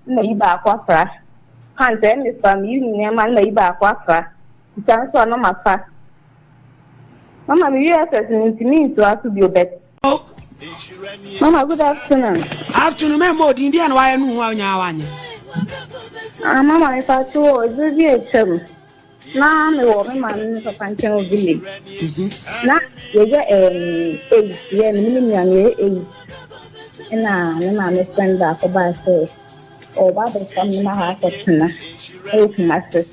na iba akwafra hanze me family ni ma na iba akwafra chanso no mafa mama me USS ntimi nto aso bi obet mama good afternoon me mo di Indian wa enu ho anya awanye mama me fa to ozubi echem na me wo me ma me papa nchen village na ye ye ni mi anya na me ma me friend ba ko ba say o ba de kam na ha ko tna e kuma se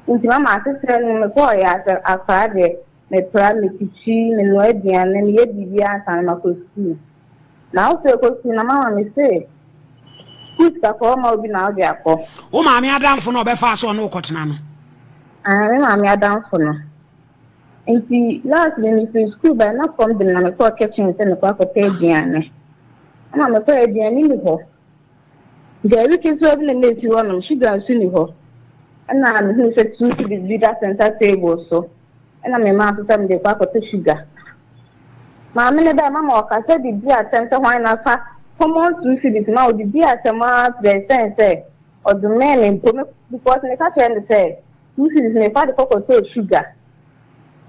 nti mama asese no me ko ya afade me pra me kichi me no aduane me ye bibia san ma ko school na o se ko school na mama me say kusta ko ma obi na obi akọ o ma me adamfo no be fa so no ko tna no me ma me adamfo no nti last me free school by na from the na me ko kitchen se me ko akọ pe aduane mama me ko aduane ni ho Gary kids obi na me si wono sugar su ni ho na me hu se tu to the leader center table so na me ma so me de kwa ko sugar ma me ne da mama o ka se di bia sense hwan na fa common to see this now the bia se ma the sense o do me me because ne ka trend say tu see this me fa de ko sugar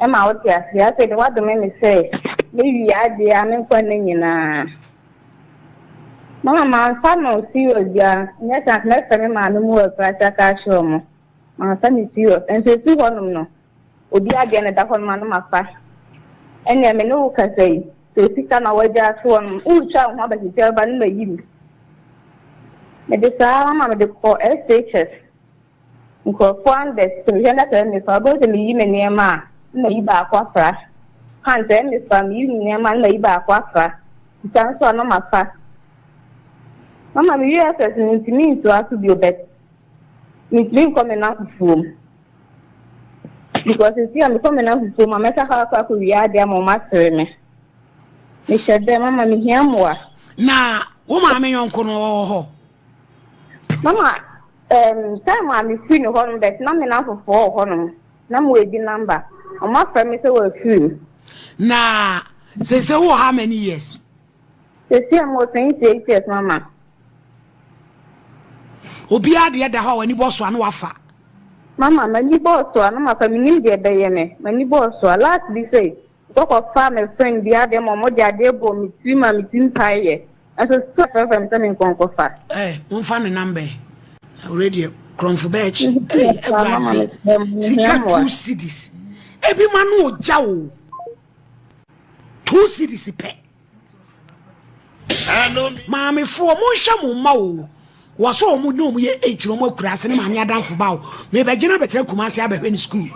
e ma o ti asia say the what do me say me wi ade a me kwa na nyina mama fa no serious ya nya chance na se me ma no mu e practical ka show mo ma fa ni serious and say si honum no obi ade na da honum no ma fa ene me no ka say se sika na waja so honum u cha ho ba ti ba no yi me de sa mama me de ko SHS nko kwan de se je na te me fa bo se mi yi me ne ma na yi ba kwa fra han te me fa mi yi ne ma na yi ba kwa fra tan so no ma fa mama me USS ntimi nto aso bi obet ntimi come na fufu because if you am come na fufu mama sa ha kwa ko wi ade am ma sere me shede mama me hiamwa na wo ma me yonko no ho mama time am free no ho no bet na me na fufu ho no na mo edi number o ma fra me se wo free na se wo how many years se am 28 years mama obi ade da ha wani boss anu wafa mama mani boss anu ma fa minim de be ye me mani boss last be say go ko fa me friend dia de mo de ade bo mi tim paye aso so fa fa me kon ko fa won fa ne number already kronfo batch sika 2 cities ebi manu oja o 2 cities pe mama fo mo hwa mo ma o waso mu no mu ye 8 no mu akura se ne maami adanfo bawo me be gina betre kuma se abehwe ni school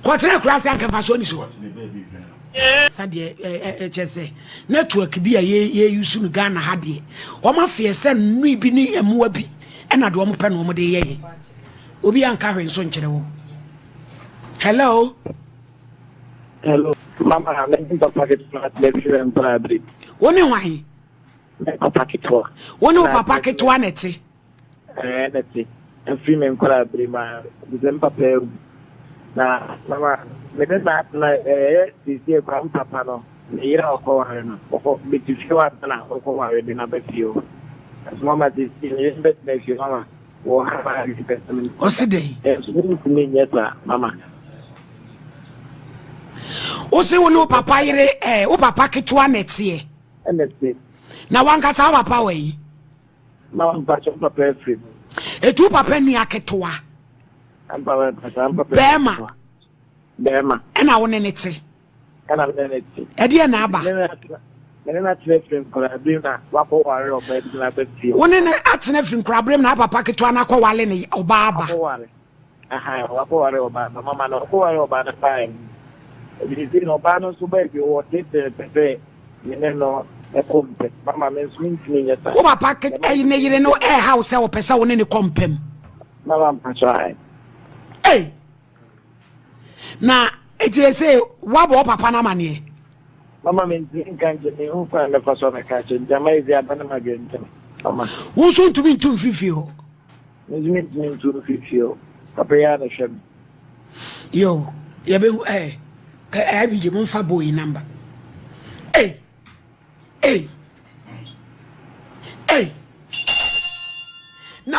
ko tre akura se anka fashion ni so sade chese network bi ye use no Ghana ha de o ma fe se nu bi ni emu abi na do mo pe no mo de ye obi anka hwe so nkere wo hello mama me papa ke flat le bi en prabri woni hwan papa kitwa woni papa kitwa neti neti en free men kola brima dizem papa na mama me na dizem papa no ira ko wa no ko bitisi wa na ko wa we na betio mama dizem bet na fi mama wo ha ba ri o sidei so ni nyeta mama o se woni papa yire o papa kitwa neti na wanka sa papa we na wanka so papa free etu papa ni aketoa bema ena woni neti ede na aba na free ko abrim na wako ware oba bi na betie woni na atena free ko abrim na papa ketoa na ko wale ni oba aba aha wako ware oba mama na wako ware oba na fine ebi no ba no so ba bi wo tete ne no ekompe mama men swing ni nyata wo papa ke ne yire no house e wo pesa wo ne ne kompem mama try na ejese wabo papa na mane mama men kanje ne hu fa na faso na kache jamai zia bana magente mama wo so ntumi ntum fifio nzumi ntum fifio papa ya na shem yo ya be ka abije mo fa boy number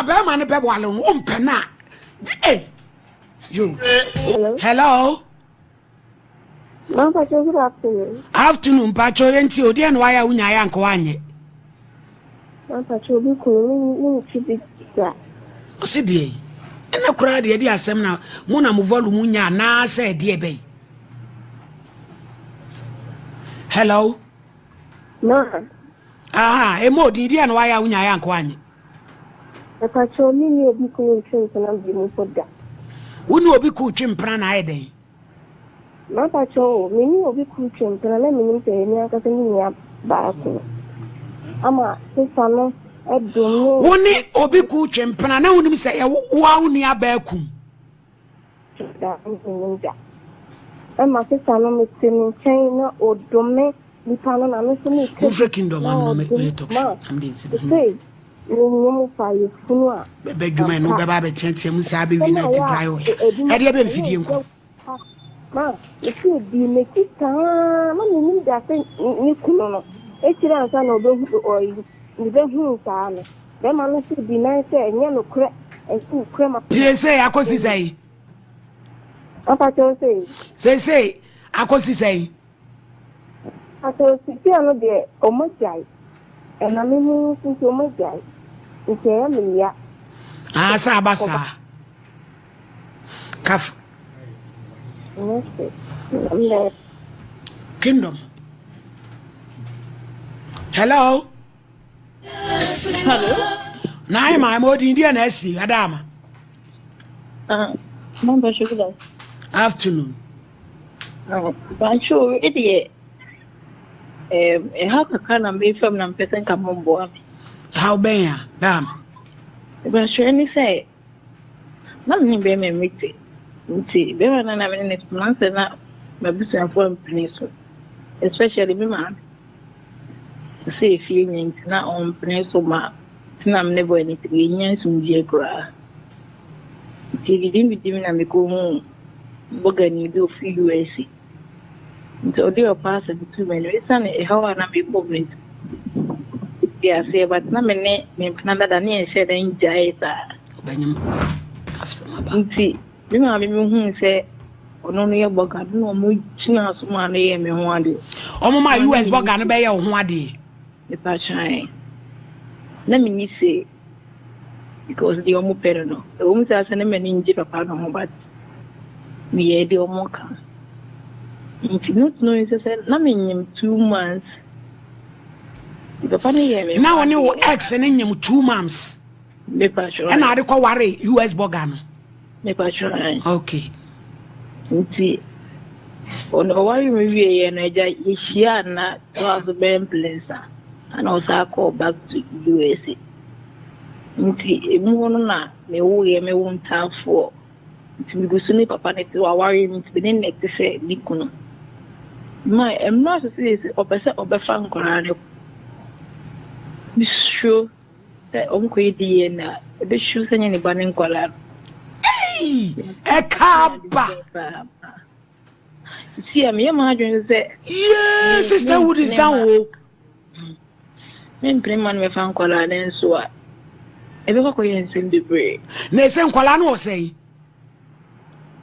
be man be wale wo mpena eh you hello Mama, good afternoon. Afternoon, Pacho, enti odi an waya unya ya nko anye. Mama, chobi ko ni chibi ga. O se die. Ena kura de di asem na mo na mo volume nya na se die be. Hello. No. Aha, e mo di an waya unya ya nko anye. Pacho ni obi ko ni ntwe na bi mo poda. Woni obi ku twempra na ayeden. Mama, cho ni obi ko ntwe na me ni pe ni aka se ni ya ba ko. Ama sisa no edum ni woni obi ku twempna na wonim se ye wa woni abakum da ninja. Ama sisa no me tin chen na odome ni pano na me so ni mo fre kingdom am no me talk am dey say ni mo fa ye funu a be djuma no be ba be tiantiam sa be wi na ti brayo e de be mfidie nko ma esi di me kita ma ni da se ni kuno no e kira ansa na obehu oyi ni be hu sa no be ma no si di na se enye no kre e ku kre ma die say akosi say apa cho say akosi say ato si ti ano de o mo jai e na me ni si o mo jai nke ya me ya sa abasa kaf kingdom hello na my modi India na si adama Mamba sugar. Afternoon. But sure it how can I be from them person come on board? How ben damn. But sure any say nothing be me meet it. See, be when I'm in next month and now my business for peninsula. Especially me man. See if you need not on peninsula. I'm never anything in some geography. Ti didn't be na me ko bogani do fi USA. So they are pass the two men. It's an how na be problem. Yeah, say but na me Canada da ni share den jai sa. Banyam after my back. Nti me ma me hu say ono no ye boga no mo china so ma na ye me ho ade. Omo ma US boga no be ye ho ade. Me pa chai. Na me ni say because the omu perno the omu sa se ne mani nji papa no ho but me ye the omu ka if you not know is say na me nyim 2 months the papa ne ye me now oni o ex ne nyim 2 months me pa sure and I dey worry US boga no me pa sure okay nti ono wari me wie ye na ja ye hia na was ben place and also call back to USA. Nti emu no na me wo ye me wo ntafo nti me gusu ni papa ne ti wa wari mi ti ne nek ti se ni kuno ma em no so say opese obefa nkora ne bisho te omko yedi na be shu senya ni ba ne nkora hey e kaba si am ye ma adwen se yes sister wood is down wo men preman me fa nkora ne so a ebe ko yen sim de bre na se nkwala no say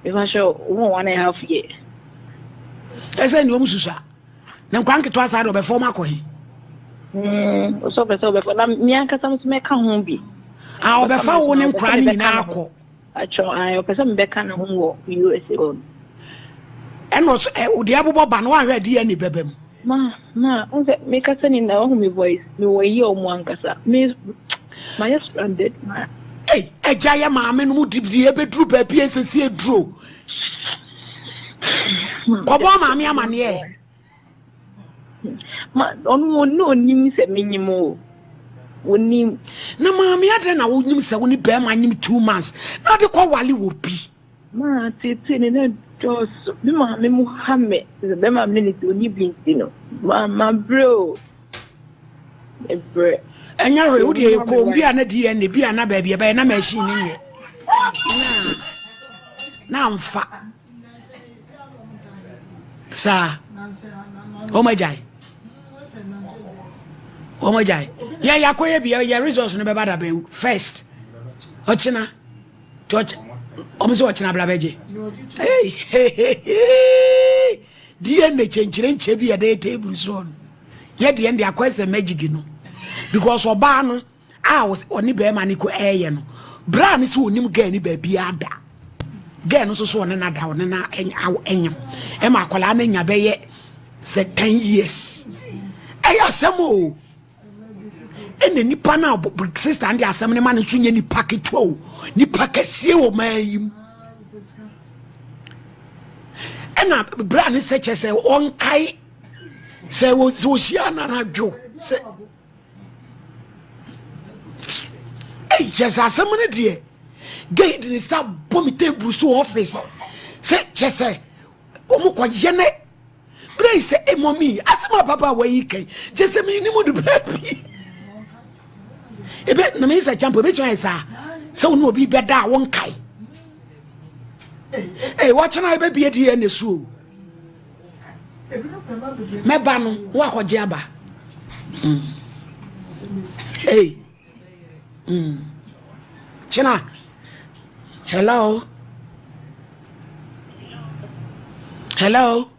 e fa show 1.5 year ese ni omususa na nkwan keto asa do be form akohi o so be na mi anka sam so me ka ho bi o be fa wo ne nkwan ni na akọ acho o pese me be ka na ho wo USA on eno so o de abobo ba no ahwe de ani bebem ma on se me ka sani na ho mi voice me wo yi o mu ankasa me my stranded ma hey eja ya maame no mu dibdi e bedru ba bi esesi edro ko bo maame amane e ma onu no nim se menyimo woni na maame ade na wonim se woni be ma nyim 2 months na de ko wale wo bi ma tete ne na jos bi maame mu hame be maame ne ti oni binti no ma bro enya we wo de ko bi ana di ene bi ana ba bi na machine ni nye na mfa sa o ma jai ya koye bi ya results no be bad be first Ochina. George. Omuso ochina blabeje. Hey. DNA chenchire nchebi ya de table so. Ye de end akwese magic no. Because oba no oni be ma ni ko eye no. Bra ni so onim ga ni ba bi ada. Ga no so oni na da oni na enyam. E ma akwala na nya be ye 10 years. Eya asemo. Ene nipa na sister and asem ne ma no sunye nipa ketwo. Nipa kese o mayim. Ena bra ni seche se on kai se wo shia na na dwo se yes asem ne de gate ni sta bomi table so office se chese omo ko yene bra se e mommy asema papa wa yi kan chese mi ni mo do baby ebe na me say champo be try sa se wonu obi beda won kai watch na ebe bi edi ene su me ba no wa koje aba China. Hello. Hello.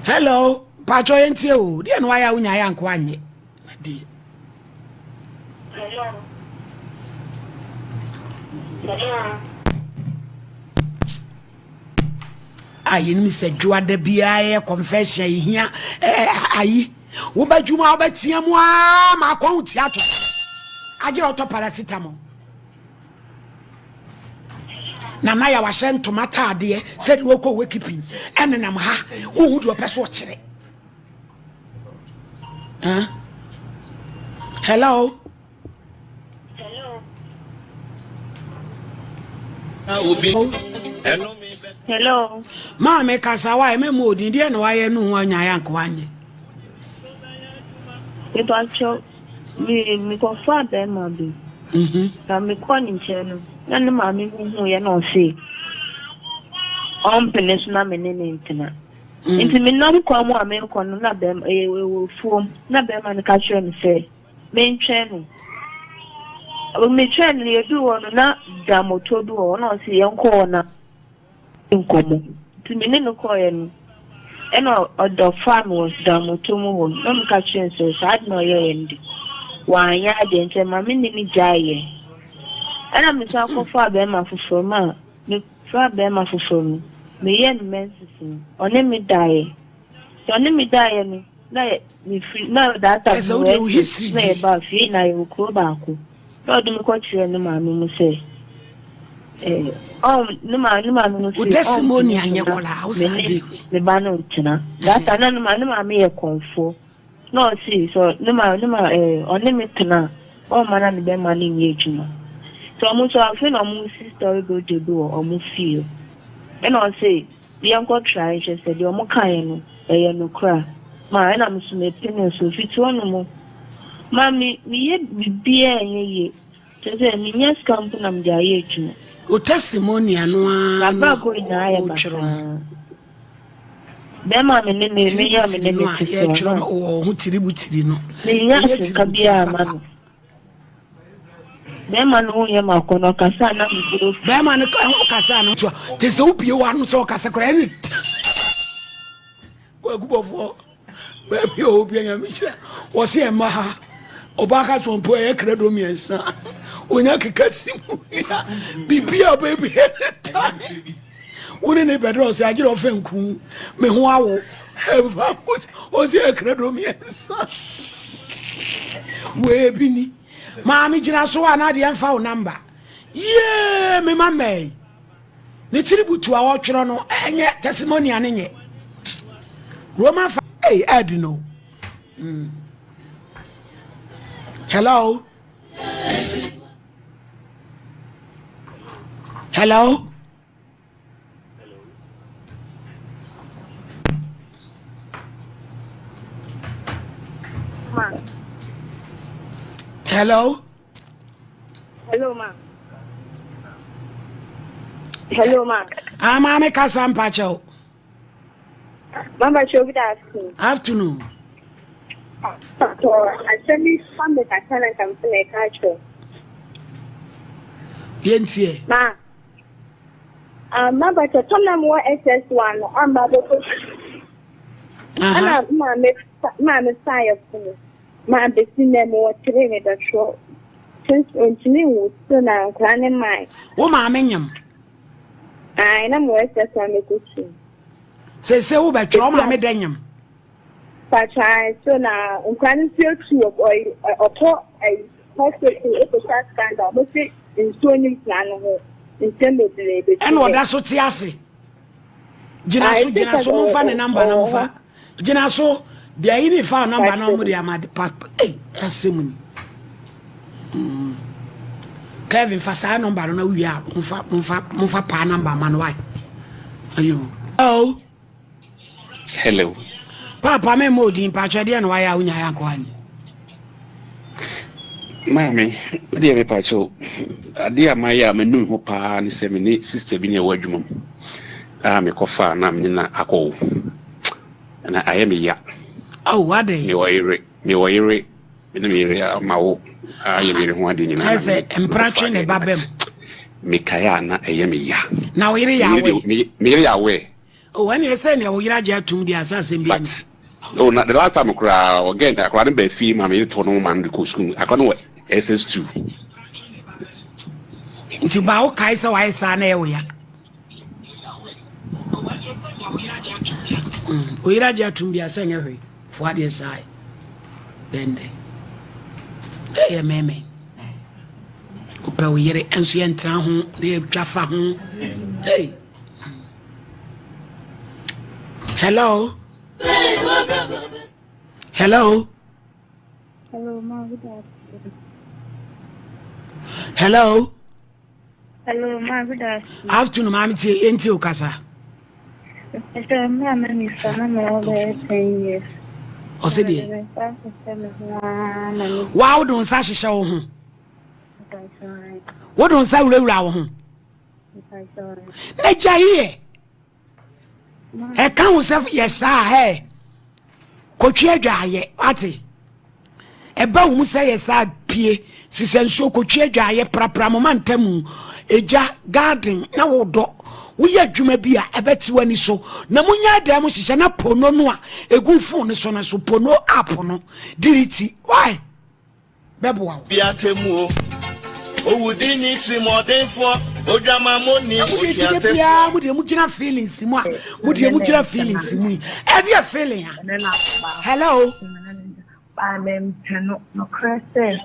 Hello. Pacho enti o. Di eno aya unya ya nko anye. Di. Hello. Ayi ni se dwa da bia confession hia ayi wo ba dwuma wo ba tia mu a ma kwa hu tiato agire auto paracetamol na ya wa hye ntomata ade said wo ko wekipin enenam ha wo hu do peso kire hello Hello. Ma me kasa wa me modi die na wa ye nu anya ya nko anye. E to acho mi ko fa be ma bi. Na mi ko ni nche no. Na ne ma mi hu ye na o se. Pene na me ne ntina. Nti mi nam kwa mu a me ko no na be fuom na be ma ne ka chere mi se. Me ntwe no. Me twe no ye du wono na da moto du wono se ye nko na Nkomo. To me no koye no. Eno odo farm was da moto mu ho. No me ka chere so sad no ye ndi. Wa anya de nche ma me ni jaye. Ana me sa ko fa be ma fufuro ma. Me fa be ma fufuro. Me ye menses. One me die. So one me die no. Na me free na that time. So the history na ba fi na ye ko ba ko. No do me ko chere no ma me mu say. Numa no testimony anyekola usade me ba no tina that na numa me ye konfo no see so numa on me tina o mana me be mani nye juma so mo so afi na mo sister go dey do o mo feel and I say the uncle try she said the mo kan no no kra ma na mo so me pin so fit one mo mami mi ye bibia ye je say mi nya scamp na me dey ye juma o testimony anu a ba go ina ya ba be ma me ne ya me ne ye chiro o hu tiri no me ya se ka bia ma no be ma no ye ma ko no kasa na me biro be ma no kasa no to te se ubie wa no so kasa kra ni wa gubofo be bi obi anya me kira wo se e ma ha obaka twompo e kredo miensa onya kekasimu bibia baby woni ne bedro se agire ofenku me ho awo eva o se kredo miensa we bini maami jina so ana de emfa o number ye me mamai ne tiributu a wo twero no enye testimony anenye Roman Adino. Hello? Hello? Ma. Hello? Hello, ma. Hello, ma. I'm Kasampacho. Mama, show good afternoon. Afternoon. Actually, family Paternity and culture. Yentie. Ma, but a ton more SS1 on Babu. And I'm a sire for me. My business more training that show. Since when to me was soon and clanning mine. Oh, my minium. I know more SS1. Say, who by trauma medanium. But I so now, clanning feel to a poor a hospital if a scandal, but in so many plan intended to and what that's what Tiasi. Jinaso, fan a number number. Jinaso, the any found number number, the Amad Pat. Eh, Simon. Kevin Fasa number, no, we are Mufa Pa number, man, why? Are you? Oh, hello. Papa, me modi in Pachadi and why are we Yakwani? Mammy, dear Pacho, dear Maya, my new hopa and semini sister being a wordum. I'm a coffin, I'm in a ako, and I am a ya. Oh, what day? Me wire, in the area of my own. I am very wanting. I say, impression a babem. Mikayana, I am a ya. Now, here you are away. Oh, when you say you're to the assassin, but oh, not the last time I cry again. I can't be fee, mammy, to no man, the school. I can't wait. SS2. To bow Kaiser, I san area. We raja to be a singer for the side. Then they a meme. Upa we yere ancient town, the Jaffa. Hey. Hello. Hello. Hello, Ma. Hello. Hello, Ma. Good Afternoon, Mammy T. Into Casa. O City. Wow, don't Sashi show him. What don't say Raw? Let Jay. I can't say yes, I Coachia Jay, Ati. A bow say yes, I pie. Si senso Coachia Jay, Prapramomantamu, Eja garden, now do. We are Jumabia, a bet when he so. Namunya damus is an apono, a good phone, so as pono apono. Diriti, why? Babuao. Biatemu. Oh, would you need 3 more than 4? Ojama money, would you mujina feelings, Simon? Would you mujina feelings, Simon? Are you feeling? Hello? I'm no crazy.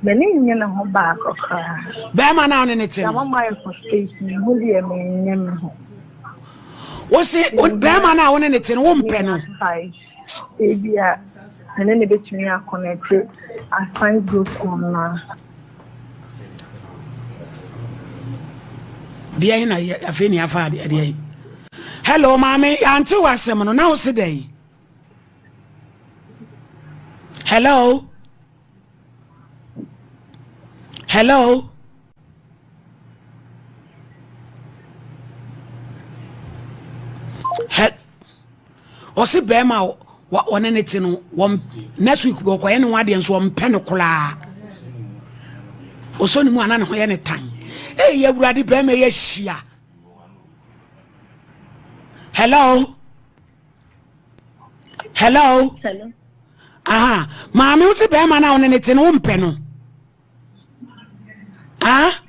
Benin in a home back of her. Bama now in it. I'm on my frustration. William in what's it? Bama now in it in 1 penny. Baby, and then the between are connected. I find good on now. Dear, I feel I've had it. Hello, mommy. Until I say, now today. Hello. Hello. Osi bema wa oneneti no one next week go kwa ene wade nso mpene kola. Osoni mu anana ho ye ne tan. Eh ye wurade bema ye hia. Hello. Hello. Hello. Aha, maami usi bema na oneneti no mpeno. Ah?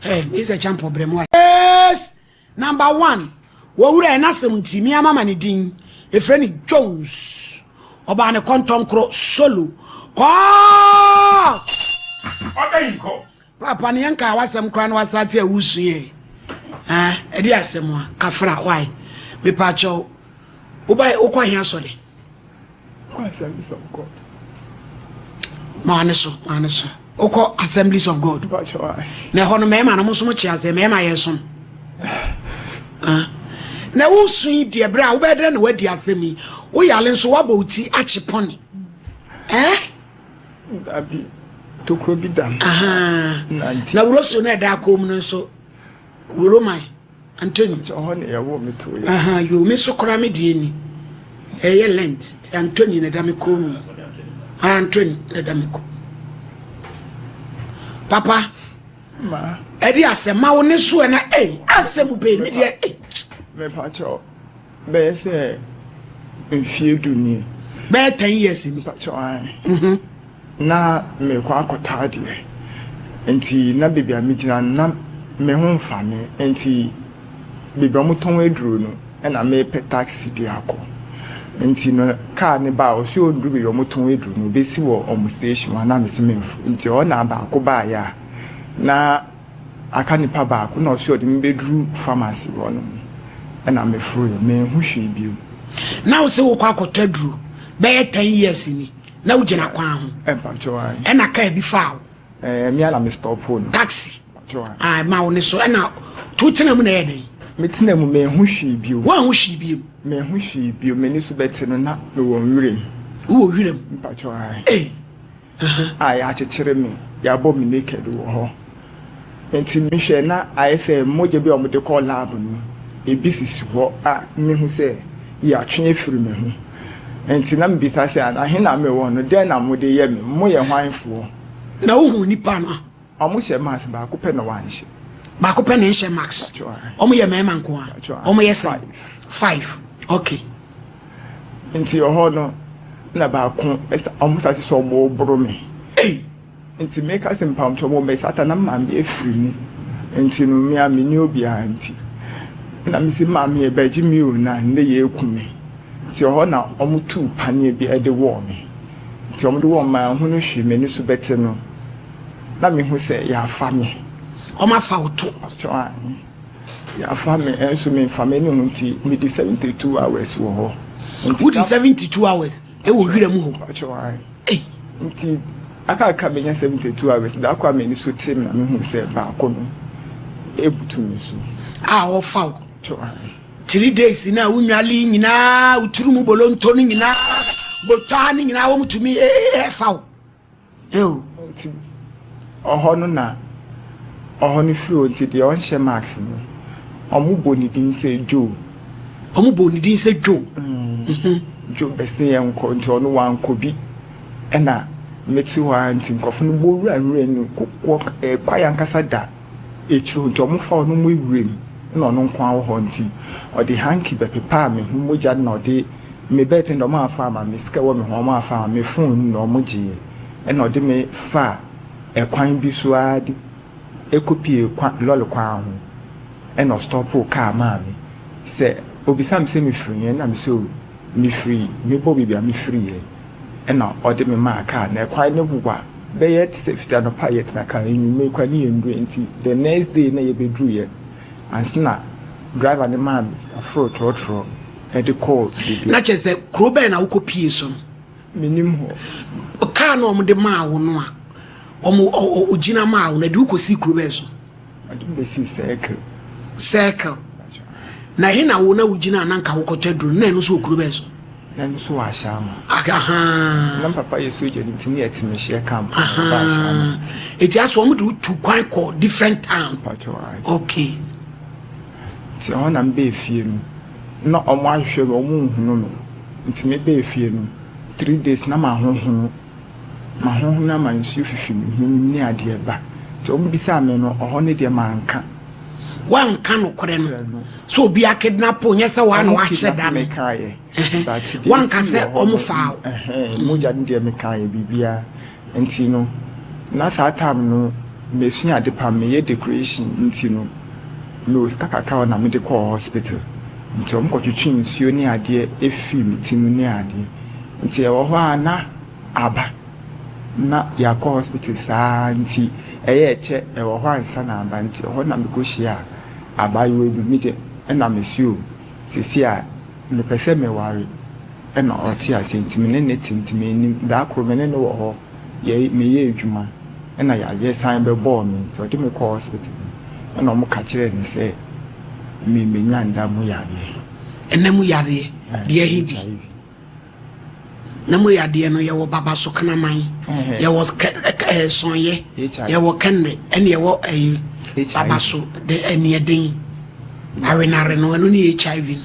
Hey, it's a champ problem. Yes! Number 1. Wawura na semunti mi amama ni din. E friend Jones. Oba ne konton kro solo. Ko! Oda yiko. Papa ne yanka wasem kra na wasate awusu ye. E di asem a kafra why? Me pa cho. Oba ukwa hia so de. Assemblies of God. Maneso. Oko Assemblies of God. Na hono mema na muso mo chiase mema yeso. Na wo sui de bra wo bedre na wadi asemi. Wo yale nso wabauti achiponi. Abi to krobi dam. Na wroso na da kom no so. Woro mai Antonio. Hono ya wo me to. You me so kora me die ni. lent Anthony Nedamico. Anthony Nedamico. Papa, ma, Eddie asema wo ne so na asemu be me de me pacho. Be say mfie duni. Be 10 years ni Pacho ai. Na me kwa akota de. Enti na bibia me gina na me ho mfa me. Enti bibia mo ton eduro no e na me pe taxi de akọ. Enti no car ne ba o si o ndu bibia mo ton eduro no be si wo omo station na me se memfu. Enti o na ba akọ ba ya. Na aka nipa ba akọ na o si o de me bedru pharmacy wo no. E na me furu me hu hwe bio. na wo se wo kwa akota duro be 10 years ni na wo gina kwa ho Pacho ai. e na ka bi fa Me ala me stop phone. taxi Pacho ai. ah ma wo ne so e na to tena mu na ye den Me tena mu me hu hwe bio. wo ho hwi bi Me hu hwe bio me ni so bete no na me wo nwirem. wo wirem Pacho ai. eh Ya chechere me ya bo me naked wo ho. Enti me hwe na IFM moje bi o mo de call lab no. Ebi sisi ho me hu se ya twen afiri me hu. Enti na me bi sa se ahe na me wo no den na mo de ye me mo ye hwanfo. na wo hu nipa no Omo hye mass ba ko pe na wan hye. ba ko pe ne hye max omo ye mema nko a omo ye 5 okay Enti ho no na ba ko omo sa se so mo bro me. Enti make us impam to mo me sata na ma me afiri mu. Enti no me a me ni obi anti. Na me si ma me e baji mi o na ne ye ekume. Enti ho na omo tu pane bi e de wo me. Enti omo de wo ma hu no hwe me ni so bete no. Na me hu se ya fa me. omo afa woto Ya fa me enso me fa me ni hu ti me di 72 hours wo ho. Enti 72 hours e wo wirem ho Enti aka ka me nya 72 hours da kwa me ni so tim na me hu se ba ko no ebutu me so o fa 3 days na unwale nyina uturu mu bolonto ni nyina botani nyina wo mutumi fa Enti oho no na oho ni flu enti de on hye max no omu boni din se jo jo bese enko nti ono wanko bi ena meti wa nti nkofo no bo wura no kokko kwaya nkasa da echiro nti omu fa ono mu wurem na ono nkwa wo ho nti odi hanki bepepa me hu moja na odi me bete ndo ma fa ma me sika wo me ho ma fa me phone no mo ji ena odi me fa ekwan bi so adi ekopie kwa lolo kwa ho ena stop car ma me se obisam se me free na me so me free me bo bibia me free ena odi me ma car na ekwan ne bugwa be yet safety no pa yet na car enyu me kwa ni endu enti the next day na ye be dru ye ansina driver ne ma afro trotro e de call na chese krobe na ukopie so minim ho car no mo de ma wo no a omo ogina ma wo na de ukosi krobe so adi be si circle na he na wo na ugina na nka wokotwa duro na no so krobe so na no so wa shama aha na papa yesu je ntini etime hye camp ba shama it just want to kwan call different town okay ti ona mbe fie no na omo ahwe no omo hunu no ntime be fie no 3 days na ma honhon na ma nsu fifi ni ade ba ti omo bisa me no oho ne de manka wan kanu kore no so bi a kidnap onye se wa na wa hye da me kae wan ka se omo fa moja de me kae bibia enti no na sa tam no me sua ade pa me ye decoration enti no no skaka na me de call hospital nti omo ko twetwe nsuo ni ade efi mi tim ni ade nti e wo ho ana aba na ya call hospital sa nti eye eche e wo ho ansa na aba nti ho na me ko hia abayo ebi mi de na me suo sisi a me pese me ware e na oti ase nti me ne tintimi ni da akro me ne no wo ho ye me ye adwuma e na ya ye sign be ball me so de me call hospital e na mo ka kire ni se me nyanda mu yare ena mu yare de hiji na mu yade no ye wo baba so kana man ye wo sonye ye wo kanre ene ye wo baba so de ene den awenare no eno ni HIV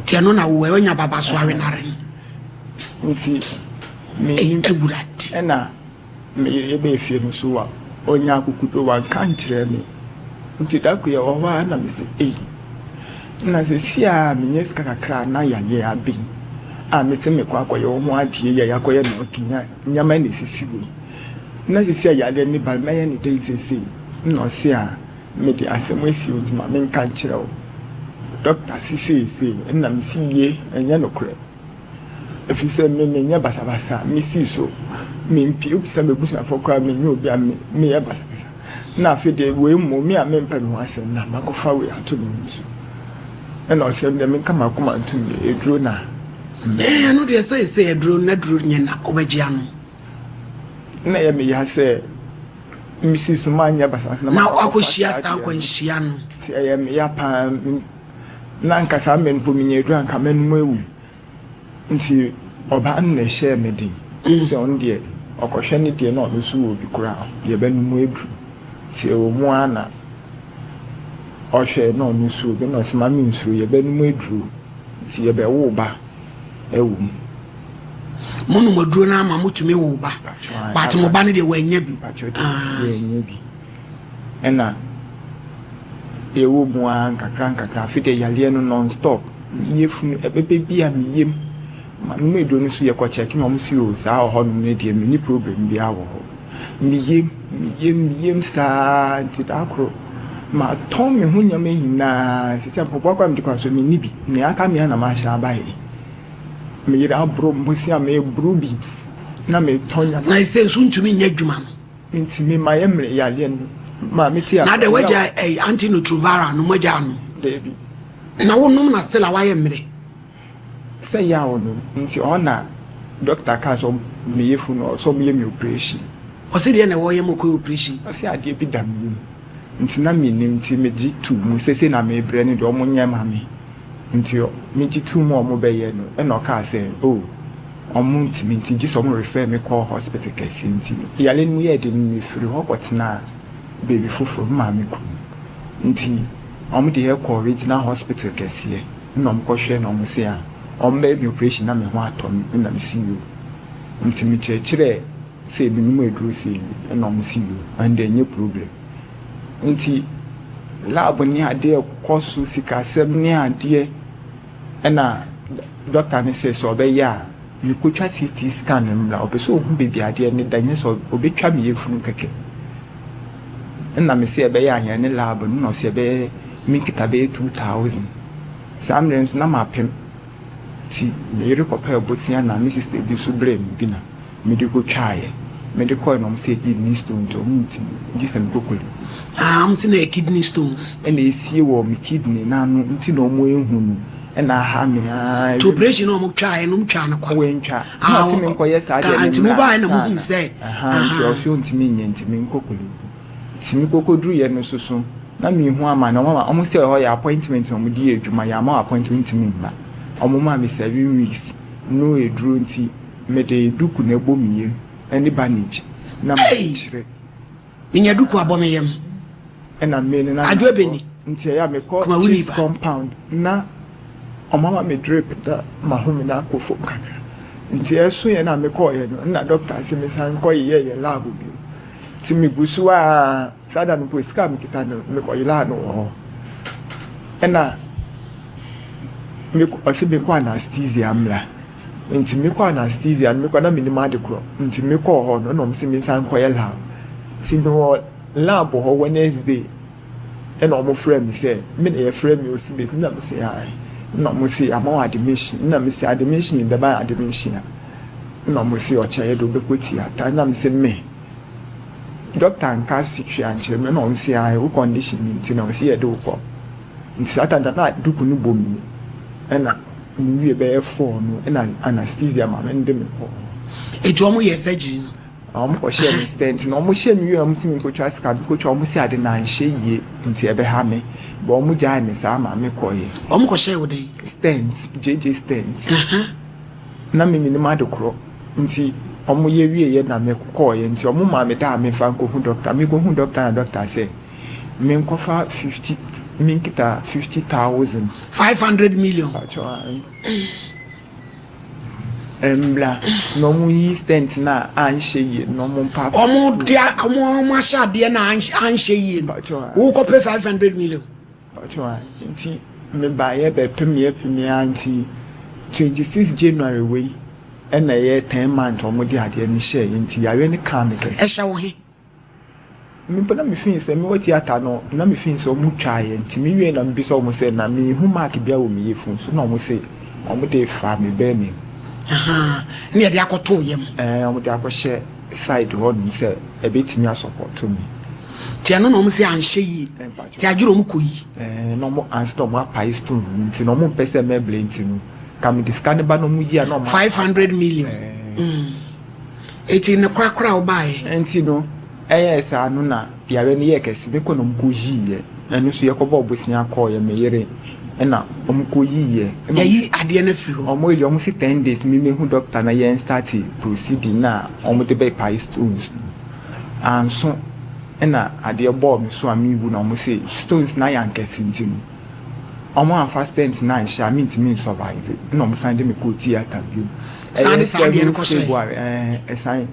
Tia no na wo nya baba so awenare. Nti me egurati. Ena me ebe fie no so wa onya akukuto wa kan kire me. Nti da ku ye wo wa na me se na se sia me nyeska kakra na ya ye abi. A me se me kwa akoye wo ho adie ye yakoye na okinya nyama na sisi wo. Na se sia ya de ni ba me ye ni dey sisi. No sia me de asem esi odima me kan kire wo. Doctor sisi na me si ye enya no kure. If you say me nya basabasa me si so me mpi obi say me busa for kwa me nya obi me ya basabasa na afi de we mo me a me mpa me asem na makofa we ato me so e na o say me kama kuma ntu me eduro na no de say eduro na duro nya na obaji anu na ya me ya say me si so ma nya basabasa na akohia sa akwanhia no ti ya me ya pa na nka sa me npo me nya eduro anka me no ewu nti oba an na share me din se on de okohwe ne de na o so obi kura ye ba numu edu ti o mu ana o hwe na o so obi na se ma mi nsu ye ba numu edu ti ye ba wo ba ewu munu maduro na ama mutumi wo ba but mo ba ne de wa nya bi ye nya bi ena ewu mu an kakra fi de yale no non stop ye funu ebebe bi am yem me do no so ye ko check me si o sa ho no me de me ni problem bi awo ho mi yem sa ti akro ma ton me hu nyama hina se se popo kwa me kwa so me ni bi me aka me na ma sha ba yi me yira bro mbusi a me bro bi na me ton nyama na se so ntumi nya dwuma no ntimi ma ye mre ya le no ma me ti na de waja anti nutrovara no moja no de bi na wonum na still awaye mre say ya ono nti ona doctor ka so me yefu no so me operation o se de na wo ye mo ko operation afi ade bi da me nti na me nim nti me gi tu mu sese na me bre ne de omo nya ma me nti me gi tu mu omo be ye no e no ka say oh omo nti me nti gi so mo refer me call hospital case nti yale nu ye de me free ho kotina baby foforo ma me ku nti omo de ye call regional hospital case ye no mo ko hwe no mo se a baby operation na me ho atom na me see you ntimi chekire say bi mu eduru say na mo see you and any problem nti lab ni ade kosu sika sem ni ade na doctor ne say so be ya mi ko twa CT scan mla obeso ohu baby ade ne danye so obetwa me yefunu keke na me say be ya here ne lab no say be mi kita be 2000 samrens na mapem si me recover botia na me sister bi so blame bi na me de go twae me de call no say kidney stone to muti gisem kokoli am tin kidney stones e na esie wo me kidney na no nti no mo ehunu e na ha me ha to operation no mo twae no twa na kwa we ntwa na se me nkoye sa de anti mo ba na mo hu say nti o so ntimi nye ntimi nkokoli timi kokodru ye no soso na me hu ama na mama omo say ho ya appointment mo di adwuma ya ma appointment mi ba omo ma me 7 weeks no edru nti me de duku na ebo miye any bandage na me chire nya duku abomeyem na me na adwebeni nti ya me call compound na omo ma me drip da ma hu me na akofo kakra nti eso ye na me call ye no na doctor se me san call ye lab bi ti me gusu a sada no post ka me kita no me call la no na me ko ase be ko anesthesia amla nti me ko anesthesia me ko na minima de kro nti me ko ho no no me san ko ye lab ti no lab ho Wednesday e no mo frame say me na ye frame me o si be na me say ai no mo say ama admission na me say admission in the by admission no mo say o chaye do be ko ti ata na me say me doctor nka sikwi anche me no mo say ai wo condition ni ti na o say ye do ko nti ata na duku no bomi ena we be 4 no ena anesthesia ma me me ko ejo mo ye surgery am ko share me stent no mo share me am simi ko twa scan ko twa mo si ade na nhye ye nti ebe ha me bo mo ja me sa ma me ko ye am ko share wo dey stent JJ stent na me minima de kro nti omo ye wie ye na me ko ye nti omo ma me da me fa ko hu doctor me ko hu doctor na doctor say me nko fa Minkita 50,000. 500 million. Embla no mu yi stent na anhye yi no mu papa omo dia omo ashade na anhye yi wo ko pay 500 million nti me baye be pemi anti 26 January we na ye 10 month omo di ade ni share nti yawe ni kan me kese e hye wo he me pona me fin se me wati ata no na me fin so mu twa ye nti me wie na me bi so omo se na me hu mark bia wo me yefun so na omo se omo de fa me be me ne de akoto yem omo de akoshe side one say e betimi support to me ti ano no mo se anhye yi ti adwuro mo koyi no mo answer mo apai stone nti no mo pese me blend no kam discount ba no mo yi no 500 million eti ne krakra obae nti no esa anu na yawe ne ye kese be ko no mo koyi ye enu so ye ko ba obosia call ye me yere ena omko yiye yi ade na fi ho omo ile omo si 10 days mi hu doctor na ye start proceeding na omo de be pie stones and so ena ade bo mi so ami wu na omo say stones na yan kesinti no omo an fastent na nsha mi ntimi survive na omo sande me ko theater bi sande no ko she esan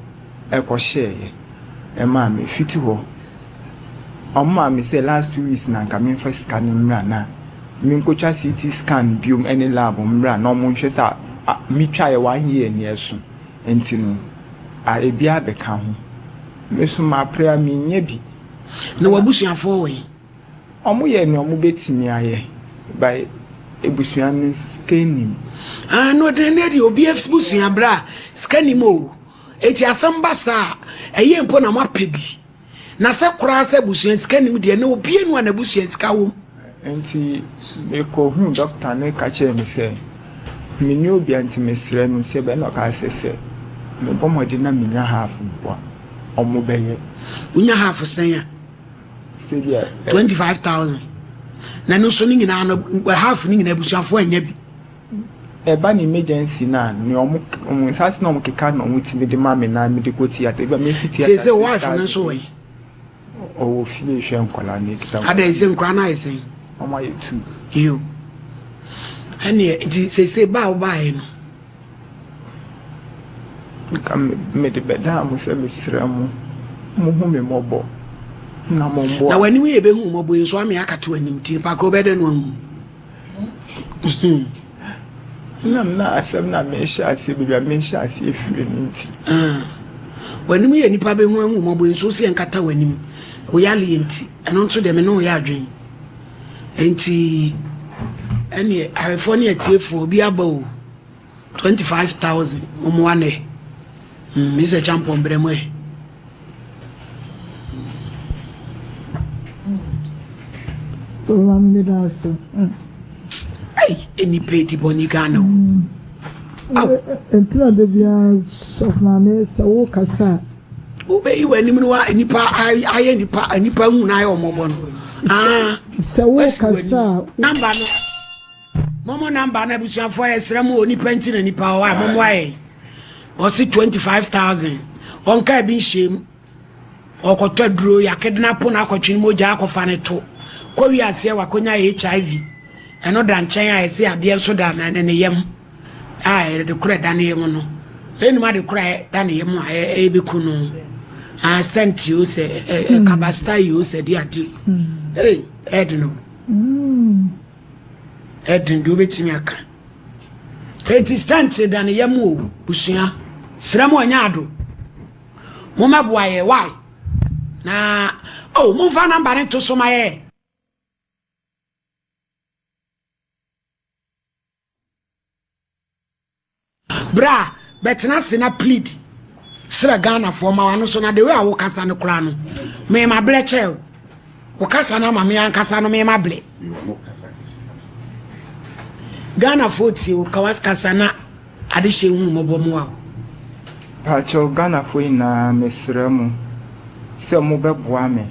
e ko she e ma me fiti ho omo mi say last 2 weeks na nka me first scan mra na minkocha CT scan biom any lab mra no mo nhwe sa mi twa ye 1 year ni eso enti no a ebia be ka ho me so ma prayer mi nya bi na wabusuafo we omo ye ni omo betimi aye by ebusuan scanning no de ne di obi ebusuan bra scanning o eti asamba sa eye mpo na mapebi na se kura se busuan scanning de na obi enu na busuan ska wo enti me ko hu doctor ne ka che me se me ni obi anti mesre no se be na ka se me bomodi na me nya half bo omo beye unya half sen ya se dia 25,000 na no so ni nyina no half ni nyina busuafo anya bi e ba ni emergency na ni omo sase na omo keka na omo ti me de ma me na me de ko theater be me fit theater se wife no so we o fi le hwe nkola ni kita ada ise nkra na ise Mama you too. You. Any say ba no. Come me de beda mo se mesra mo. Mo hu me mobo. Na mo mbo. Na wani we be hu mobo nso ame akato anim ti pa kro bede no hu. Na asem na me sha ase bibia me sha ase efire ni nti. Wani mu ye nipa be hu mobo nso se nkata wanim. O ya le nti. Eno nso de me no ya adwen. Enti any iPhone atiefo bi abawo 25,000 omwane Mr. Champion bremwe so me das ai eni pedi boni gano entra de bia of na me se wo kasa ube iwe ni mwa nipa aye nipa hu na aye omobo no se wo kasa number no momo number na busuafo esra mu oni penti na nipa wa momo aye o si 25,000 onka bi shem okoto duro ya kedna po na akotwe moja akofa ne to ko wi ase wa konya HIV eno da nchen a ese ade so da na ne yem de kura da ne yem no enu ma de kura da ne yem a be kunu sent you say kabasta you say dia di edno edin do betimi aka stent da ne yem o busua sramo anya ado mo meboa ye why na mo fa number ne to so ma ye bra betna se na plead sra Ghana for ma wano so na de we a wo kasa no kra no me ma bleche wo kasa na ma me an kasa no me ma ble Ghana for ti wo kawas kasa na ade hye hu mo bo mo wa Pacho Ghana for na mesra mu se mo beboa me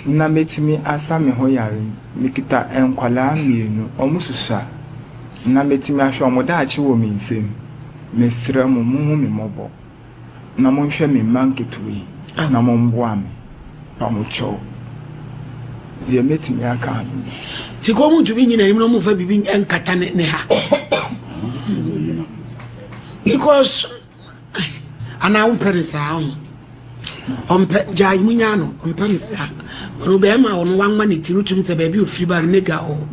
na metimi asa me ho yare mikita enkwala mienu omususa na metimi ahwe omoda achi wo mi nsem mesra mu mu me mobo na mo nhwe me manketui na mo mboa me na mo cho ye meeting ya ka ti ko mu ntumi nyina no mu fa bibi enkata ne ha because ana umperisa ompe jai munyano ompenisa ono be ma ono wanma ne ti rutumi se ba bi ofiri ba nega ho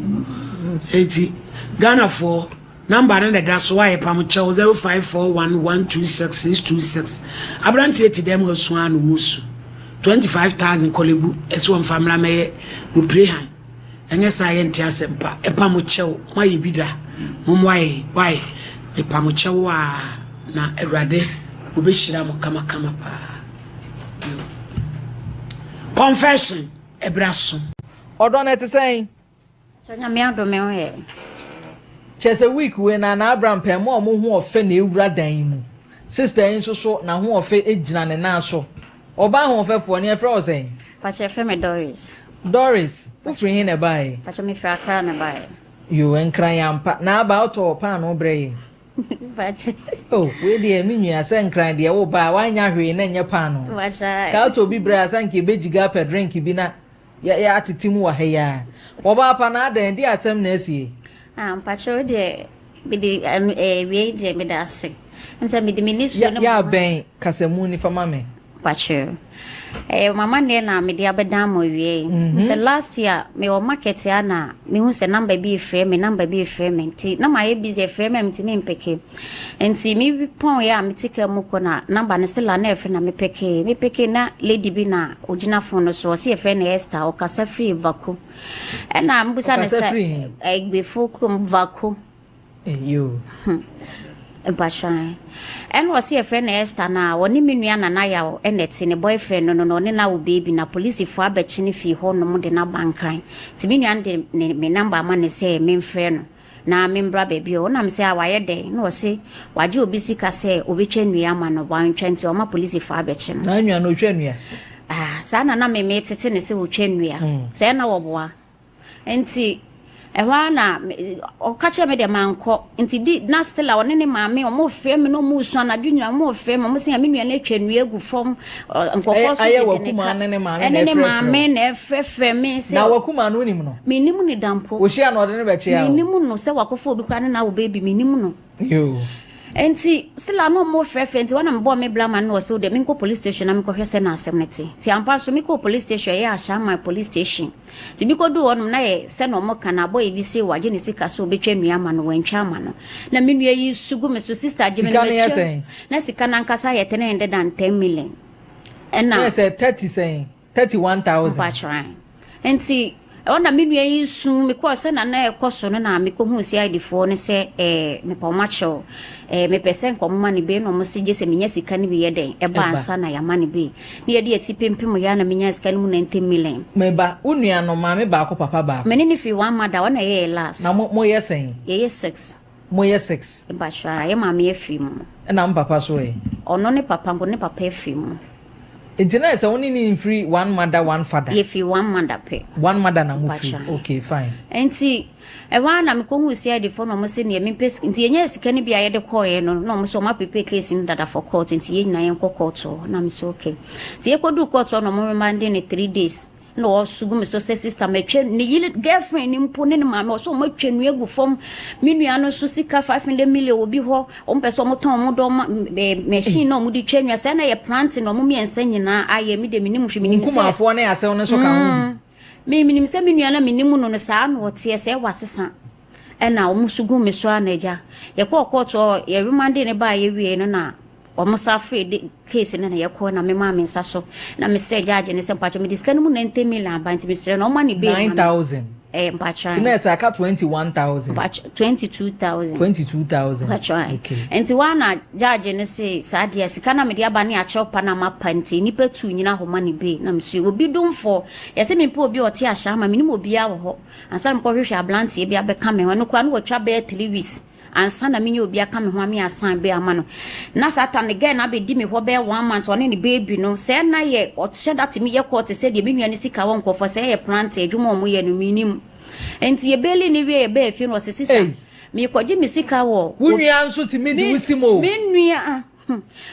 enti Ghana for number na da so why pam chew 0541126626 abrantie ti dem osu anu wosu 25,000 kolebu eso family me we pray han enye science asempa epam chew why bida mum why epam chew na erade obeshira mo kama pa confession ebraso odonet saying so nya me adome ho ye chese week we na Abraham pem mo ho ofe na ewura dan mu sister yin so na ho ofe ejina ne na so oba ho ofe fo ne efre o saying pa che fe me Doris who free hin e bai pa che me fra kra na bai you enkran yampa na about to pa no bre oh, we dear me as and crying dear, oh, by why ya na nya pano. Ka to bi bra sanke bejiga per drink bina ya atitimu wa heya. Oba pana da ndi asem na esie. Pacho de bi de we je me da ase. Nsa me de ministry no. Ya ben kasemu ni fama me. Pacho. Mama ne na me dia bedam mo wie. So last year me o market ya na me hu se number bi frame ti na my busy frame ti me mpeke. Enti me pon ya me tika mu ko na number ne still na efe na me peke na lady bi na ogina phone no so se efe na Esther o kasa free vaku. E na mbusa ne se egbefo kum vaku. You Bashan. And was here friend Esther na woni menua na ya eneti ne boyfriend no ne na wo baby na police fo abechini fi ho no mo de na bankran ti menua de me number ma ne say me friend na me mbra baby o na me say awaye de no say waje obi sika say obetwa nua ma no 120 o ma police fo abechini na nua no twa nua sana na me tete ne say wo twa nua say na wo boa enti ewa na okache me de manko nti di na stella woni ne maame o mo fe me no mu so na dwunwa mo fe mo se me nua na twanua gu fom nkofo so aye wakuma ne maame na efrefe me se na wakuma no nim no menimu ni dampo wo hia na ode ne be chia menimu no se wakofo obi kwa ne na wo baby menimu no yo enti stella no mo frefe enti wana mbo me blama no so de me ko police station na me ko hwese na asem ti ampa so me ko police station ya asha my police station ti bi ko du wonum na ye se no mo kana boy bi se waje ne sika so betwa nua ma no wantwa ma no na me nua yi sugu me so sister je me na sika na nkasa ye 310 million na yes 30 saying 31,000 patron enti ona me nua yi su me ko se na na ekoso no na me ko hu si ID4 ne se me pa macho me pesen ko mama ni be no mo se je se menya sika ni bi ye den e ba ansa na ya mani be ni ye de ati pempem ya na menya sika ni mu 90 million me ba unua no ma me ba ko papa ba me ni fi one mother ona ye last na mo ye sen ye 6 mo ye 6 e ba sha ye ma me afi mu na papa so e ono ne papa ngo ne papa afi mu internet so only in free one mother one father if you one mother pay one mother na mo free okay fine enti e wa na me ko hu si ade for no mo se ne me pes enti yenye sika ni bia ye de call ye no mo so ma pepe case ni dada for court enti ye nyina ye ko court na me so okay ti ye ko du court no mo remande ne 3 days no sugu me so sister me twa ni yile girlfriend ni mpo ne mama so mo twa nu egu fom menua no so sika 500 million obi ho o mpeso mo ton mo do machine no mo di twa nu se na ye plant no mo miensa nyina aye me de minim hwe minim se kuma afo na yase won so ka ho me minim se menua na minim no saa no wote se wasesa e na o mo sugu me so anaja ye ko koto ye remande ne ba ye wie no na omusa free case na ye ko na me ma me nsa so na me se judge ne se mpacho me diska no mu 90 million abanti me se no ma ni be 9,000 mpacho kinesa aka 21,000 mpacho 22,000 mpacho okay enti wana judge ne se sadia sika na me dia ba ne a chopa na ma panti ni petu nyina ho ma ni be na me so obi dum for ye se me po obi oti ahya ma me ni obi a wo ho ansa me ko hwehwe ablanti e bia be ka me ho no kwa no watwa be 3 weeks ansa na menye obi aka me ho ame asan be ama no na satan again na be di me ho be 1 month one ni baby no se na ye o hye that me ye court se de menua ni sika won kofo se ye plant adwuma omo ye no minim enti ye beli ni wie ye be afie no se sister me kwaji me sika wo wunua nso ti me di usimo menua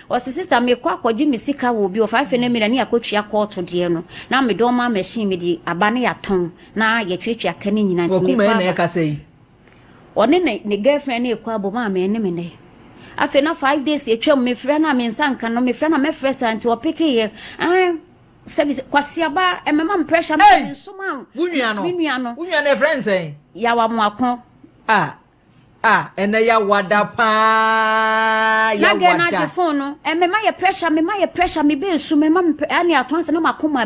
was sister me kwa Jimmy Sika will be of 5 million near coach ya quarter dear. Now me doma machine with the abani aton. Now ye treat your canning in 19 say. Or the girlfriend near Quabo mamma and Nemine. After now 5 days, you tell me friend, I mean, son, can me friend, I'm a first and to a picky here. I said, Quasiaba and my mum pressure. Hey, so ma'am, Uniano, friends, eh? Yawa and they are wada pa. Ya phone, and me my pressure, me be so my mum, any at once, and no macuma,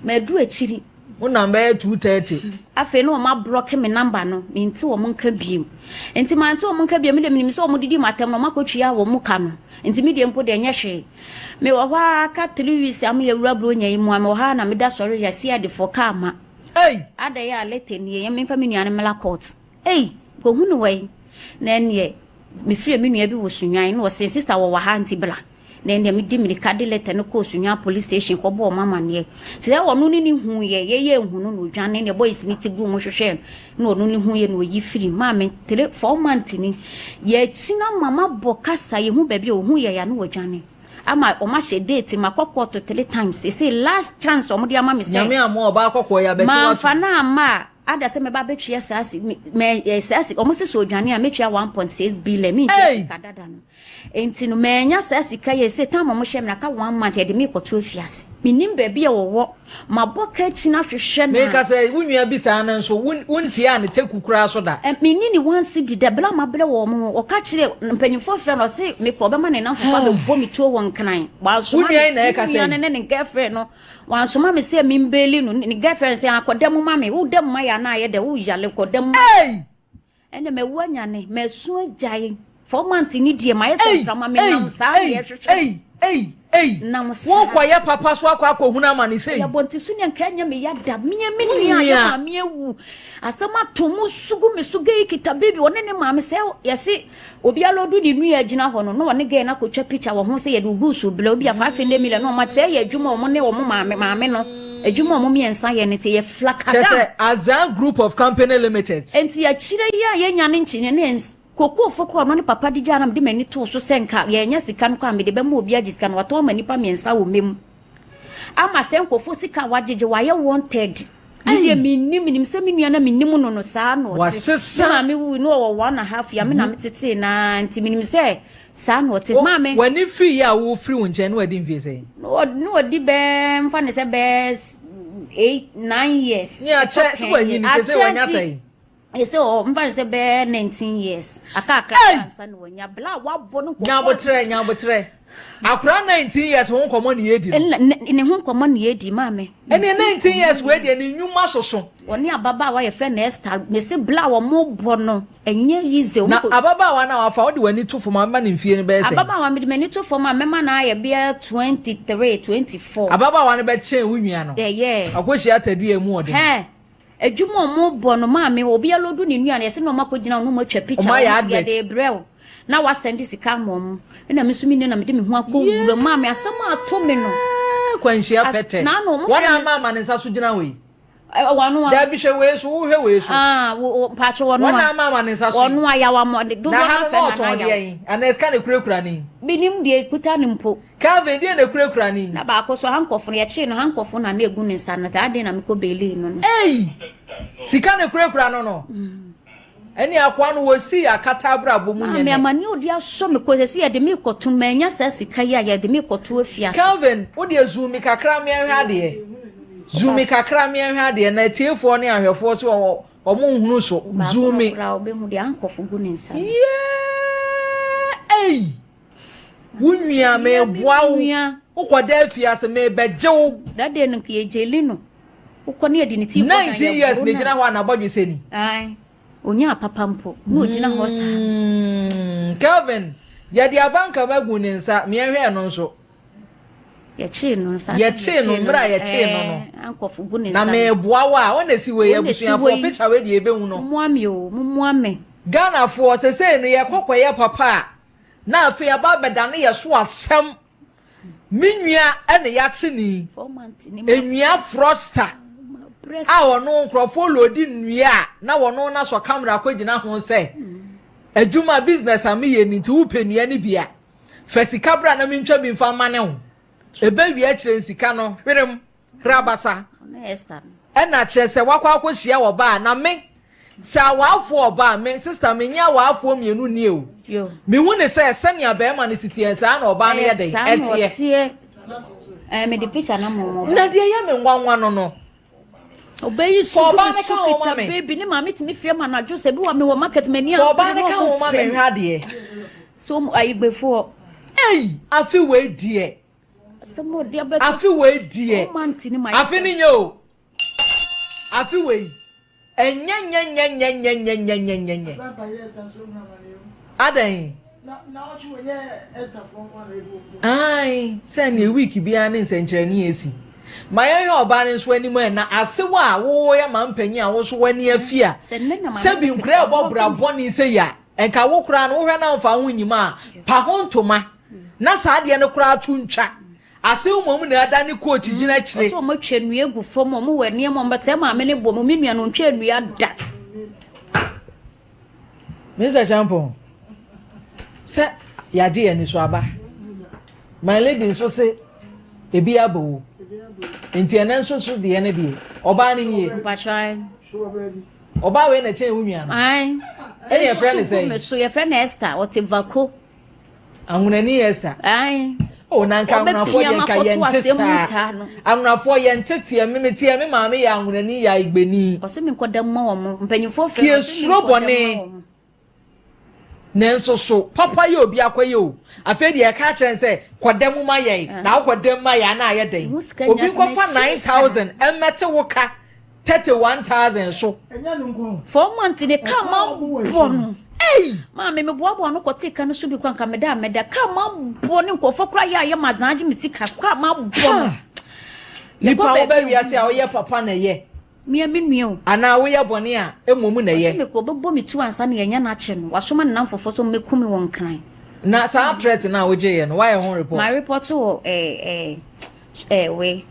me drew a chili. One number 230. I feel no my broke me number no, mean 2 monk beam. And to my 2 monk beam, me so muddy matter, no macochia or mukano. Into medium put the nyashe. Me wa cat Louis, I'm your rubber in your mohana, me that's already I see the for karma. Hey, ada ya lete ni yemi fa menu animal court eh go hunu we na ne me free menu abi wo sunwan no se sister wo ha anti bla na ne me di me card letter no ko sunwan police station ko bo mama ne ti e wo no ni hu ye hunu no dwane ne boys ni ti gu mo hwehwe no no ni hu ye no yi free ma me 4 months ni ye china mama bokasa ye hu ba bi o hu ye ya no wo dwane ama o ma she date ma kokko to 3 times say last chance o mo dia ma me say nyame amo ba kokko ya be chi ma fa na ma ada se me ba be twa sasi me sasi o mo se so dwane a me twa 1.6 billion me twa kadada no enti no me nya sasi ka ye se tam mo she me na ka 1 month ye de me koto afiase me nim ba bia wo ma boka chi na hwehwe na me ka se wunua bi sa na nso wunti a ne tekukura so da me ni 1 cd da bla ma bla wo mo o ka kire mpanyimfo fra no se me ko be ma ne na fofa be bo mi to won kan ba so wunua na e ka se ne girlfriend no wan so ma me se me mbeli no ne girlfriend se akodam ma me wo dem ma ya na ye de wo yale kodam ene me wanya ne me so agyae 4 months ni die ma ye se fra ma me nam sa ye hwehwe wo kwaye papa so akwa hunu amani sei ya bonti su ne nkanya me ya da me ni ya me ewu asama tomu sugu me suga ikita baby wone ne ma me se yesi obi alodu di nu ya gina ho no no wone ge na ko twa picture wo ho se ye du gusu bla obi a 5 million no ma se ye adwuma o mo ne wo mo ma me no adwuma o mo miensa ye ne te ye flaka da Azan Group of Company Limited enti ya chire ya ye nyane nchine ne koko foko no ne papa di jana me de mani to so senka ye nya sika no kwa me de be ma obi agisika no wato mani pa miensa wo mem ama senko fo sika wajeje wa ye wanted ye minim se menua na minim no no saa no wasesa ma me wu no wo 1.5 ya me na metete na nti minim se saa no te ma me wani free ya wo free wonche no wadi mfie se no di be mfa ne se be 8-9 years ni a che so wanyi ni se wanya sai ese o mfa se be 19 years aka ansa no wanya bla wa bono ko nyabotre akura 19 years won komo ne yedi ne ho komo ne yedi mame ene 19 years we de ne nyuma soso woni ababa wa ye friend Esther me se bla wo mo bono enye yize na ababa wa na wafa wodi wani to foma ma ne mfie ne be se ababa wa me de mani to foma mema na ye bia 23 24 ababa wa ne be chen wunua no akohia tadua mu ode adwuma mo bono mame obi alodu ne nua na ye se no makogina no mo twa picture ya de brew na wa send sika mom na me sumi ne na me de me ho akowura mame asama ato me no kwanhia pete wana mama ne nsa so gina we wanu da bi hwe we so wo hwe we so wo pacho wonu wana mama ne nsa so wonu aya wa mo do na ha no to de yin ana eska ne kurakura ni binim de kuta ni mpo Calvin de ne kurakura ni na ba ko so hankofo ya chi no hankofo na na egu ni nsa na ta de na me ko beli no sika ne kurakura no eni akwa no wosi akata abrabo mu nyene me amani odi aso me ko sesi ye de me ko tun manya sasika ya ye de me ko to afiase Calvin odi azumi kakra me ahwa de zumi kakra me ahwa de na tiefo ne ahwefo so o mo hunu so zumi ra obe mu de ankofo gu ni nsa wunya me boawo ukoda afiase me bejew dade no ke jeli no ukoni edi ni ti 19 years ne gina ho na bodwe seni ai onya papa mpo no gina ho sa Calvin ya dia banka magu ne nsa me ahwe no nso ya chi no nsa ya chi no mra ya chi no ankofu gu ne nsa na me boawa a wona si we ya busuafo picture we de ebehu no muame Ghana for sese no ye kokoye papa na afi ababeda ne ye so asem minua ene ya chi ni enua froster a wono nkrofo lodi nnua na wono na so camera kwagina ho se adwuma business am ye ni ti wo penua ni bia Fesika bra na mentwa bi mfa ma ne ho ebe wi a kire sika no hwerem rabasa na Esther ena kire se wakwa akohia wo ba na me sa wafo oba me sister me nya wafo mienu nie o me hu ne se senia be ma ne sitie sa na oba ne yeden etie me the picture na mo na de ya me nwanwa no obeyi su kita baby ni mama timi fie ma na Joseph bi wa me wo market mania so oba ne ka wo ma me hwa de so ayigbefo afi we die samo dia be afi we die afi ni nyo afi we enya adan na ochu we Esther from one ai say na week bia ne nsenkyerani esi maye oba ne so animu na asewa wo ya mampanyi a wo so wani afia sebi nkra obobra boni se ya enka wo kura no wo hwe na mfa ho nyima pa ho ntoma na saade ne kura tuntwa ase umom na ada ne coach gina kire so mo twanu egu fom mo wani mo mbate ma me ne bom me nua no twanu ada Mr. Champion se yaje ya ni so aba my lady so se ebi abo enti enen so so de ene de oba ne nie oba we na chen wu nua no ai ene ye friend say me so ye friend Esther o te vako angunani Esther ai o nanka angunafo ye ka ye ntesa angunafo ye ntetie memetie me maame ya angunani ya igbeni o se me kodam ma wo mpanyimfo fe ki suro bone nenso so papa ye obi akoye o afa de ka kire se kodam ma ye na kodam ma ya na aye den obi ko fa 9000 emete woka 31000 so enya nko 4 months ne kama bono ma me boabo no kotika no so bi kwanka meda kama bono nkofo kra ya mazanji misika kama bono nipa obawi ase a oye papa na ye mia menua ana wo ye bone a emomu na ye me ko bebo mi tu ansa na yenya na che no wasoma na namfofo so mekumi won kran na sa threat na wo je ye no why hon report my report wo we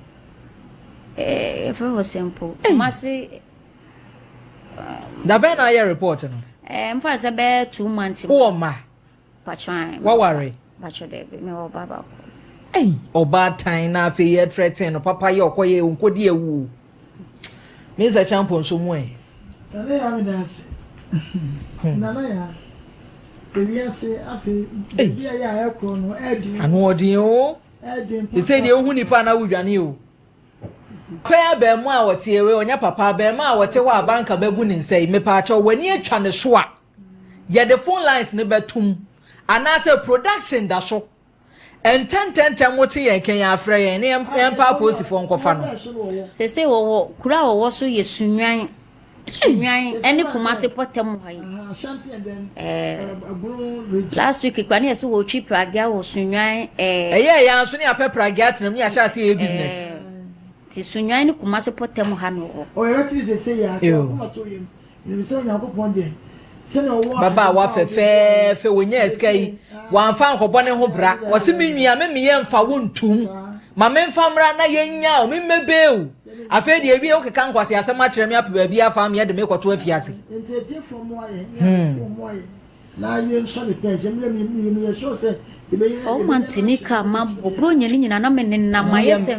very simple masi da be na ye report no mfa se be 2 months wo ma patwan wa worry bacho de me wo baba oba tan na fe ye threaten no papa ye okoye onkodi ewu Mr. Champion so mo tale ya mi dance nana ya ebi ase afi ebi ya ekro no edi anu odin o e say de ohu nipa na wudwane o kwaya be mu a wote ewe onya papa be mu a wote wa banka bagu ni nsai me pa acho wani atwa ne so a ye the phone lines ne betum ana say production da so ententen wote ye kenya afre ye ne empa post fo nkofa no se wo kura wo so ye sunwan ene kumase potem hoye last week kwani eso wo twi pragia wo sunwan ya so ne apepragia atenam ya sha se business ti sunwan ne kumase potem ha no o ye tiri se ya ko to yem ni se nya ko pon de baba wa fe wonya eskai wa mfa nkobone ho bra wo se menua me ye mfa wontum ma me mfa mra na yenya o me mebeu afa de ebi o keka nkwase asema kire me ape bia afa me de me kwoto afiase entetie from moye na ye nso de pese me ye show se o mantini ka mabro nya ni nyina na me na mayese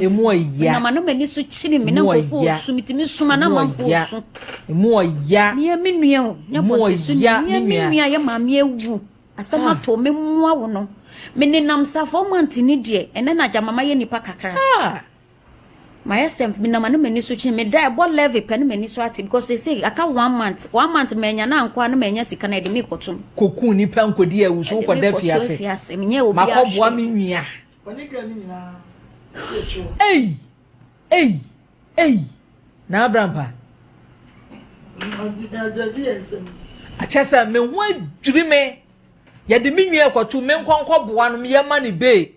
na ma no mani so chiri me na nkofo su mitimi suma na manfo su emu ya me menua o nya pote su me menua ya ma me ewu asama to me mua wo no me nenam safo mantini de ene na jamama ye nipa kakra mayesem me na ma no mani so chiri me dai bo level pen mani so ati because they say aka 1 month menya na nkwa no menya sika na de me kotum kokun nipa nkodi awu so ko da fiase menye obi a makoboa me nua onika ni nyina na abrampa achesa me ho adwiri me ya de me nua kwatu me nkonko boa no me yema ne be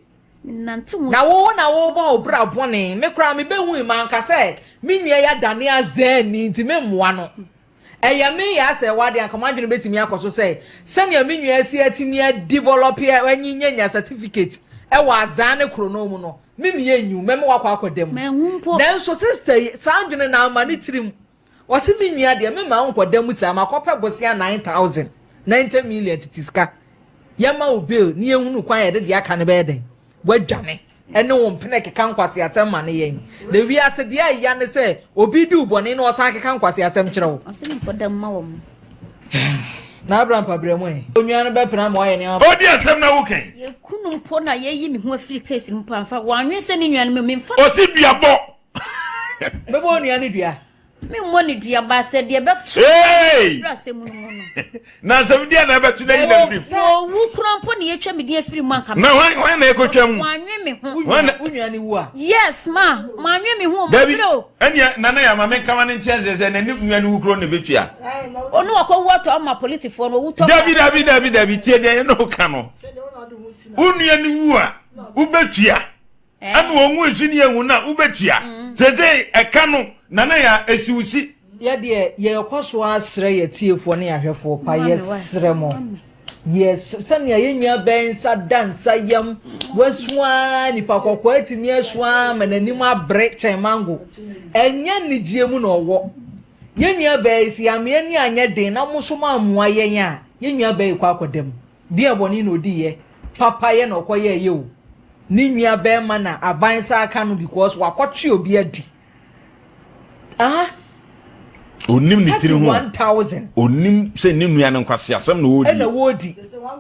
na wo ba obra bone me kra me be hu man ka se me nua ya dane azani nti me moa no eya me ya se wade akoma dwene betimi akoso se sene me nua asi atimi develop ya wanyinya certificate e wa azane krono mu no me enyu me wakwa akodem then so sister sandwene na amane tirim wose me nua de me ma nkodem sa makopa bosia 9000 90 million titiska Yama o bill ni ehunu kwan ye de aka ne be den. Wadwane. Ene wo mpene keka nkwase asem ma ne yen. De wi ase de ya ne se obi di ubone na osan keka nkwase asem kire wo. Ase ni podam ma wo mu. Na Abraham pabremu e. Onua no be pena ma ye ne. Odi asem na wo ken. Ye kunu mpo na ye yi me ho afiri case ni mpo amfa. Wanwe se ni nua no me mfa. O si duabo. Bebo onua ni dua. Me mo ni dua ba se de be tu. Hey! Asem no no. Na asem dia na be tu na yi na firi. So wu kura mpo na ye twa me de afiri mu aka. Na wan na ekotwam. Wanwe me ho. Onua ni wu a. Yes ma, manwe me ho mo bro. Enya nana ya ma me kama ne ntia ze na ni nua ni wu kro ne betua. Onu akọ wato ama police fo no wu to. Dabi tie de no ka no. Unua ni wu a, wu betua. Anu onwu esu ni ehu na wu betua. Seze eka no nana ya esiwusi. Ya de ye kwaso asre ye tiefo ne ahwefo pa yesre mo. Yes, sanya ye nua ben sa dansa yam wasua ni pakokọ atimi asua mananim abre chen mango. Enya nigye mu na owo. Ye nua ben si ame ani anya den na muso ma amoa yen a ye nua ben kwa akodem. De aboni na odi ye. Papa ye na okoye ye o. Ni nua ben ma na aban sa aka no because wakotwe obi adi. Onim ni tiri ho 1000 onim se ni nua ne nkwase asem na wodi ena wodi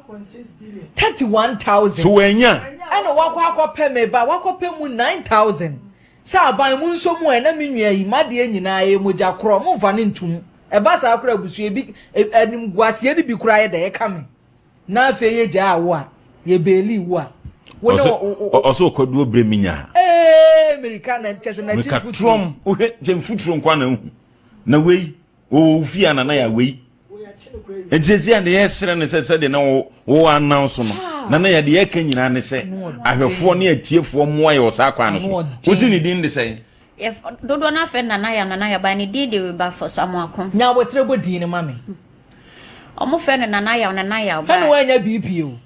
1.6 billion 31000 so wanya ena wakọ me ba wakọ mu 9000 sa aban mu nso mu ena me nua yi made enyina ye moja kro mo mfa ne ntum e ba sa akra busu e bi anim guase e bi kura ye da ye kame na afa ye ja awo a ye beli wo a wona oso koduo breminya America na chese na chief futrom ohwe jem futrom kwa na hu na wei o fia na ya wei ejezi ande yesere ne sese de na wo announce no na ya de yeka nyina ne se ahwefo ne atiefo mo aye osa kwa no so ozi ni din de se if dodo na fe na ya ba ni di de ba for so amakon nya wotre bodin ne mame omo fe ne na ya ba na wanya BP o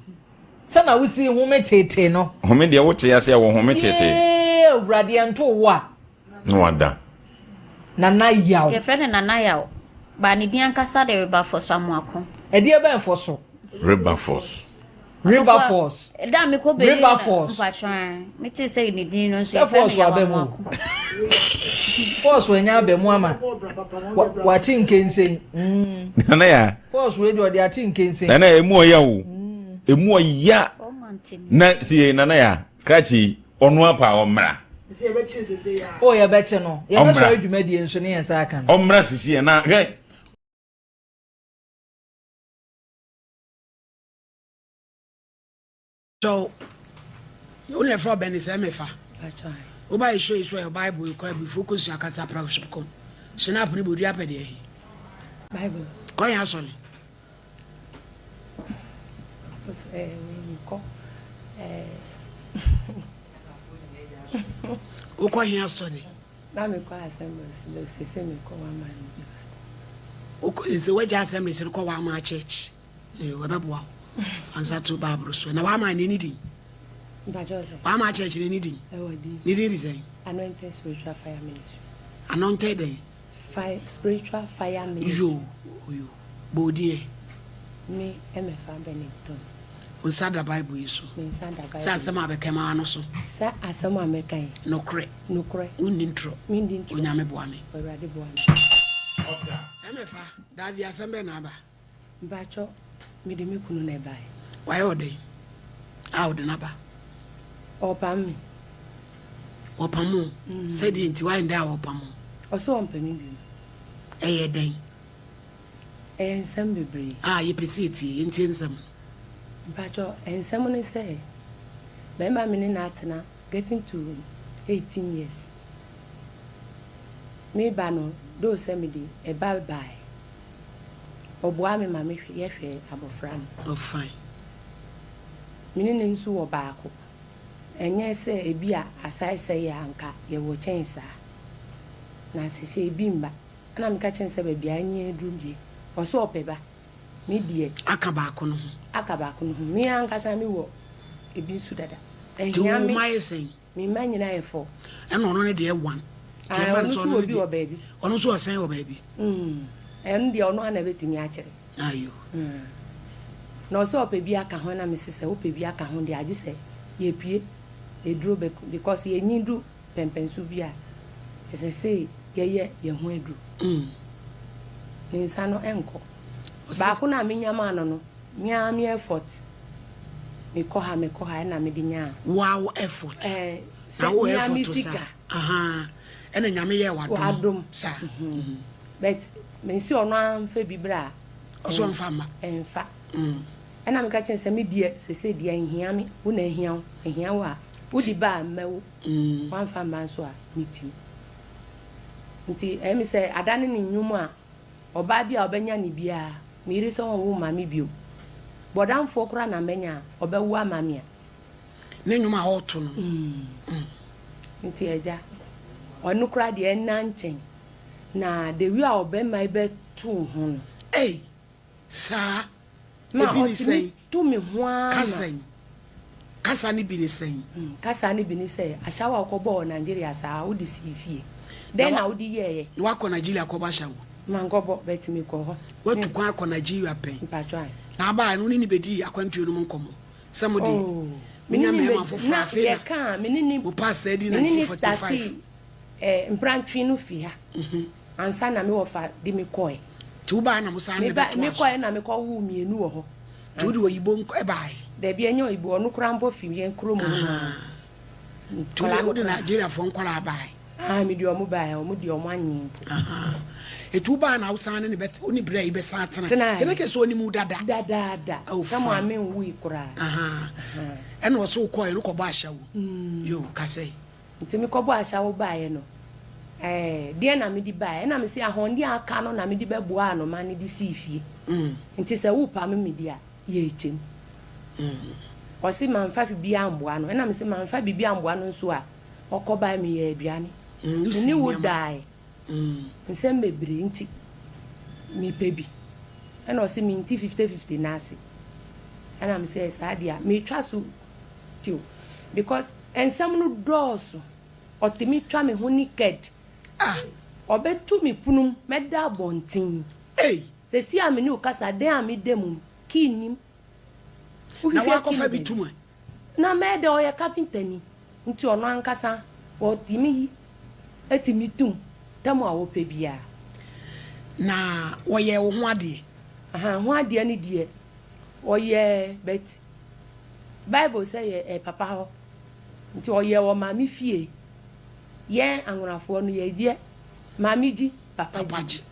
se na wusi home tete no home de wote ya se wo home tete radianto wa no ada nana yaw ye fe ne nana yaw ba ni din ankasa de ba for so amakon e de ba for so river force da me ko be river force mpatwan me ti say ni din no so ye fe ne amakon force wenya be mu ama wati nkensen nana ya force we de odi ati nkensen nana emu oya o emu oya na si nana ya krachi onu apa omra oh ya beche no ya beche adwumadi enso ne yensa aka no omra sisi na hwe so you le for ben se mefa o ba show is your bible you call be focus your kasa practice come snap ni bodu apede e bible ko ya so ni ko o ko ya so ni na me ko assemblies lo sese me ko wa man o ko is we ja assemblies ko wa ma church we be boa ansa to bible so na wa ma ni di ba jose wa ma church ni di ni di say anointed spiritual fire ministry anointed fire spiritual fire ministry yo bodi me emefa benedictine unsada bible yesu unsada bible sa asema abekema ano so sa asema amekan nokre unintro onyame boame orade boame emefa davi asembe na aba mbacho me de mekunu na bai why ode de na ba opam opamu said enti why nda opamu oso ompami bi eye den ensem bebre ye pesiti enti ensem mbacho ensem no say bemba me na atena getting to 18 years me ba no do say me di e bye bye oboa me ma me hwe abofra no oh fine mini ne nsu wo baako enye se ebi a asai se ya anka ye wo chensa na sisi ebi mba ana me ka chensa ba bia anye drumie oso opeba me die aka baako no mi anka sa me wo ebi nsu dada ehia me my say me manyina ye fo eno no ne de 1 Telephone so no bi baby ono so asan wo baby en de ono ana betimi a kire ayo na so opebi aka ho na me sese opebi aka ho de age se ye pie e duro because ye nyindu pempensu bia ese say ye ho edu ni sano enko ba ko na menya ma no mia me effort me ko ha na me dinya wow effort na wo effort to sa ena nyame ye wadom sa but me si ono amfa bibra oso amfa ma enfa ena me ka chen se me die se die ahia me wo na ahia wo a wo di ba mewo wan fa man so a meeting nti me se adane ni nyum a oba bia obenya ni bia me iri so wo ma me bio bodam fo kra na menya obewu amamia na nyum a oto no nti eja onu kra de na nchen na de wi a obema ibe tu ho no sa ma o ti tu mi ho kasa ni bi ni sen kasa ni bi ni say ashawa okobo Nigeria sa wo di sifie then na wo di ye wa ko Nigeria ko ba shawo mangobo betimi ko ho watu kwa ko Nigeria pen patwa na ba no ni bedi akwantu no nkomo samodi minya me ma fofu afi na ka menini mo pass 1945 mprantwi no fi ha ansa na me wo fa di me koe tu ba na mo san ne beto me koe na me ko wu mienu wo ho tu di oyibo e bai da bia nya oyibo onu krampo fi yen kromo no tu di Nigeria fo nkwara bai me di omu bai omu di omu anyin etu ba na usan ne bet oni bra yi be sa atena kene ke so oni mu dada kama amen wi kura ene wo so ko elu ko ba ashawo yo kase ntimi ko ba ashawo ba ye no die na me di ba na me se ahondi aka no na me di be bua no ma ne di sifie nti se wo pa me di a ye echem o si man fa bi amboa no na me se man fa bi amboa no nso a okoba me ye aduane ni wo dai nsem bebre nti mi pebi ena o si mi nti 50-50 nasi ena me say sadia me twa so ti because ensam no doors otimi twa me ho naked obetu mi punum meda bontin se si ame ni okasa den ame dem kinim na wa ko fa bitum na meda o ya carpenter ni nti ono ankasa otimi etimi tum tamo awo pebia na woye wo ho ade ho ade ni die oye bet Bible say papa ho nti oye wo mami fie ye anwonafo no ye die mami ji papa ji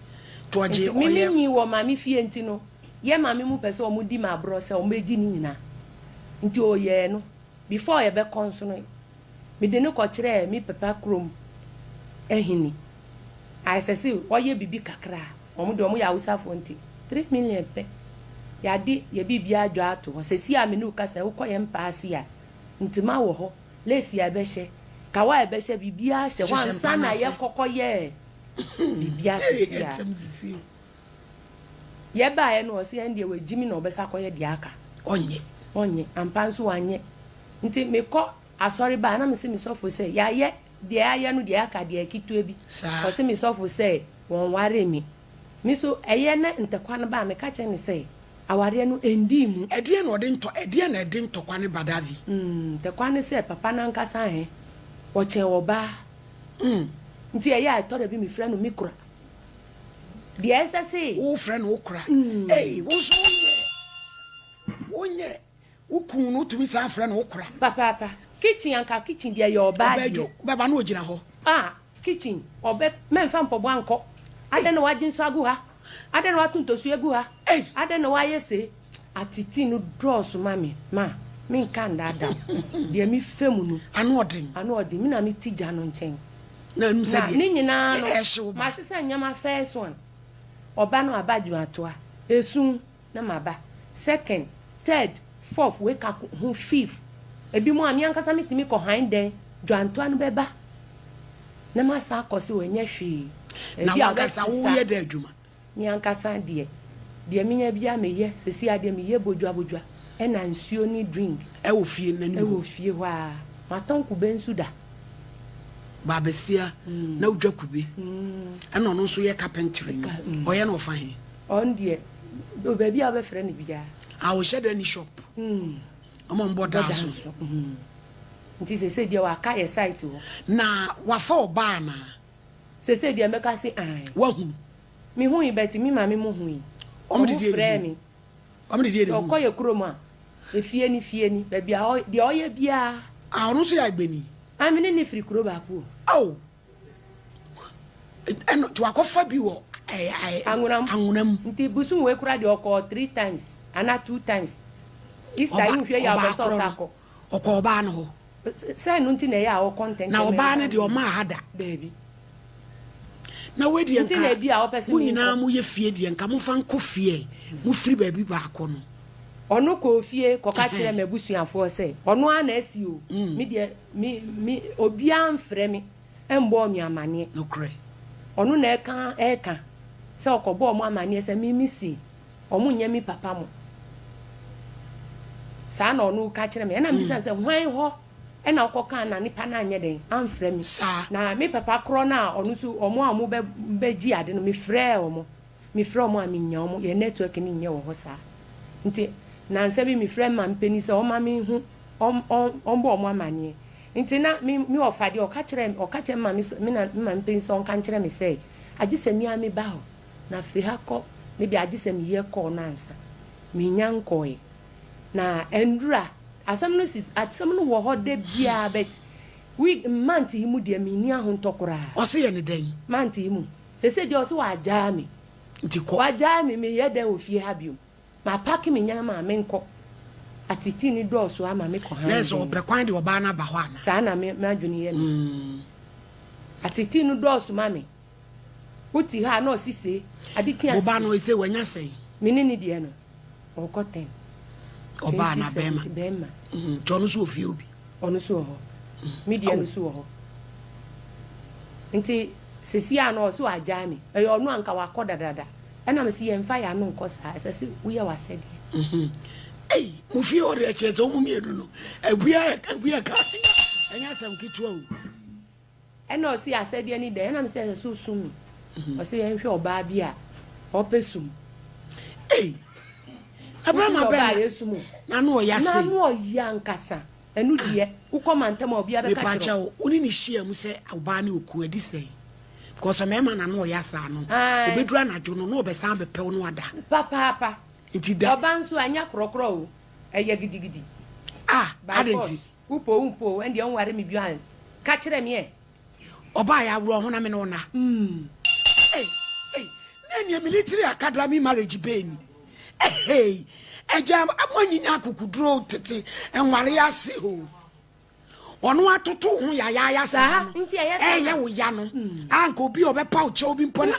to oje oye mi wo mami fie nti no ye mami mu pese o mu di ma bro se o meji ni nyina nti oye no before ye be konso no me de no ko kire mi papa krom ehini I say oye bibi kakra omo de omo ya usafo nti 3 million pe ya di ye bibia adwo ato se si amenu ka se ukoye mpaase ya nti ma wo ho lesi ya behye kawa e behye bibia hye wansa na ye kokoye bibia sisi ya ye ba ye no se ende we jimi na obesa koye di aka onye ampanso wanye nti me ko asori ba na me se me sofo se ya ye de aye no de aka de akitu ebi o se me sofo se won ware mi so eye na ntekwa no ba me ka che ne se aware no endi mu ede na ode nto ede na ede ntokwa ne badavi tekwa ne se papa na nkasa he o che oba nti eye atore bi mi frɛ no mikura de ese se wo frɛ no okura wo so wonye ukun no tumi sa frɛ no okura papa kitchen anka kitchen de ye oba de baba no ogina ho kitchen obe memfa mpobo anko ade na wagin so agu ha ade na watunto su egu ha ade na wayese atiti no draws mami ma mi nkan dada de mi femu no anu odin mi na mi tija no nchen na nu se de ni nyina no ma sesa nyama first one oba no abaju atoa esun na maba second third fourth we ka hu fifth ebi mo ami ankasa mitimi ko han den dwantoa no beba na ma sa akosi wenye hwe ebi ankasa wo ye da adwuma ni ankasa de minya bia meye sesi ade meye bojua e na nsuo ni drink e wo fie nani e wo fie wa matonku bensu da babesia na udwa kube e no no so ye carpentry o ye no fa he on de do baby a be frɛ ne bia I will share any shop. Among borders. Nti se dia wa ka ye site wo. Na wa fa oba na. Se dia meka se ai. Wa hu. Mi hu yi beti mi ma mi mu hu yi. Omo di frɛ mi. Omo di de. Okoye kroma. Efie ni ba bia de oye bia. Ah onu so ya gbeni. Amini ni free kro ba ku. Oh. Eno to akofa bi wo. Angunam. Nti busu we kura de oko 3 times, ana 2 times. Easter you hwe ya obeso sako. Oko oba no ho. Say no nti na ya o content. Na oba ne de o ma hada. Baby. Na we de nti na bia o pese mi. Nyina mu ye fie de nka mu fa nko fie. Mu free baby ba ko no. Ono ko fie ko ka kire mabusuafo se. Ono ana asi o. Mi de mi obi amfre mi. Embo mi amane. No kre. Ono na eka se okobo mo amane se mi misi. Omo nya mi papa mo. Sa na onu ka kire me na mi se hwan ho e na okoka na nipa na anye den amfrɛ mi na mi papa kro na onu su omo amu be gi ade no mi frɛ omo aminya omo ye network ni nye wo ho sa nti na nse bi mi frɛ ma mpeni se oma mi hu ombo omo amane nti na mi ofade oka kire ma mi na ma mpeni se onka kire mi se agise mi ami ba ho na firi ha kɔ ne bi agise mi ye kɔ na ansa mi nya nkɔe na endura asam no wo ho de bia bet we manti mu de mi ni ahun tokora o se ye ne den manti mu se de o se wa ja mi nti ko wa ja mi ye de ofie ha bio ma pack mi nya ma me nko atiti ni do so ama me ko ha na so be kwan de oba na ba ho ana sa na me adwuni ye no atiti ni do so ma me uti ha na osise aditi asi oba no ise wanya sei mi ni de no o ko ten oba na bema John so ofie obi onu so ho media no so ho nti sesia no so agya mi e onu anka wakoda dada e na me se ye mfa ya no nko sa se wo ye wasede ei mo fie ore a che zo mo mienu no abua ka enya sam kitwa o e na o si asede ni de e na me se so sum o se ye hwe oba bia o pesum ei Abama be na no ya se na no ya nkasa enu de ukomantem obi abeka chiro me pacha oni ni hia mu se oba na oku adi sei because me ma na no ya sa no obedura na jo no obesan be pew no ada papa nti da oba nso anya krokro o eye gidigidi adenti upo ende onware mi bian ka kire me e oba ya wuro ho na me no na na ni military academy marriage beni hey ejam amonyinya kukudro tete enware ase ho ono atoto ho ya sa nti ye wo ya no anka obi obepa o che obi mpona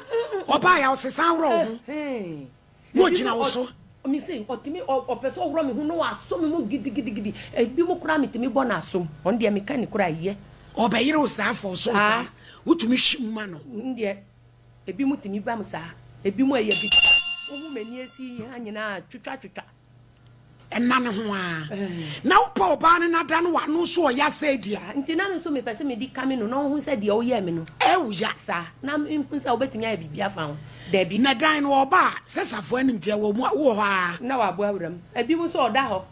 oba ya osesa wro ho wo gina wo so mi say otimi opeso wro mi hu no aso mi mu gidigidi ebi mu kura mi timi bona aso on de mi kan kura ye obeyire osafo so sa wutumi hwimma no nde ebi mu timi ba mu sa ebi mu eye bi ohu mani esi anyina twetwa enna ne ho a na upa oba ne nada no wano so oya sadia nti na me so me pese me di kame no no hu se de o ye me no wuya sa na mpunsa obetinya bibia fa ho da bi na dan no oba sesafo anim tie wo ho a na wa bo awram abi mu so oda ho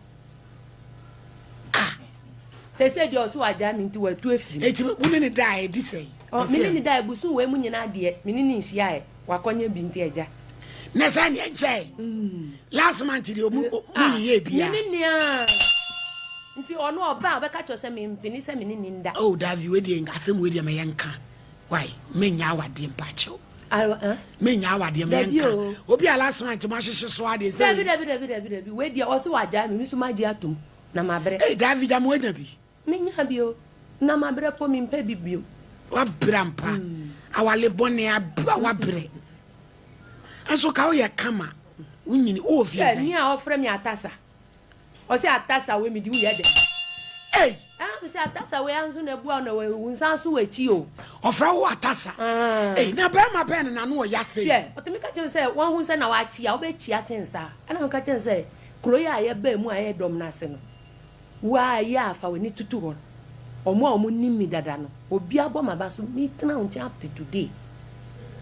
se de o so aja mi nti watu afiri eti woni ne dai di sei mi ni dai busu we mu nyina de mi ni nhia e wakonye bi nti eja na sa ni enche last month di omu ye bia ni nti ono oba obeka cho se me mpini se me ni nda Davi we di ngasem we di me yenka why menya awade mpacho menya awade me yenka obi last month ma hihye so ade se David we di o se waja me so maji atum na mabre David am wanya bi menya bio na mabre po mi mpa bibio wa brampa awale bone awabre enso ka o ye kama unyini o ofie ni a ofre mi atasa o se atasa we mi di uye de mi se atasa we anso na bua na we unsan so wachi o ofra wo atasa na ba ma ben na no ya se o temi ka che se won hu se na wa chi a o be chi atensa ana ka che se kro ya ye ba mu aye dom na se no wa ya afa we ni tutu ho omo nimi dada no obi abo maba so mi tena on up to today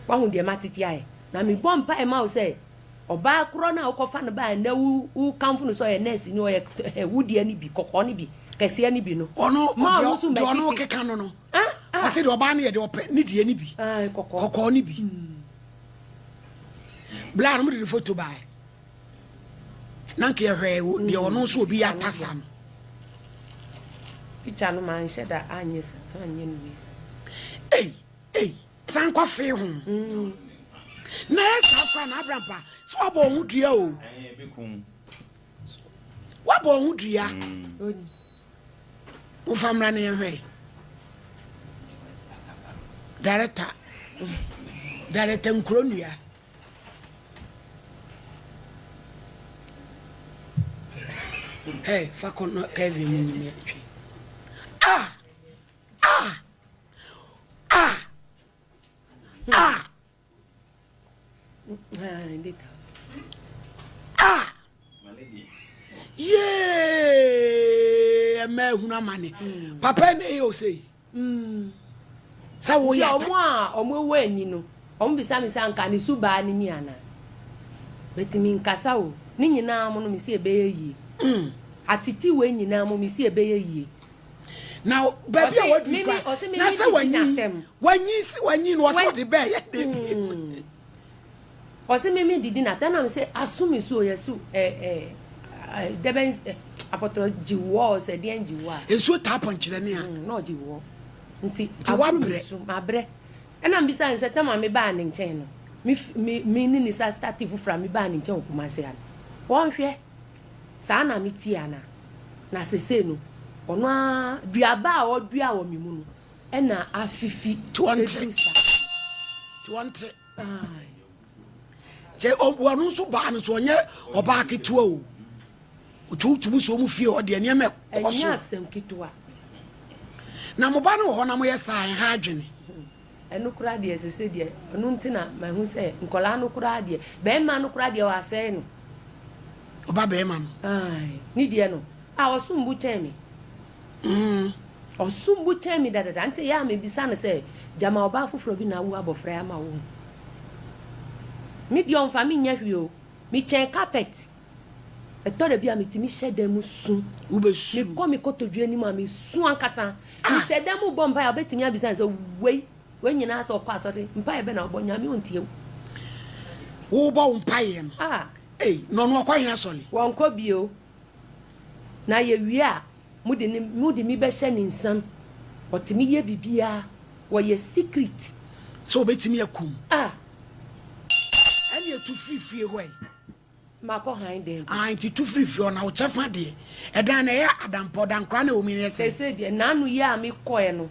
wa hu de matiti aye na mi bompa e ma o say oba kro na okofa no ba na wu kamfo no so ye nurse ni o ye wudi ani bi kokko ni bi kese ani bi no ono ono keka no I said oba na ye de ope ni die ni bi kokko ni bi bla no de photo ba nanke hwe de ono so obi atasa no picture no man she da anyesa anye no wisa san kwa fe ho na esa kwa na abrampa so abo hu dua o wabo hu dua o famra na hwe director nkronua hey fakon no Kevin ni twi yeah me huna mane papa na yo say sa wo ya omo we ni no omo bisa mi sa nka ni suba ni mi ana betimi nkasa o ni nyina mo no mi se ebe yi atiti we nyina mo mi se ebe yi now baby I want to na say wanyi no so de be ye o se mimi didi na tana me say asumi so yesu deben apotro jiwo se de jiwo enso tap on kire ne a no jiwo nti awabre mabre ena mbisa nse tama me ba ne nchen no mi ni sa start fufra me ba ne nchen okuma se ana won hwe sa na mi ti ana na sese no ono a duaba a odua wo mi mu no ena afifi 20 je obwanu so ba no so nye oba ketua o otutubu so mu fie o de ne me koso enya asem ketua na mo ba no ho na mo yesan ha adwene enu kura de sese de enu ntina ma hu se nkola no kura de be ma no kura de wa se no oba be ma no ni de no a osumbu chemi osumbu chemi dada nte ya me bisa no se jama oba foforo bi na wu abofra ama wo mi di on fami nya hwio mi chen carpet etore bia mi timi shede mu sun ubesu mi ko mi kotodwe ni ma mi sun ankasa mi shede mu bomba ya betimi abisa so we nyina so kwa so de mpa ebe na obonya mi ontie wo bo mpa ye no no no kwa hia soli won ko bio na ye wi a mudi mi be hye ni nsam otimi ye bibia wo ye secret so betimi akum ani etu fifie hoy mako hand dem anti tu fifie na wo chefa de edan na ya adampo dan kwa na o mi ne se de nanu ya mi koe no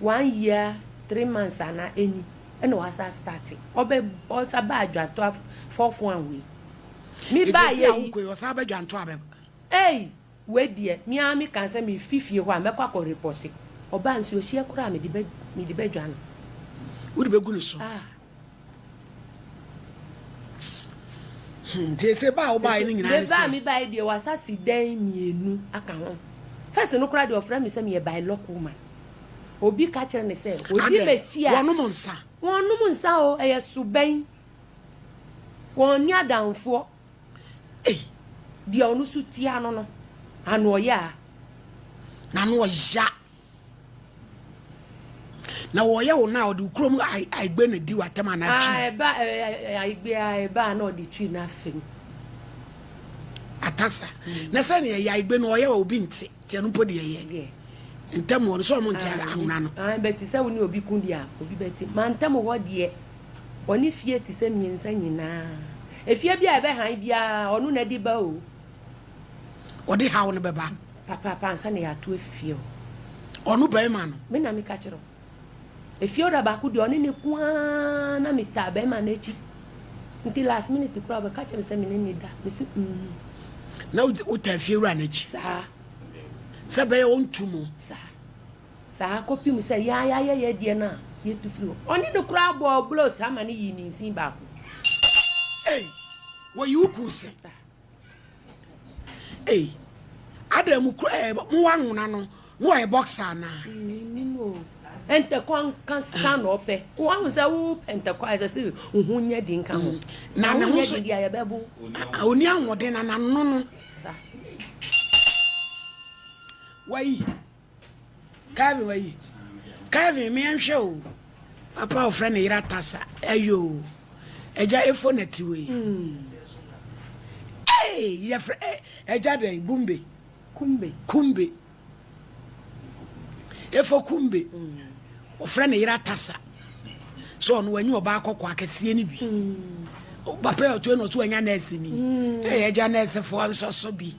1 year 3 months ana eni ena wasa start obe osa ba adwanto 4 we mi ba ye yi ko osa ba adwanto abe we die mi ami kan se mi fifie ho a mekwa ko report oba nsi o hie kura mi de be dwan wo de be gu no so se ba o ba ni nyina ni se ba mi ba de wasa si dan mienu aka ho first no kura de ofra mi se mi e by local man obi ka kire ne se obi mechi a wonu nsa o eye suben won ni adanfo di onu su ti ano no anu oya na no oya na wo ya wo na o du krom ai gbe na di watema na twi ai gbe na o di twi na fem atasa na se ne ya gbe no oya obi nti te no podi ye ntamo no so mo nti ahuna no beti se woni obi kundi a obi beti man ntamo ho de oni fie ti se miensa nyina efie bia ebe han bia onu na di ba o odi hawo no beba papa pansa ne ya to efie o onu ba ma no me na mi ka kiro efie ora ba ku de oni ne kwa na mi ta ba ma na echi nti last minute kura ba ka kire se mi ne da mi si na o ta fie ura na echi sa be on tumo sa kopi mu se ya de na ye tu firi oni ne kura bo blows ama ne yi mi nsin ba ko wo yu ku se adam ku mu wanuna no no e boxer na ni no entekwa nka san ope wo anza wo entekwa asese uhunya di nka ho na na ho di ya bebu oni anwode na no no wai Kevin me anhwe o papa o friend ira tasa ayo eja efo neti we ya eja den kumbe efo kumbe o friend ira tasa so no wanyi oba akokọ akese ni bi papa o to no so anya nurse ni eja nurse fo nso so bi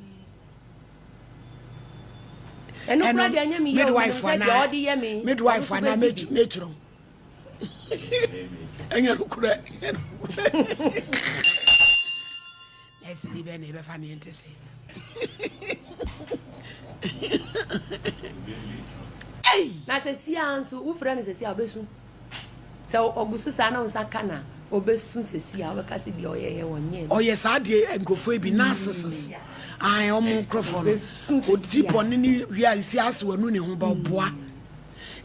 midwife na metro enya kura esi ni be ne be fa ni ntese na se sia nso wo fra ne se sia obesu se ogusu sa na unsa kana obesu se sia we ka se bi oyeye wonye oye sa de engrofo bi na seses ai o microphone o tipo ni wi asi aswanu ne ho ba boa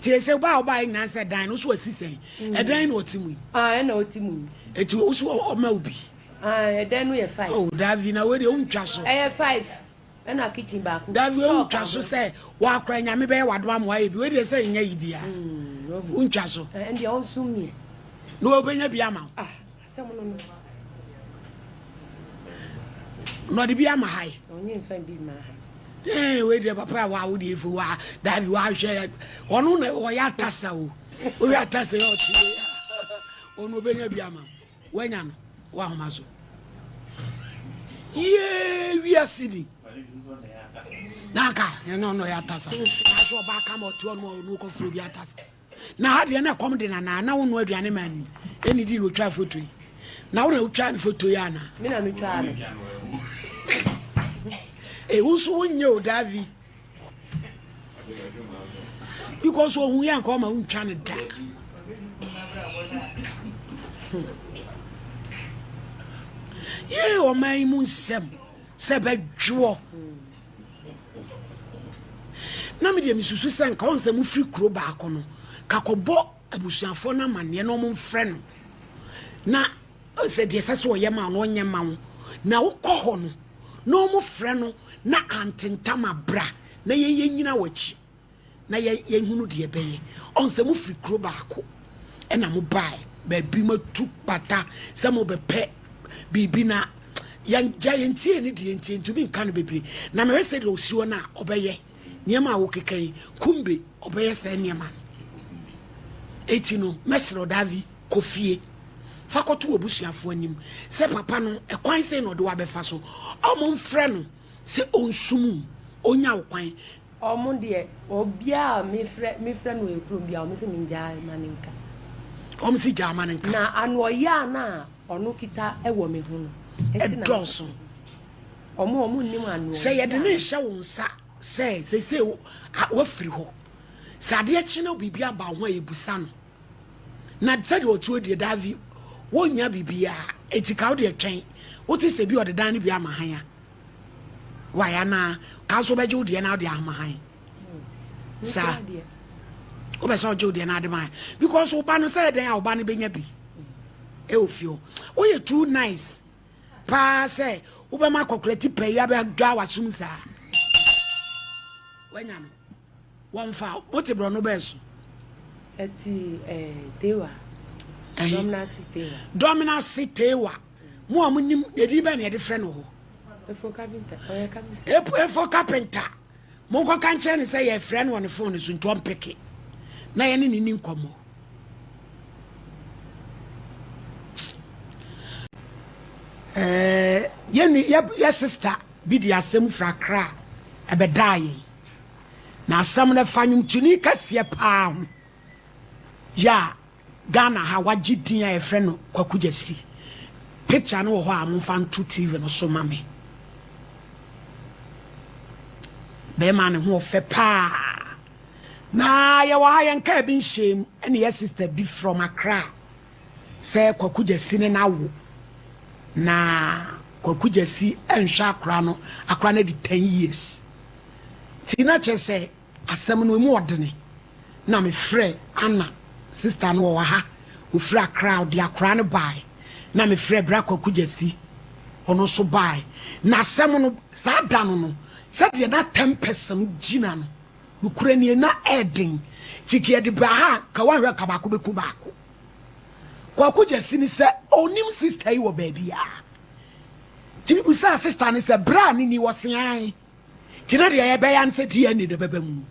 ti se ba oba ina se dan no so asisen e dan na otimu na otimu eti o so o ma obi e dan no ye 5 oh Davi na we de o ntwa so e 5 na kitchen back Davi o ntwa so se wa akra nya me be wado am wa e bi we de se nya ibia o ntwa so and the on sumi no obenya bia ma asem no no de bia ma hai onye mfa bi ma hai we de papa wa wo de fu wa Davi wa hwe onu na o ya tasa o ya tasa yo ti onu obenya bia ma wanya no wa homa so we asidi naka no ya tasa na so ba ka mo to no ko furo bi atasa na ha de na kom de na wo no aduane mani eni di no twa foto na wo na twa foto ya na me na me twa no unso wonye o Davi because ohun ya nka o ma untwa ne da o mai mun sem se bedwo na me de misusu se nka on se mu free kuro ba akono kakobo abusuafo na mane no mo mfre no na se de sese o ye ma no onye ma wo na wo koho no no mo frɛ no na antentama bra na ye nyina wachi na ye hunu de beye on se mo free kuro ba ako e na mo bai ba bi matu pata se mo bepe bibi na yan giant ni de nti bi nka no bebre na me se de osiwo na obeye niema wo kekan kumbe obeye se niema eti no mesro Davi kofie fakoto obusuafo anim se papa no e kwan se no de wa befa so omo mfre no se onsumu onya kwan omo de obia me frɛ no e krom bia omo se minja maninka omo si ja maninka na anu ya na ono kita e wo me hu no e doso omo nim anu se ye de ne hye wo nsa se wa firi ho sade achi na bibia ba ho ebusa no na tade otuo de Davi wonya bibia etika wo de twen woti se bi odedan ne bia mahanya waya na ka so beje odi na odi amahan sa o be so odi na adi man because oba no say den oba ne benya bi e ofio o ye too nice pa say o be ma calculate pay ya be dwa wasum sa wanya no one fa what bro no be so eti tewa dominance tewa mo amunim edi be na de frɛ no ho efo carpenter mo ko kan che ne say ye frɛ no on phone so ntom peke na ye ne ni nkomo ye sister bi di asem fra kra ebedai na asem na fanyum tuni kasie pa ya Ghana ha wagidin a efre no kwakujasi picture no ho a momfa nto TV no so mame be man ho fe pa na ya wa ya nka bi nshem ene ya sister bi from Accra say kwakujasi ne nawo na kwakujasi enhwa Accra no di 10 years tina che say asem no mu odene na me frɛ Anna sister no wa ha ofra crowd ya kra ne bai na me frɛ bra kwakujasi ono so bai na asɛm no saa da no said de na 10% gina no nukura ni na edin tiki de ba ha ka wa hwe ka baako beku baako kwakujasi ni sɛ onim sister yi wo baby a timi bu sa sister ni sɛ bra ni wo sean tina de ya be ya nse di ani de beba mu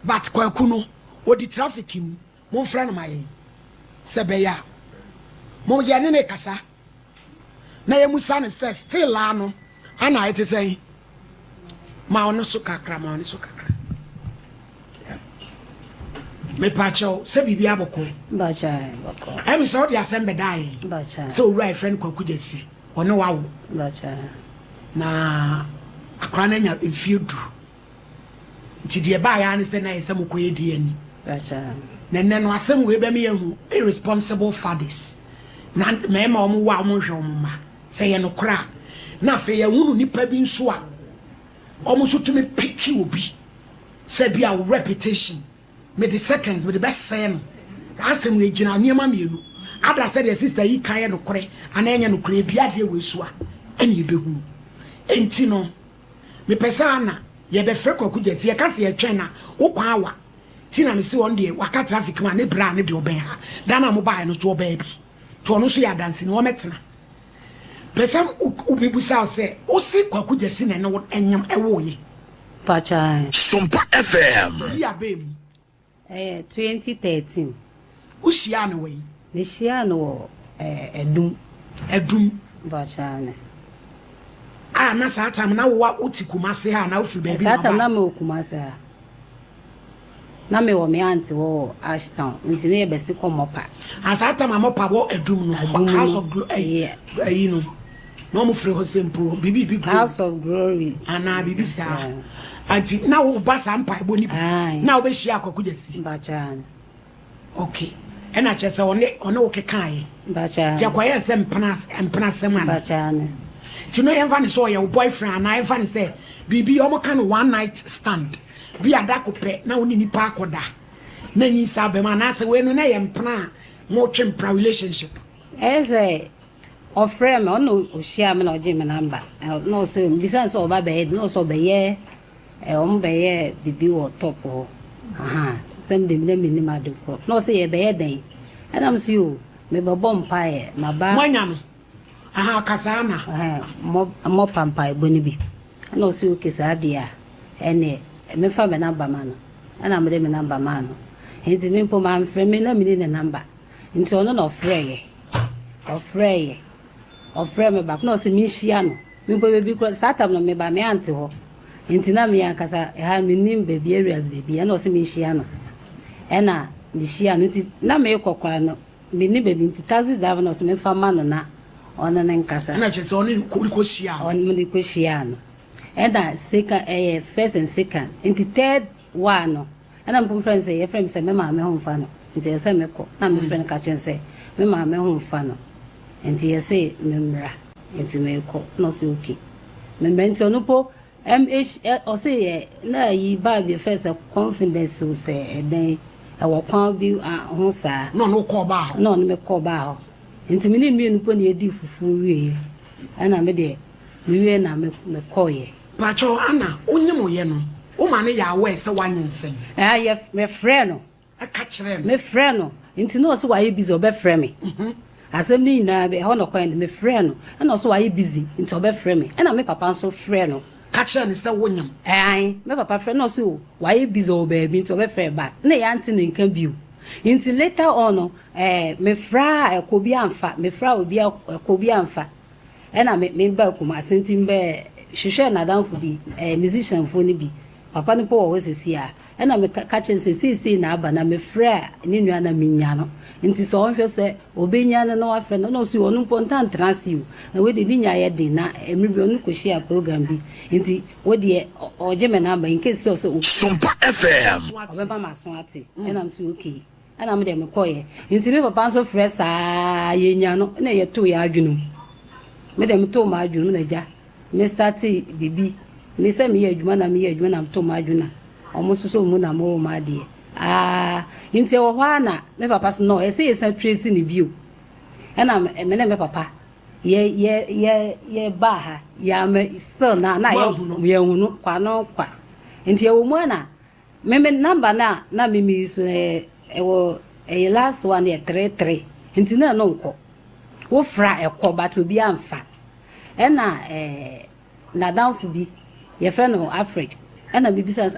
but kwaku no odi traffic mu mo mfra no maye sɛ be ya mo je ne kasa na ye musa ne still ano ana ite sɛ ma ono so kakra me pacho se bibia boko bacha em so dia sembe dai bacha so right friend kwakujasi ono wawo bacha na akra na nya efiedu nti de ba ya ne se na yesem koye die ni bacha na no asem we be me yahu irresponsible fathers na me ma omo wa omo hwe omo ma se ye no kra na fe ye hunu nipa bi nso a omo so to me piki obi se bia reputation me the seconds me the best say no asem we gina niema mienu ada said the sister yi kan ye no kore ana enye no kore bia de we so a ene be hu enti no me pesa na ye be frɛ kwakujasi ye ka se ye twen na wo kwa awa ti na me se won de waka traffic ma ne bra ne de oben ha da na mo bae no so oba bi to ono so ya dance ni wo metena pesa ubibusa se o si kwakujasi na no enyam ewo ye pacha Sompa FM ya bem 2013 ushia no we ne shia no edum pacha ne na saa time na wo utikumase ha na ofiri baby na saa time na me okumase ha na me wo me auntie wo Ashton nti ne besi komopa saa time amopa wo edum no house of glory no no mo free hosempo bibi house of glory ana bibi sa anti na wo ba sa mpa ebo ni na wo be hia kwakujasi bacha okay ena chese one wo kekan bacha je kwaye se mpana sema bacha ti no yemfa ne so your boyfriend na yemfa ne say bibi omo kan one night stand bi adakope na woni nipa akoda na nyi sa be ma na se we no na yempana mo twempra relationship eze of friend me ono ohia me na oje me number no so bisan so ba be no so be ye be ye bibi wo top ho sem de me ni ma de ko no se ye be ye den ana msi o me be bom pae ma ba mwanya no kasana mo pampa eboni bi no so ke sa dia ene me fa me number ma no ana me de me number ma no enti me po ma mfre me na me ni number nti ono no frɛ me back no se mi hia no me po be bi ko satam no me ba me ante ho enti na me akasa ha me nim baby areas baby na se mi hia no ena mi hia no ti na me kokwa no me ni baby nti taxi driver no se me fa ma no na ona na nkasa na chese oni ko hia on me ko hia no ena second first and second enti third one no ena me friend say friend say me ma me ho mfa no enti say me ko na me friend ka chen say me ma me ho mfa no enti ye say me mra enti me ko no so okay me enti ono po o say na yi ba be first confidence so say den e wo kwan bi ho sa no ko ba ho no me ko ba ho enti me ni mi no po na edi fufu wie ana me de wie na me ko ye pacho ana onyem ye no o ma ne ya we se wanyensen ye me friend no aka kire me friend no enti no so wa ye busy obe frɛ me asem ni na be ho no kwan me frɛ no na so wa ye busy enti obe frɛ me na me papa so frɛ no ka kire ne se wonyem me papa frɛ no so wa ye busy obe bi enti obe frɛ back na ya anti ne nka biu enti later on me fra ekobi amfa me fra obi ekobi amfa na me ba kuma senti mbe hwehwe na danfo bi musician fo ni bi papa ni po wo sesi a na me ka chense sisi na aba na me fra ni nua na minya no nti so on hwe se obenya no wa fra no so onu pontan transiu na we de nya ye de na emri bi onu ko share program bi nti we de oje me na aba in case so Sompa FM obeba ma so ate na am so okay ana me de me koye nti me papa so fra sa ye nya no na ye to ya adwunu me de me to ma adwunu na ja me start bibi me se me ye adwuma na me ye adwuma na to ma adwuna omo so mu na mo ma de Inte wo hwa na me papa so no ese yesa trace ni bio na me na me papa ye ba ha ya me still na ye hunu kwa no kwa nti e wo mu na me number na me so wo last one ye 33 nti na no nko wo fra ekọ but obi amfa na na downfo bi ye friend no Africa na bibisa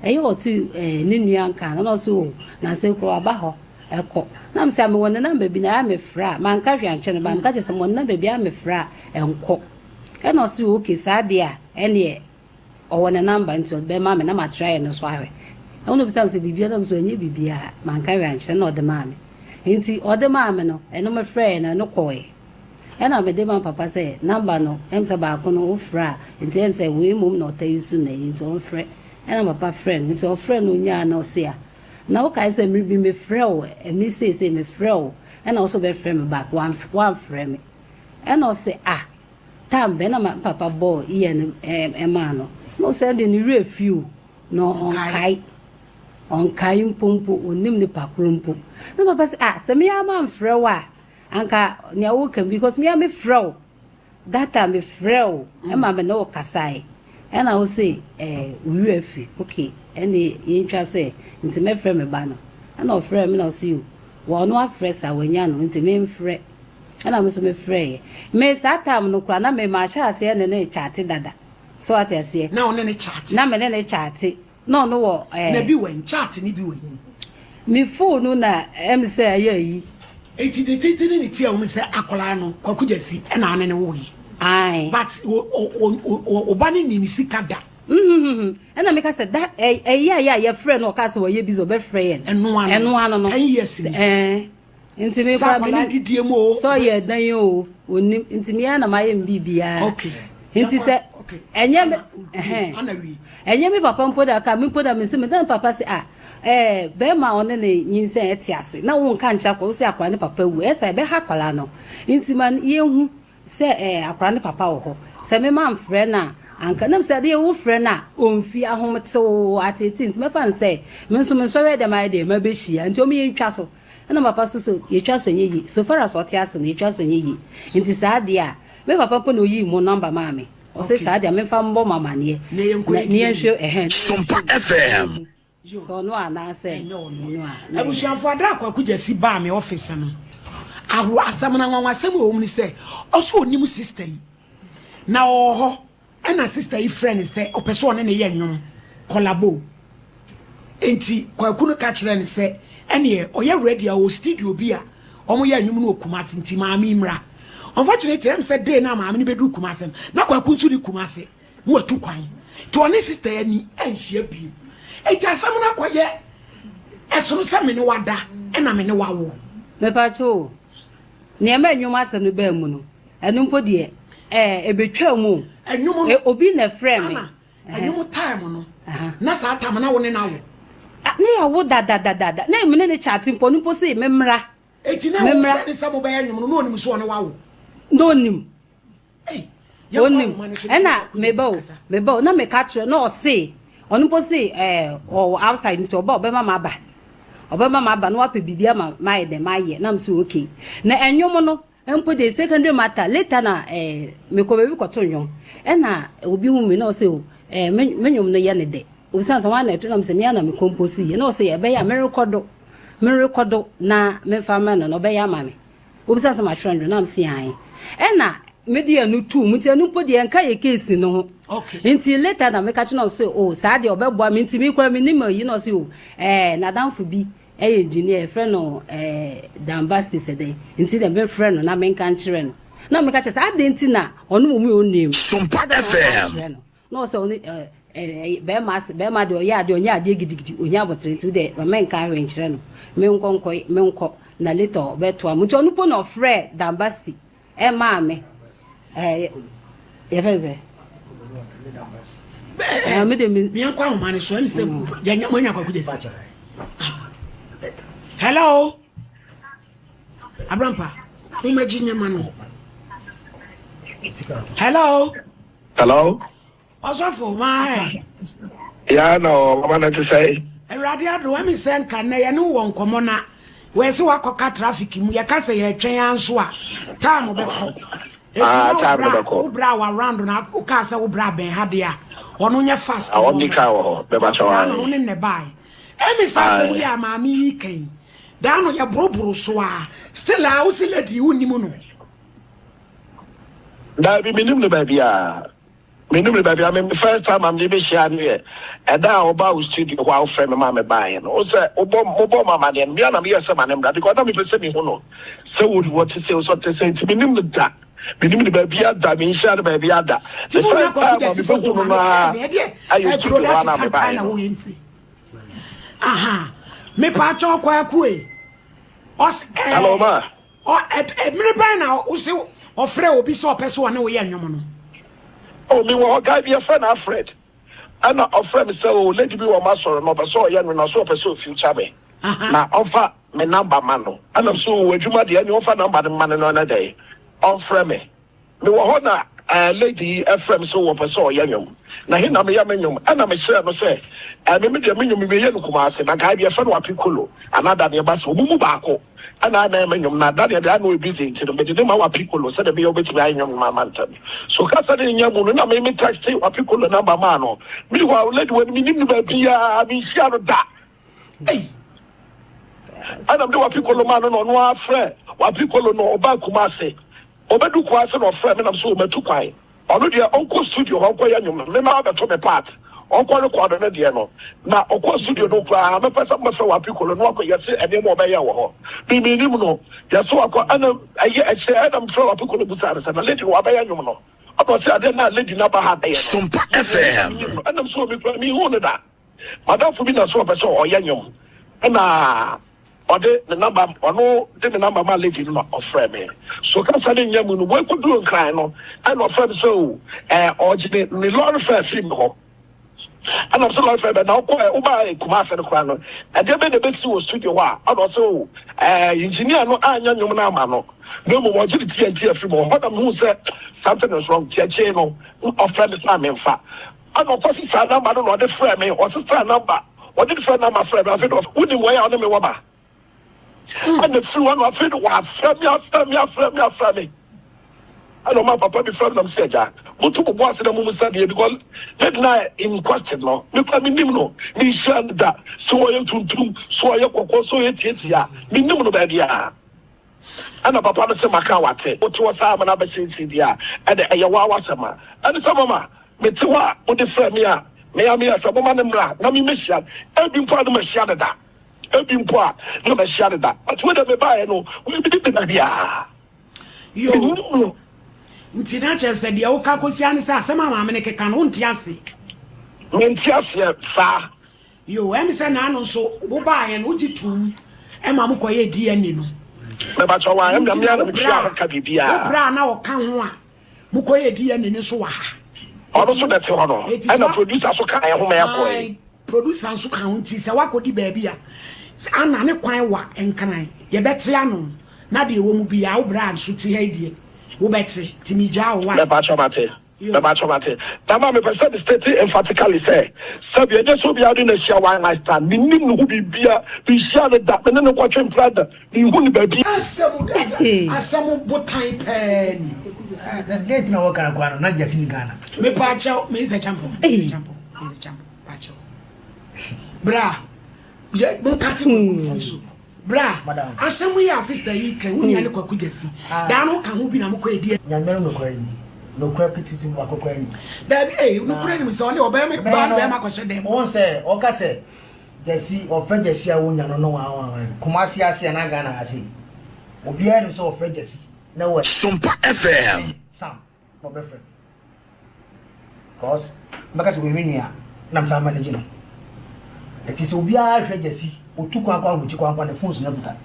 eyo otu ni nua nka na so na se kro aba ho ekọ na mse am won na baby na me fra man ka hwa nche ne ba mka chese mon na baby am fra enko e no so okay sade a ene o won na number nti be ma me na ma try no so ahwe e no bisa mse bibia na mse onye bibia man ka hwa nche na o de ma me nti o de ma me no e no me fra na no koe e na me de ma papa say number no emse ba ko no o fra nti emse we mum no tayisu na nti o fra and my papa friend, it's our friend unya no see. Now I say me be me frail, and me say me frail, and also be friend back one friend. And I say tam ben my papa boy ian emano. No sending you a few, no on kai pumpu unim ni pakrumpu. No papa say so me am frail anka nya woken because me am frail. That time me frail, and my no kasai. And I will say, we okay, and the interest say, into my friend, banner. And our friend, and I'll see you. Well, no, fresh, I when yan, into me, friend. And I was me free. May Satam no crana, may my child say, and then chatty dada. So I say, now, any chat, now, and then chatty. No, maybe when chatting, maybe when. Me fool, no, na, say, ye. 80 the tea, me say, Acolano, Cocujesi, and on any way. Aye, but Obani ni sikada. And I make us say that yeah, your friend or castle ye be so be friend. And no one no 10 years. Into me so yeah, then you into me and my BBI. Okay. Into say and me papa put a come put a miss then papa say Bema on any yin say etiase. Now one can't chako say akwa papa we say be hakwala no. Into man ye say akwani papa ho say me man friend na anka nam say dey wo friend na onfi ahometew at 18 me fan say me so we dem ai dey ma be hia nti o me yentwa so na papa so yetwa so nyeyi so far as ote ase no yetwa so nyeyi nti saa de a me papa po no yi mo number ma me o say saa de a me fa mbo mama ne ne yenhwe Sompa FM so no ana say no abusuanfo ada akwakuja si ba me office no aho asam na nwanwa asam o mu ni say oso onim sister yi na oho na sister yi friend say opeso ne ye nwom collabo enti kwakunu ka kire ne say ene oye ready a o studio bi a omo ye nwom no okumase enti maami mra unfortunately am say day na maami ne bedu kumase na kwakunu su di kumase no atu kwan to one sister ya ni enhia bi enti asam na kwaye esoro se me ne wada na me ne wawo me pa cho ne ma nwom asem no ba mu no enu mpo de ebetwa mu enwom obi na frame me enwom time no na sa time na wo ne na wo ne ya wo da na me ne chatting mpo no say me mra eti na wo friend say mo ba ya nwom no onim so ne wawo no onim onim ena me ba na me catch no say onu mpo say outside nti oba obema ma ba no ape bibia ma ye de ma ye na mso okay na enwom no empo de secondary matter later na me ko bebi kwato nwom na obi hu me na say menwom no ye ne de obi san so wan na eto na mse me na me compose ye na say ye be ya me record na me fama no be ya ma me obi san so ma trend na mse an na media no tu mutia no po de enka ye case no ho okay nti later na me catch na say saa de obeboa me nti me kwa me nim yi no say na danfo bi engineer friend no dambasti said nti dem be friend no na me kan kire no na me catch say adenti na onu mu onim Sompa FM no so be ma de oya de onya de gidigidi onya botre nti de me kan we kire no me nko na later be to amuti onu po no friend dambasti ma me everywhere me de mi an kwa man so ni se ya nya kwa kuje si hello abrampa o ma jinya manu hello Hello? Osofo, my Yeah, no, mama not to say. Radia do me send can na no won komo na we se wakoka traffic mu ye ka se ye twen anso a time be ko time be ko ubra wa round na o ka se ubra ben ha de a ono nya fast oni ka wo be ba chawa no ne ne bai me sa se ya ma mi yikan da no ya brobro so a still a wo se lady unimu no da bi minim no ba bia minimum baby, I mean, the first time I'm living here, and now about studio while friend mamma buying. Also, Obama and me and me as a man, because I'm even me who so what to say, so to say to minimum that. Minimum baby, that means share baby. The first time I'm before I used to run out buying. Aha, me pacho kwa kwe. Hello, ma. Oh, at me by now, also, or Frey will be so person no young. Oh, me wa guy be a friend Alfred. And a friend say oh lady be wa masoro no so ye no so person future me. Na offer me number man no. And so adwuma de any offer number the man no na day. On friend me. Me wa ho na lady a friend so wo person ye nyom. Na he na me ya me nyom. And me share no say me de me nyom me ye no kuma ase na guy be a friend wa pikolo. Another de ba so mumu ba ko. And I am not that they are no busy to them, but they know people said to be over to buy young mountain. So, Cassandra, I made me text you a people number man. Meanwhile, let when me be I mean, she are that. Hey, I don't know what people man on one friend, what people know about Kumase. Obedu Kwasan or friend, and I'm so much to buy. Already, Uncle Studio, Uncle Yanum, remember to my part. Uncle quarter na dia no na okwa studio no kwa me pesa me fa wa pikolo no akọ yesi ene mo be ya wo ho mi nim no yeso akọ ana aye eche adam fa wa pikolo busara sa na lady wa be ya nyum no akọ se ade na lady na ba ha be Sompa FM ana so mi hu ne da madam fu bi na so pesa o ya nyum na ode the number ono the number ma lady no ofre me so ka sa ne nyam no we ko du nkran no ana ofre me so origin ni lord fa film ho. And I'm so like now, Uba Kumasa the Crano. And there be the best studio. And also, engineer no anya nyumana mano. No more TNT film or what who said something is wrong. Tiacheno of friend time in fact. And of course, it's a number on the frame or sister number. What did friend number frame? I feel of wouldn't wear on the Waba. And the free one of it was frame me. I know my papa be from them said that. But to boss the mumu said because that night in question no. Me kwa mi nim no. Me share that. So I tuntum. So I koko. So I tietia. Me nim no baby ah. Ana papa no say maka wate. Otu wasa ama na be say dia. And e wa wasama. And so mama me te wa mo de frame me a. Me a so mama ne mra. Na me share. Ebi mpo no me share da. Ebi mpo a no me share da. But we dey buy no. We be dey baby ah. Yo. Ntina chese dia wo ka kosia ne sa asema ma me keka no ntiase sa yo em se na no so wo ba ye no gitum e ma mo koye DNA no me ba cho wa em na me na me twa ka bibia bra na wo ka ho a mo koye DNA ne so wa ha ono so that ho no e na producer so ka e ho me yakoy producer so ka ho nti se wakodi ba bia ana ne kwan wa enkan ye bete ano na de wo mu bia wo bra so ti ha die Ubeti, Timija, one. The Bachamate. Tama me person state emphatically say, Sabia just will be out in a share wine I stand. Minim who be beer, be share that, and then a watching brother. You wouldn't be some botai pen. The gate no work out, not just in Ghana. Me Pacho, me is a champion. Pacho. Bra, yeah, no cutting. Bra, asem we sister yi kan woni ane kwaku jesi da no kan ho bi na mko edi nyamero no kwani no kwa pititi akokwa ni da bi no kura ni so ne oba me ba no be ma kwhye dem won say o ka say jesi ofa jesi a wonya no no wa kumasi ase na Ghana ase obi a ni so ofa jesi na we Sompa FM sam no be friend cause makase we winia na msa manage no etise obi a hwe jesi otukwa akwa ruchikwa akwa ne phones na buta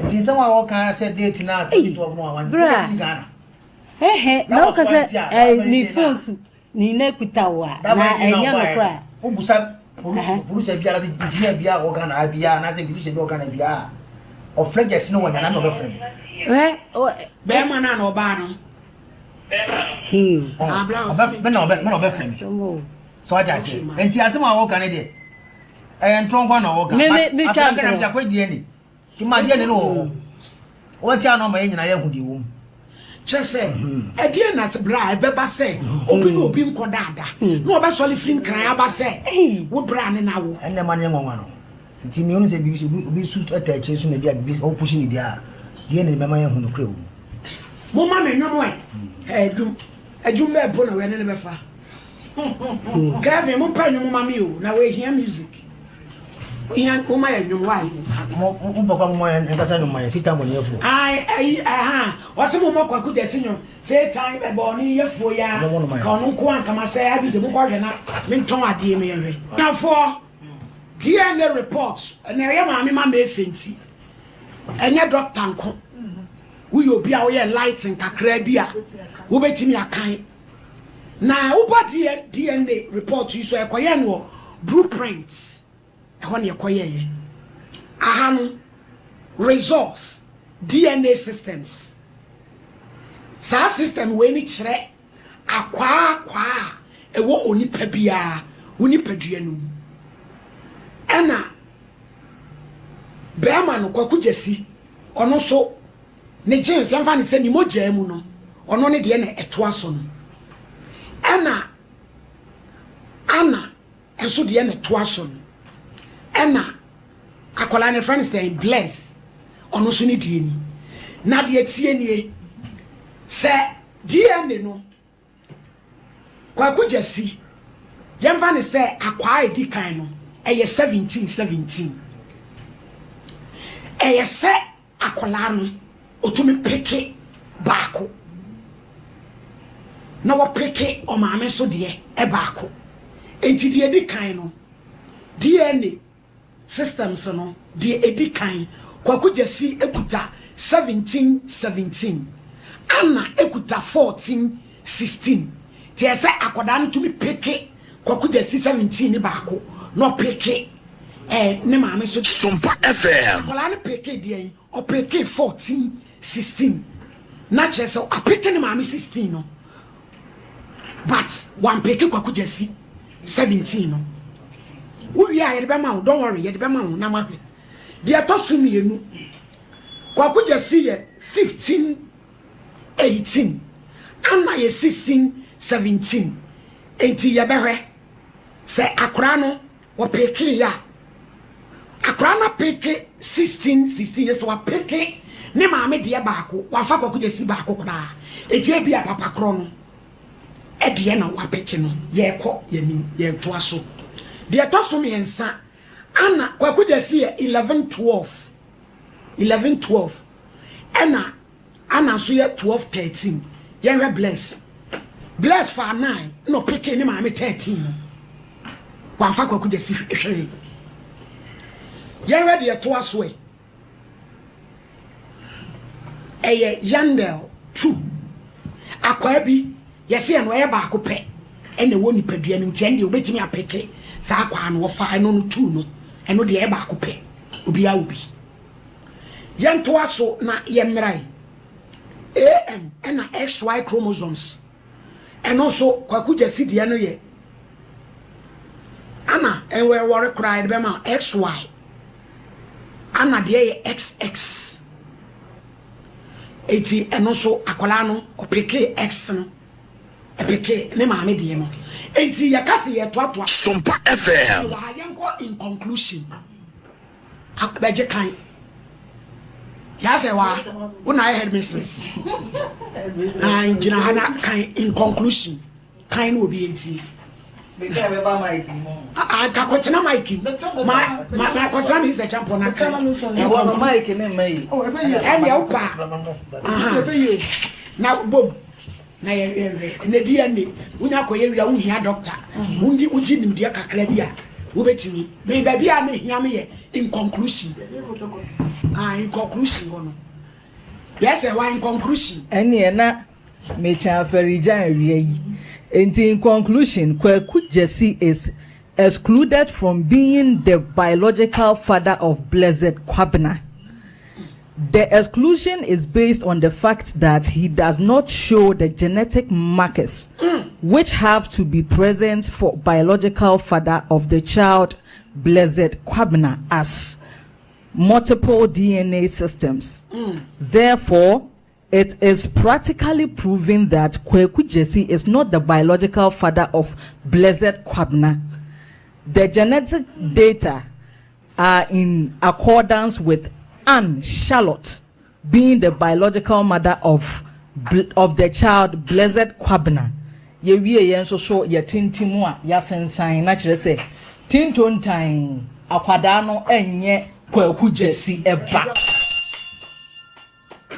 enti se wa wo kan se date na 2012 no wan ni Ghana na ka se ni phones ni na kuta wa na enya no kra obusa polisi bia na se engineer bia wo Ghana abia na se physician bia wo Ghana bia o fleges no wanya na no be friend be ma na no ba no be no be friend so I just say enti asem wa wo kan de and Tronquan or DNA. Imagine no. What's your name? And I have you. Just say, a dear not bribe, Beba say, open open codada. No, but solely think cry, say, what brand in our and the money one. Tinion said, we should be suit attached to the abyss or pushing it there. The end of my own crew. Mamma, no way. I do me upon a when never far. Gavin, Mopano, mammy, now we hear music. We ain't come my wife. My sit down on your foot. What's a more could you say time a bonny for ya? Colonel Quan, come and say, I be the book organ, Minton, I dear me. Now for DNA reports, and I am my may fancy. And your doctor, uncle, who will be our lights and cacrebia, who bet me a kind. Now, what DNA report you so a blueprints. When you quiet, resource DNA systems. That system when it's re aqua a wo oni pebia, uni pedianum. Ena Bearman kwaku jesi ono so ne jeans yamfa ne se ni moja mu no ono ne de na etoa so no. Ena ana enso de na etoa so no. Ena akola ne friends say bless ono so ni die ni na de tie nie se DNA no kwaku jesi yamfa ne se akwa edi kan no eye 17 eye se akola no otumi peke baako na wo peke o maame so de e baako enti de edi kan no DNA systems no de edi kan kwaku jesi ekuta 17 ana ekuta 14-16 ti ese akoda no tumi peke kwaku jesi 17 ni baako no peke ne maame so Sompa FM akola no peke de o peke 14-16 na chese o peke ne maame 16 no but one peke kwaku jesi 17 no we are here be ma don't worry here be ma na ma hwe de atosu mienu kwaku jesi ye 15-18 ana ye 16-17 enti ye behwe se akora no wo peke ya akora na peke 16 yes wa peke ne maame de baako wa fa kwaku jesi baako kora eti bia papa kro no e de na wa peke no ye kɔ ye ni ye to aso de atoso me ensa ana kwaku jesi ye 11-12 ana so ye 12-13 ye hwe bless for 9 no peke ne maame 13 wa fa kwaku jesi hwe ye hwe de to aso eye Yandel 2 akwa bi yesi eno ye baako pe ene wo ni padua ni ntia ndi obetimi apeke sa akwa no wo fa eno no 2 no eno de ye baako pe obi a obi yento aso na ye mrai AM ena XY chromosomes eno so kwaku jesi de no ye ana enwe wore cry be ma XY ana de ye XX eti eno so akola no opeke X no epeke ne maame de mo enti yakase ye toatoa Sompa FM wa yanko in conclusion akbeje kan ya se wa una head mistress njina hana kan in conclusion kan no obi enti be ka be ba mic mo ka kwetena mic ma kwetena mi se champion na kan e wa mic ne mai oh ebe ye e ya upa ebe ye na bom na ye ne DNA unya koye wia unhia doctor unji uji nimdia kakra bia wo betimi be ba bia na hia me ye in conclusion in conclusion hono yes why in conclusion ene na me cha ferijan wi yi enti in conclusion kwaku jesi is excluded from being the biological father of blessed Kwabena. The exclusion is based on the fact that he does not show the genetic markers which have to be present for biological father of the child, Blessed Kwabena, as multiple DNA systems. Therefore, it is practically proven that Kweku Jesse is not the biological father of Blessed Kwabena. The genetic data are in accordance with Anne Charlotte being the biological mother of the child Blessed Kwabena. Ye yen so ye tintimu a ya sensan na kire se tintontan akwada no enye Kweku Jesse eba.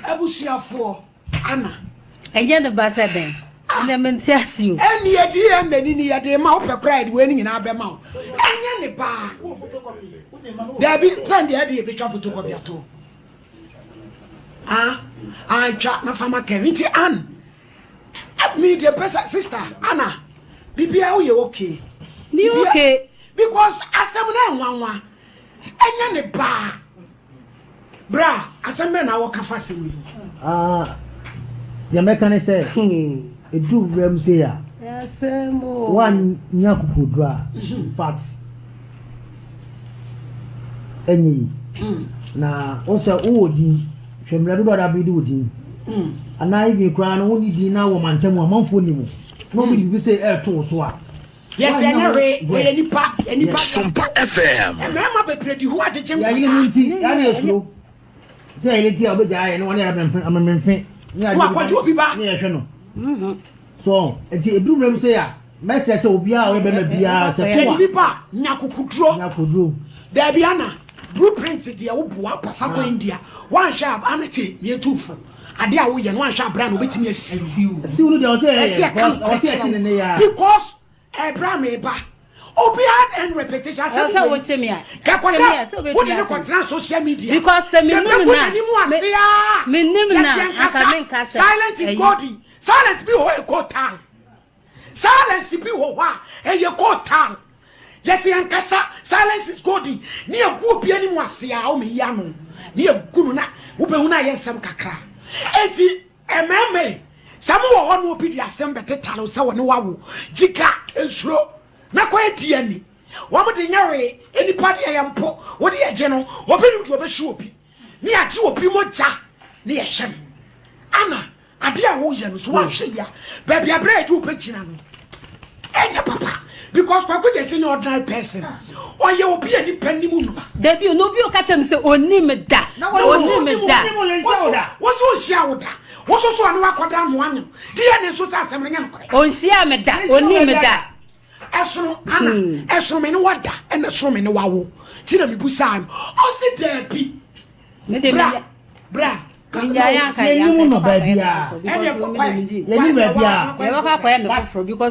Abusuafo Anna enye ne ba se ben na mentiasi o eni yedi enani ni yede ma ope cry we ni nyina be ma enye ne ba there be send the idea be twa photocopy ato aja na fama Kevin Ann me the best sister Anna bibia we okay me okay because asem na nwanwa enye ne ba bra asembe na wo kafa semi ya mekane say edu rem say ya asemo one nyakukudra fat enyi na osa odi hwemra do da bi do odi ana ibi kra no woni di na wo mantam amanfo ni mu no mi bi say to so a yes enere we enipa Sompa FM mama be predi hu agegem ya yile nti ya na esuro say ile ti obeja aye no woni amemfen ni wa kwaji obi ba ni ehwe no so enti edu rem say ya message say obi a we be ma bia say to a nipa nyakukudro da bia na blueprint dia wo boa pafa ko India one sharp anete ye tufo ade a wo ye no one sharp brand obetimi asiu no dey say because Abraham eba obi had and repetition say wo chemi a kakwada wo dey control social media because se me nim na aka silent is godly silent be ho e kotan silence be ho wa e ye kotan yes yankasa silence is godly ni agu bia ni mu asia o me ya no ni agu no na wo be hu na ye nsem kakra enti ememe samu wo ho no obi di asem betetalo se wo ne wawo jika ensuro na kwa edi ani wo mo de nyare enipa de yampo wo de ye no obi nu do be hwe obi ni ati obi mo ja ni ye hye ana ade a wo ye no so wa hwe ya ba bia bra edu pe kina no enya papa because Kweku Jesse no ordinary person or ye will be any penny moon. There be no be a catch and say, only me that. What's all shouted? What's also an aquadam one? Dear Nessus Assembly. On share me that, only me that. Esro, Anna, Esro men water, and Esro men wow. Tina me busan. Oh, sit there be. Bra. Because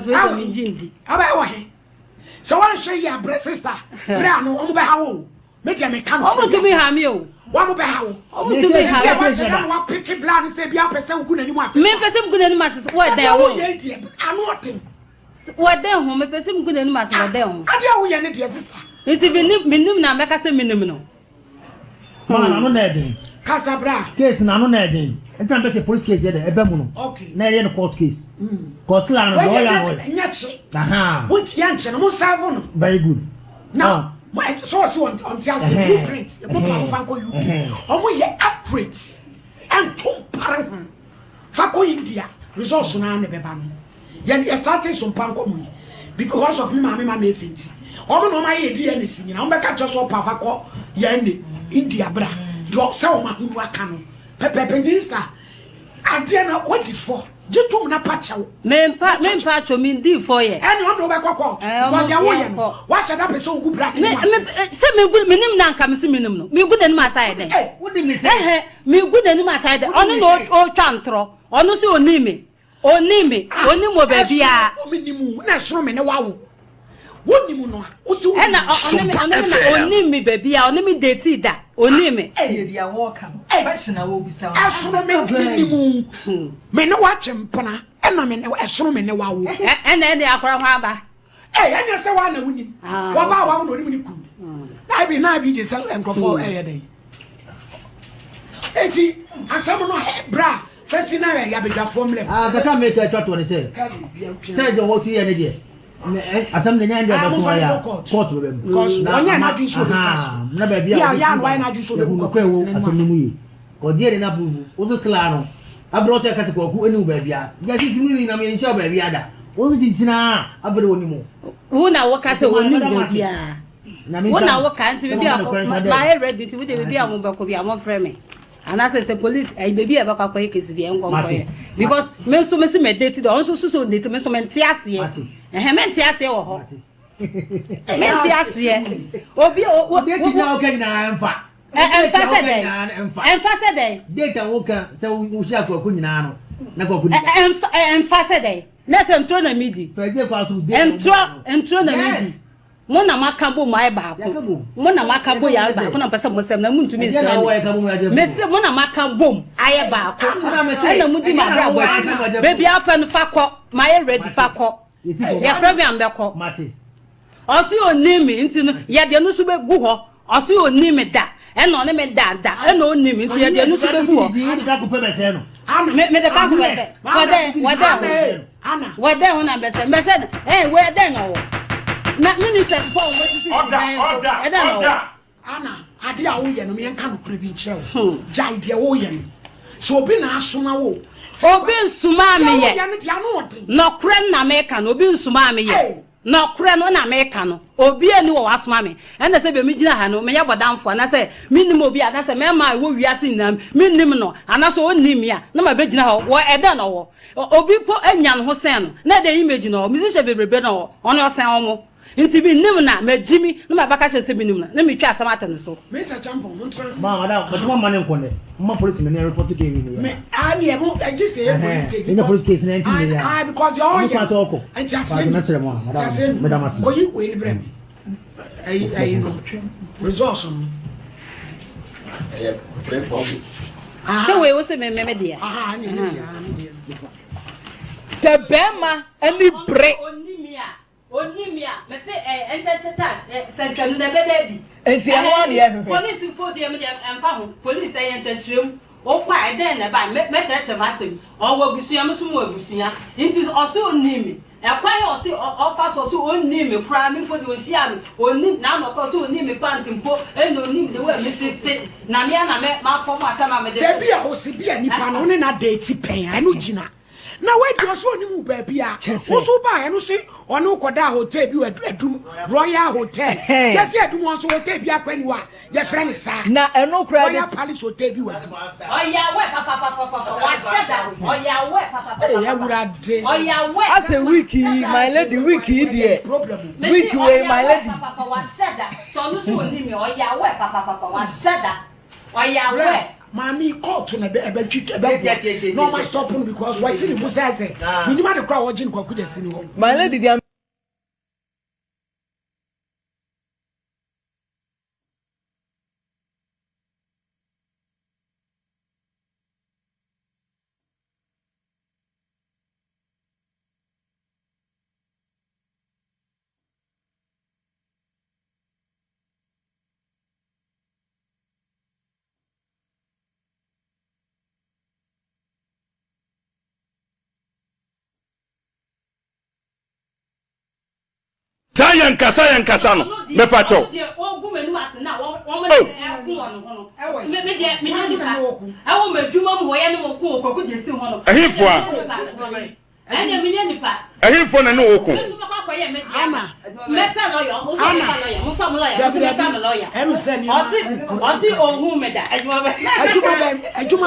we don't need so one share your sister. Brown, on how Major Mechanic. Oh, to me, Hamio. One by how? Oh, to me, how picky blood is be up as some good anymore. Maybe some good animals. What they are, I'm not him. What they home, maybe some good animals are down. I tell you, your sister. It's even minimum, make us a minimum. I'm not Casabra. Case na no na edin. Entra be say police case there ebe mu no. Okay. Na here no court case. Cause la no lawyer. Nyachi. Aha. Which yanche no serve no. Very good. Now, my source on just blueprint. The papa fanko you. Omo ye accurate. And to pare ho. Fako India. Results na na beba no. Ye starting Sompa Nkomo because of me mama efiti. Omo no ma ye di ene si nyina. Omo be ka cho papa ko ye ene India bra. Yo so ma hu aka no pepe penjista ade na what for jitum na pachawo mempa cho min di for ye ene ondo be kokko ko ja wo ye no wa shada pe so ugu bra ni se me good minim na nka me se minim no me good ani ma side eh what do me say me good ani ma side ono no o twantro ono se onime onimo ba bia o minimu na soro me ne wawo wonimu no usu na onimi ba bia onimi date da onime e dia wo ka fashion na wo bisa asoro me minimu me ne wa chempana na me ne asoro me ne wawo na de akora ho aba enya se wa na wonim wa ba wa no onim ni ku na bi je sel enkofo dey eti asam no bra First na ya beja formula. Ah, ka ka make a chat one say. Say the whole see any day. Asam de nyanja ba to ya. Court we be. Because onya na ju show be cash. Na ba bia. Ya why na ju show be ko ko asam ni mu yi. O die na bubu. O so skla no. Afro so ka se ko ku eni ba bia. Ja si tunu ni na me nsha ba bia da. O so tintina afro woni mu. Wo na wo ka se woni ba bia. Wo na wo ka nti bia ko my ready ti we dey bia mo ba ko bia mo frame me. And I say police baby e ba kwa kwa kesi bia nko because me so me se me date do so date me so me ntiase me ntiase wo ho me ntiase obi o date na o ka nyina emfa emfa se dey date wo ka se wo shi akwa ku nyina no na kwa ku ni emfa se dey na se ntro na midi feze kwa so date ntro na midi mona makambo mai ba ko mona makambo ya ba ko na pesa mo sem na muntumi nsem me se mona makambo aye ba ko na mudi ma bra bo baby apen fa ko my ready fa ko ya fra bi ambe ko mate osi onimi nti no ye de no so be gu ho osi onimi da e no ne me da e no onimi nti ye de no so be gu ho me de ka ku pese wade ona bese we de no na minister Paul order ana ade a wo ye no me enka no kura bi nkyerɛ wo jai de wo ye no so obi na asoma wo obi nsuma me ye no kura na me ka no obi nsuma me ye no kura no na me ka no obi ani wo asoma me ɛna sɛ be me gyina ha no me ye bodamfo na sɛ minim obi ana sɛ me ma wo wiase nyam minim no ana sɛ onnim ya na ma be gyina ha wo ɛda na wo obi po anya no ho sɛn no na de image no mi sɛ bebrebe no ɔno ɔsɛn ɔmo inti bi nim na majimi na mabaka hye bi nim na me twa asam atano so Mr. Champo mon trans madam but one man nko ne ma police me report to give me me ani e mo just say police case in the police case na nti me ya because you all anti asim na sere mo madam asim oyi we ni brem ai no resource break office so we was me dia ani the bema any break onimia me say enchechecha central na bededi enti e ho ne ye police report ye me de emfa ho police ye enchechrem o kwa eden na ba me cheche masem o wo gusuya me so mo agusuya enti o se onimi e kwa ye o se o fa so onimi kra me mpo de o hia me onim na no ko so onimi pant mpo e no onimi de we me sit na me na me ma fo mo asa na me de se bia o se bia nipa no ne na date pen anu gina na we do so ni mu ba bia wo so ba enu se onu koda hotel bi adum Royal Hotel yes adum on so hotel bi akwani wa ye friend sa na enu kra Royal Palace Hotel bi wa oya we papa wa sheda oya we papa ya wurade oya we as a wiki my lady wiki there wiki we my lady papa wa sheda so no so ni me oya we papa wa sheda oya we Mami call to na be twi no ma stop no because why see the busa say minima the crowd watching kwaku dey sini ho my lady dey Sayan kasa no me pacho ehifo na no oku ana me pa lawyer o so pa lawyer mo fa mo lawyer osi ohun me da ajuma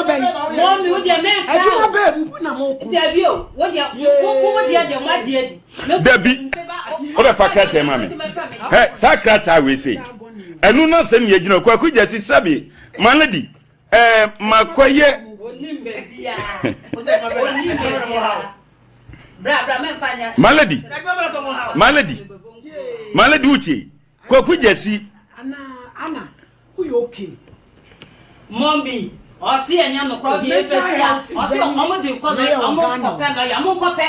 ben mo mi o de me ajuma be na mo ku debi o wo de wo de ma je edi debi o be fa krata mami he sa krata we say enu na sem ye gina kwaku jesi sabi maladi makoye onimbe bia o se ma onimbe bra me fanya maladi uchi kwaku jesi ana uyo okay mombi osi enya no kwa bi efesia osi omo de ko na omo ko pe lawyer mo ko pe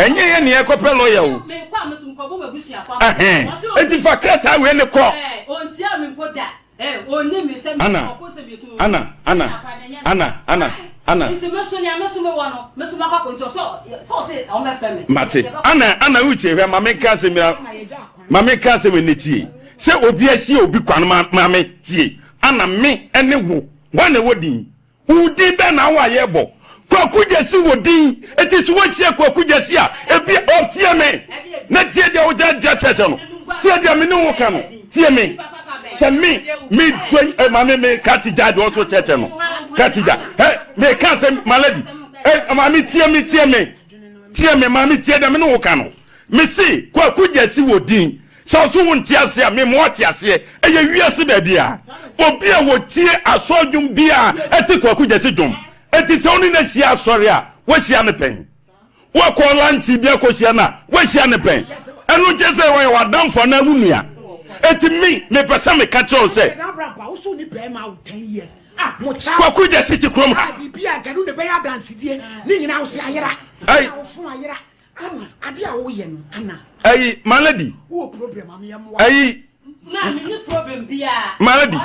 enye ye ne ko pe lawyer o me kwa me sum ko bo mabusia kwa enti fa krata we ne ko onsia me poda oni me se me ko se bi tu Anna. Mate. Anna uche where mama kase me neti. Se obi asi obi kwan mama tie. Anna me ene wo. Wan e wodin. Udi be na wa yebo. Kwaku jesi wodin. Etis wo hie kwaku jesi a ebi tie me. Na tie de wo ja cheche no. Tie de me ne wo ka no. Tie me. Se me doing mama me katija de wo cheche no. Katija. Hey, me can say malady. Hey, mama tie me mama tie de me no wo ka no. Me see kwaku jesi wodin. So won tiase a me mo tiase eye wiase ba bia obi a wo tie asodwum bia etikwaku jesi dwum eti se oni na sia asori a wo sia ne pen wo ko lanchi bia ko sia na wo sia ne pen enu je se wo wa dan for na wunua eti me pesa me ka cho se kwaku jesi ti krom ha bia ganu ne be ya dance die ni nyina wo sia ayera wo fun ayera ana ade a wo ye no ana ayi malady wo problem am yam wa ayi na me ni problem bia malady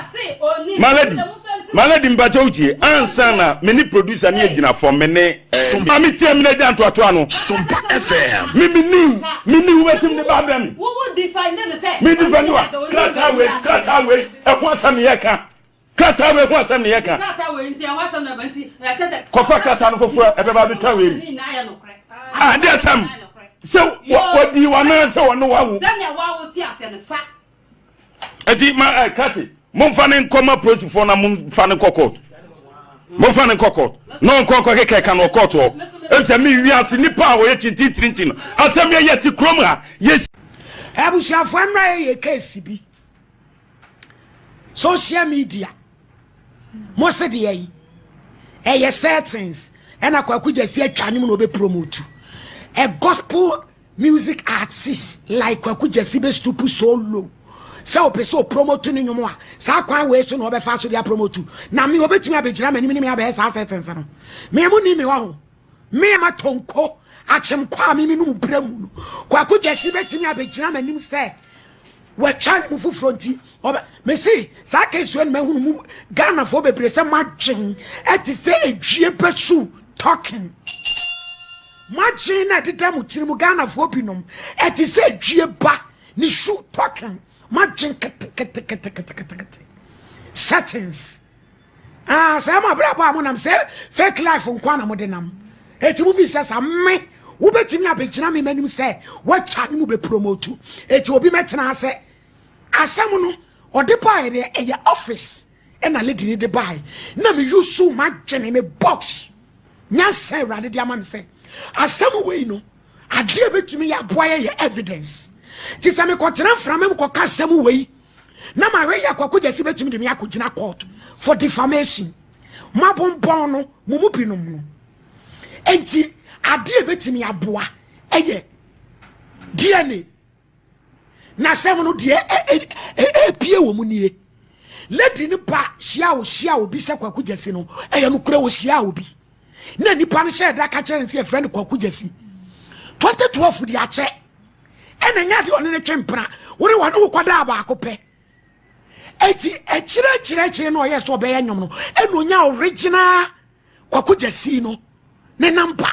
mbacha uchi ansa na me ni producer ni agina for me ne mami tie me na janto ato ano Sompa FM mini wetim ne ba bem wo define the say me define wa krata we e ko asam ye ka krata we ko asam ye ka krata we nti e wasam na banti na chese ko fa krata no fofo e be ba bi twa we ni na ya no kre de sam so what do you want to say on wa zanya wa wo ti ase ne fa eti ma kati mon fane nkoma proof for na mon fane kokot mon fane kokot no kokot keke kan kokot o e se mi wi ase nipa wo ye tintin no asem ye ti krom ha yes abu shafo amra ye case bi social media mo se de yi e settings and akwaku jesi atwa nim no be promote a gospel music artist like kwaku jesi be stupu so low so peso promote ni nyomo a sa kwan we so no be fa so dia promote na me obetimi abegyina mani me abɛ sa settings no me mu ni me wa ho me ma tonko achem kwa me no bramu no kwaku jesi betimi abegyina mani se we chan mu fufronti me see sa case when me hunu mu Ghana for bebre se matching et se edwie pesu talking matching na teta mu tirimu Ghana for binom et se edwie ba ni shoe talking matching settings say ma bra ba mo nam say fake life nkwa na mo de nam et mu fi say me wo betimi abegyina me manim say what chan mu be promote et obi metena ase asam no ode buy de e office e na lady ni de buy na me use so much me box nya say rade de am say asam we no ade betumi ya boy ye evidence ti say me ko tena from me ko ka asam we na ma we ya kwaku jesi betumi de me akogina court for defamation mabonbon no mumu pinom no enti ade betumi ya boa eye DNA na sem no de pie wo mu nie lady ni pa hia wo bi se kwaku jesi no eye no kura wo hia wo bi na nipa no share da ka kire nti e friend kwaku jesi 2012 di ache ena nya de one ne twempra wo re wo kwada ba akopɛ eti chire no ye so be ya nyom no eno nya original kwaku jesi no ne number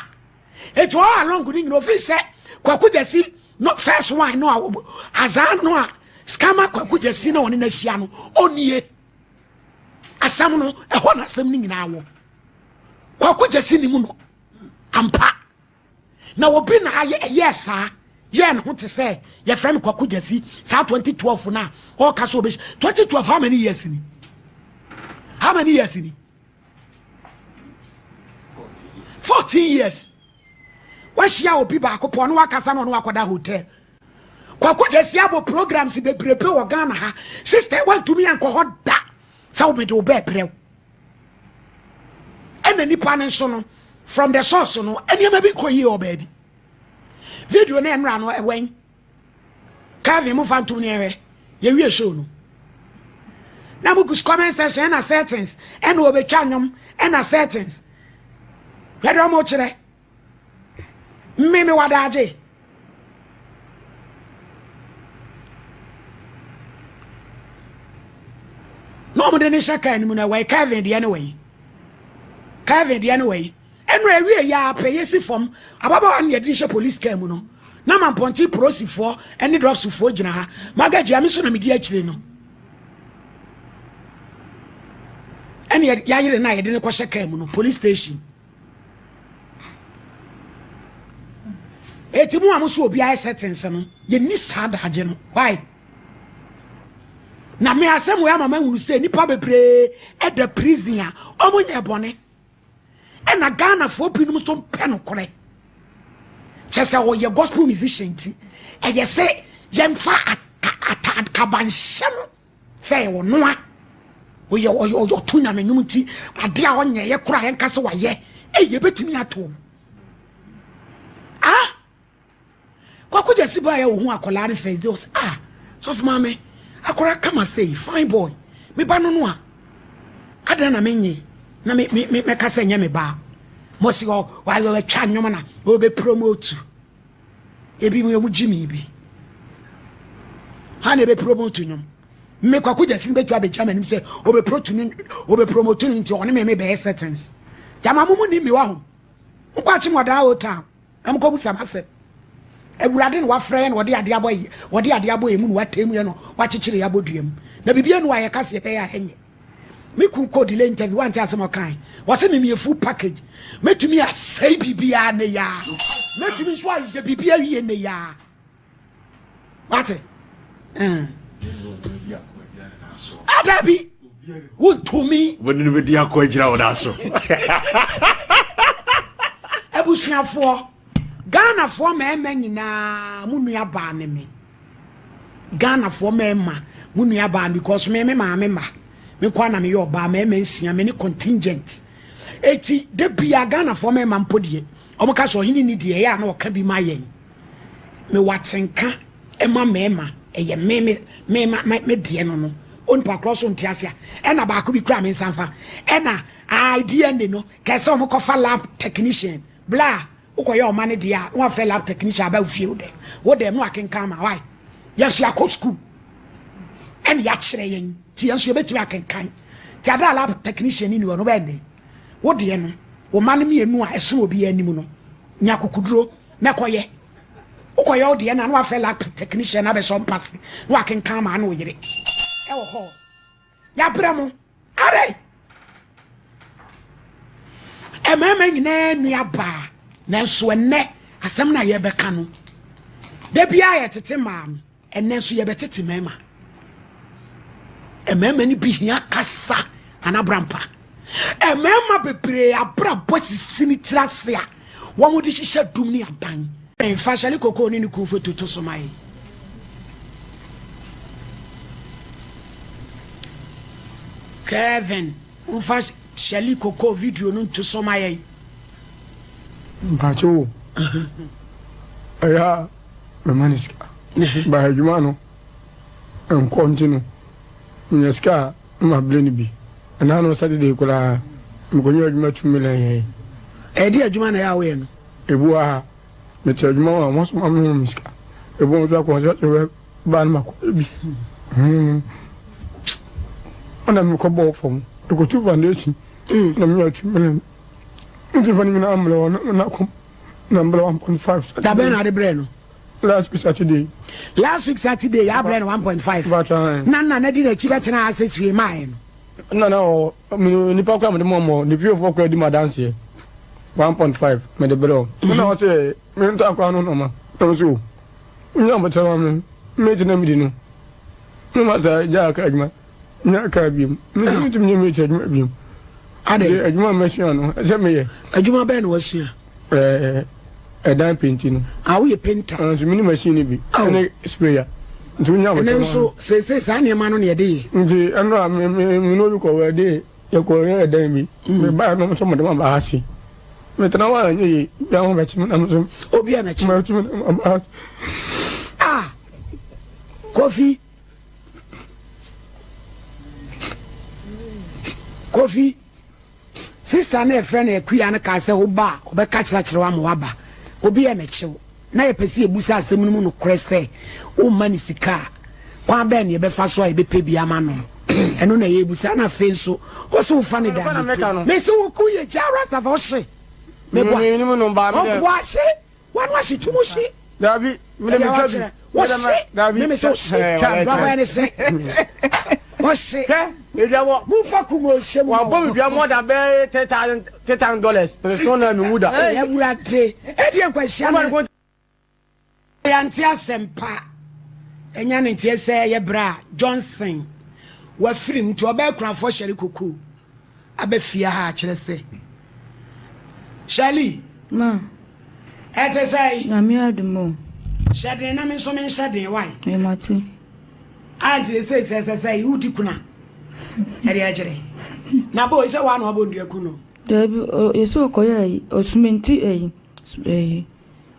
eti o along ni no fi se kwaku jesi no first one no azan no scammer kwaku jesi no one na hia no onie asam no e ho na asam ni nyina wo kwaku jesi ni mu no ampa na obi na aye yes ye no te say ye friend kwaku jesi sa 2012 na all cash obe 2012 how many years ni 14 years washia obi ba akopɔ no wakasa no wakoda hotel kwaku jesi abo programs bebrebe wo Ghana ha sister want to me anko hoda sa wo me do be brew ena nipa ne so no from the source no enia ma bi koyi o baby video na enra no ewen Kevin mu fantum ne ewe ye wie show no na mu kus comment section na settings ena obetwa nyom ena settings pedro mo kire mimi wadaje no mo de ne shaka ni mu na wai Kevin de anyway Kevin the anyway enwe wie ya pay si form ababa an ye police came no na man ponti prosi for any drugs for gina ha magaji amiso na medi akire no ene ya yire na ye de ne ko sheka mu no police station etimu amuso obi ayi settings no ye ni sada age no why na me asem we amama hunu say nipa bebre e the prison a omunye bone e na Ghana for pinum so pen kore chese wo ye gospel musician ti e ye say yemfa kabanshem say wo noa wo ye tunya menum ti ade a onye ye kura ye nkase wa ye e ye betumi ato kwa kuja siba ya uhu akola re face those so for mama akora kama say fine boy me ba no no a ada na menyi na me kasa nya me ba mo si ho wa we twa nwom na o be promote ebi mu jimi bi ha na be promote nwom me kwa kuja simbe twa be chama nim say o be promote nti one me be settings jama mumu ni mi wa ho nkwa chi moda o ta am ko busa ma se Eburade no wafrɛ no wode ade aboy mu no watemu ye no wakyekere ya boduam na bibia no aye kase pe ya henye me ku ko delay interview wan tia asem kan wose me full package metumi asai bibia ne ya metumi so aye bibia wie ne ya wate adabi wutumi woni no bedi akwagira woda so ebusuafo Ghana for me nyina munua ba ne me Ghana for me ma munua ba because me ma me kwa na me yo ba me nsia me ni contingent eti de bia Ghana for me ma mpodie omo ka so hini ni die ya na o ka bi ma yen me watenka e ma eye me die no on pa cross on tiafia e na ba ko bi kra me nsanfa e na idea ne no ka se omo ko fa lab technician blah ukoye o mane dia no afre lab technician aba ufie wo dem no akenkan ma why yes ya ko school en ya kire yen ti yan so betu akenkan ti ada lab technician ni no be ne wo de no wo mane me enu a eso obi anim no nya kokuduro na koye ukoye o de na no afre lab technician aba so mpase no akenkan ma na o yire e wo ho ya bramo are emema nyina nu ya ba nanso enne asem na ye beka no da bia ye tete maam enne so ye betete mema emema ni bi hia kasa anabrampa emema bebre abrabo sisini trase a wo mo di hihye dum ni aban en fa shali koko ni ku foto to so mai Kevin ufa shali koko video no to so mai Bacho. Aya, me maniska. Ba hejuma no. En continue. Nyeska ma bleni bi. Na no Saturday kula me konyo adwuma 2 million ye. E di adwuma na ya we no. Ebu a me ti adwuma wa mo so ma me miska. Ebu mo za ko so ba na mako bi. Ona me ko bo fom. E ko tu foundation. Na me 2 million. Nti fani mina amlo na kom number 1.5. Da ben ade bre no. Last week Saturday ya bre no 1.5. Na di na chi betena access we mai no. No ni pa kwa me mo ni pio for kwa di ma dance 1.5 me de bro. Na o se me nta kwa no no ma. To so. Nya mo tara me ti na mi di no. No ma sa ja ka adwuma. Nya ka bi. Me ti me ti adwuma bi. Ade adwuma machine no ase me ye adwuma be na wasua dan painting no awo ye painter so mini machine bi ene sprayer ntu nya wo nenso se sa ne ma no ne de nti eno me no bi ko we de ye ko ye dan bi me ba no so mo de ma ba hasi me tana wa nye ya ho ba chi na so obi a na chi ma tu ma ba hasi Kofi sister na friend e kuya na ka se wo ba obeka kire wa mo waba obi e mechew na ye pese ebusa asem no mu no krese o mani sika kwa be ne be fa so e be pe bia ma no eno na ye busa na fe nso wo so fa ne da me se wo ku ye jara sa fa she me bo ni mo no ba me de wo she wa no she tumu she dabi me me twabi wo she dabi me so she baba ne se wo she Ejawo mu fa ku mo she mu wa bo mi bia more than $10,000 but so na me muda ya burate e die kwahia no ya nti asempa enya ne nti ese ye bra Johnson wa firim to oba kurafo hyere koku abafia ha kire se Shali ma ete sai na mi adumo shade na me so me shade why e mati aje sai udi kuna eri ajere na bo ise wa no abondu akuno debi yeso koya yi osumenti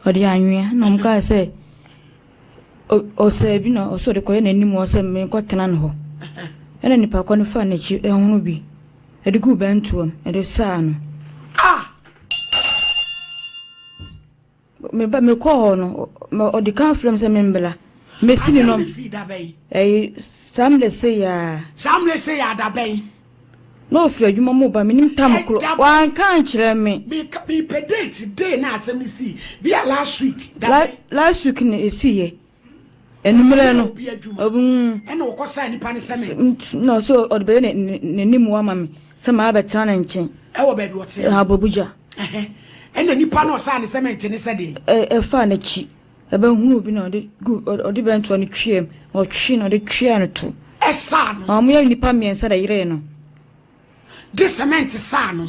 odi anwea na mka se o se bi na o so de koya na nimu o se me kwatena no ho ena nipa kwa no fa na chi ehunu bi edigu bentuom ede saa no me ko no odi kan frem se me mbela me sini no samle se ya da ben no fle adwuma mo ba menim tam kro wan kan kire me be pedate day na atemi si be last week last week ni esiye enumere no ena wo kosa ni pa ni cement no so odbe ne nimu ama me se ma abeta na nchen e wo be do te abobuja ena nipa no sa ni cement ni se de fa na chi ebe hunu bi na odi bento ni twiem o twi na de twia no to esa no amu ya nipa miensa da yire no de cement sa no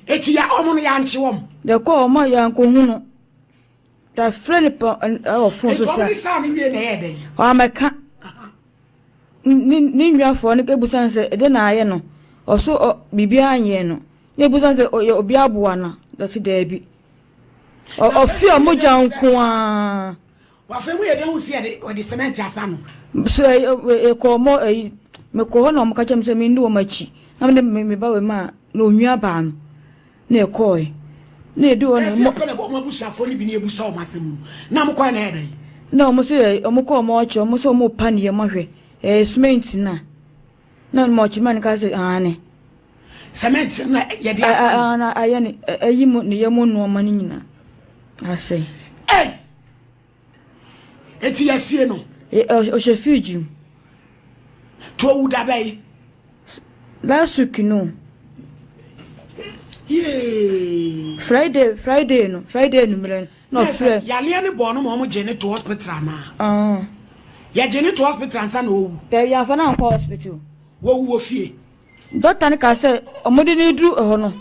eti ya omo no ya nche wom de ko omo ya nko hunu da friend pa o fon so sa eti sa ni wie na ye den o ameka ni nwiafo ne kebusan se de na aye no o so bibia anye no ne busan se obi aboa na da se da bi o fi omoja nko a wa fe mu ye de hu si ye de cement asa no so ko mo me ko ho na mo ka chem se me ndi wo machi na me ba we ma na onwia ba no na ekoi na edi wo na mo ko na bo mo busa fo ni bi na ebusa o masem na mo ko na ye den na mo se mo ko mo oche mo so mo pan ye mo hwe cement na mo chi man ka se ane cement na ye de asa na aye ni ayi mo ne ye mo no ma ni nyina ase eti yasie no o shefuji to uda bay last week no Friday no mre no fre ya le bo no mo jene to hospital na ya jene to hospital san owu there ya fa na ko hospital wo fie doctor ni ka say omodi ni dru ho no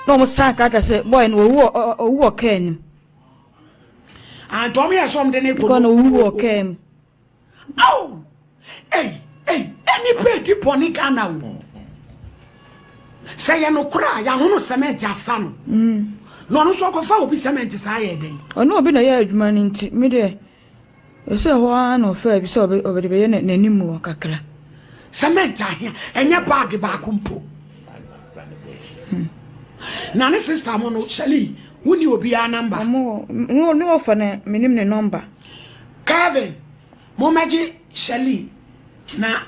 no mo san ka ta say boy no owu kan and to me asom de ne ko no owu kan au any peti poni kana wo say ya no kura ya hono cement asano no no so ko fa obi cement sa ye den ono obi na ya adwuma ni nti me de ese ho ana ofa bi so obi be ye nanimu kakra cement ahia enye bag ba kumpo na ne sister mo no Shali woni obi a number mo ni ofa na minim ne number Kevin mo maji Shali na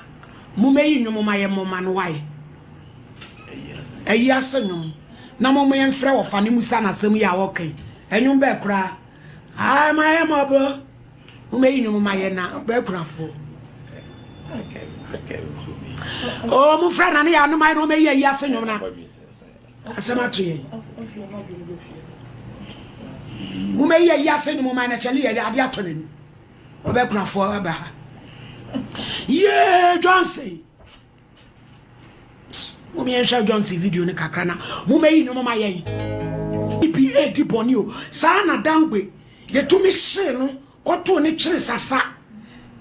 mo meyi nyomo maye mo man why eyi asenum na mo yen frɛ wo fa ne musa na asem ya wokai enyum be kura ai maye mo bro mo meyi nyomo maye na be kura fo oh mo frɛ na ne ya no maye no meyi eyi asenum na asema tue mo meyi eyi asenum maye na Shali ya ade atone no be kura fo aba yeah Johnson Mumi ensha Johnson video ni kakra na mumeyi no mama yen EPA di boni o sa na dangbe ye to me hye no koto ni kire sasa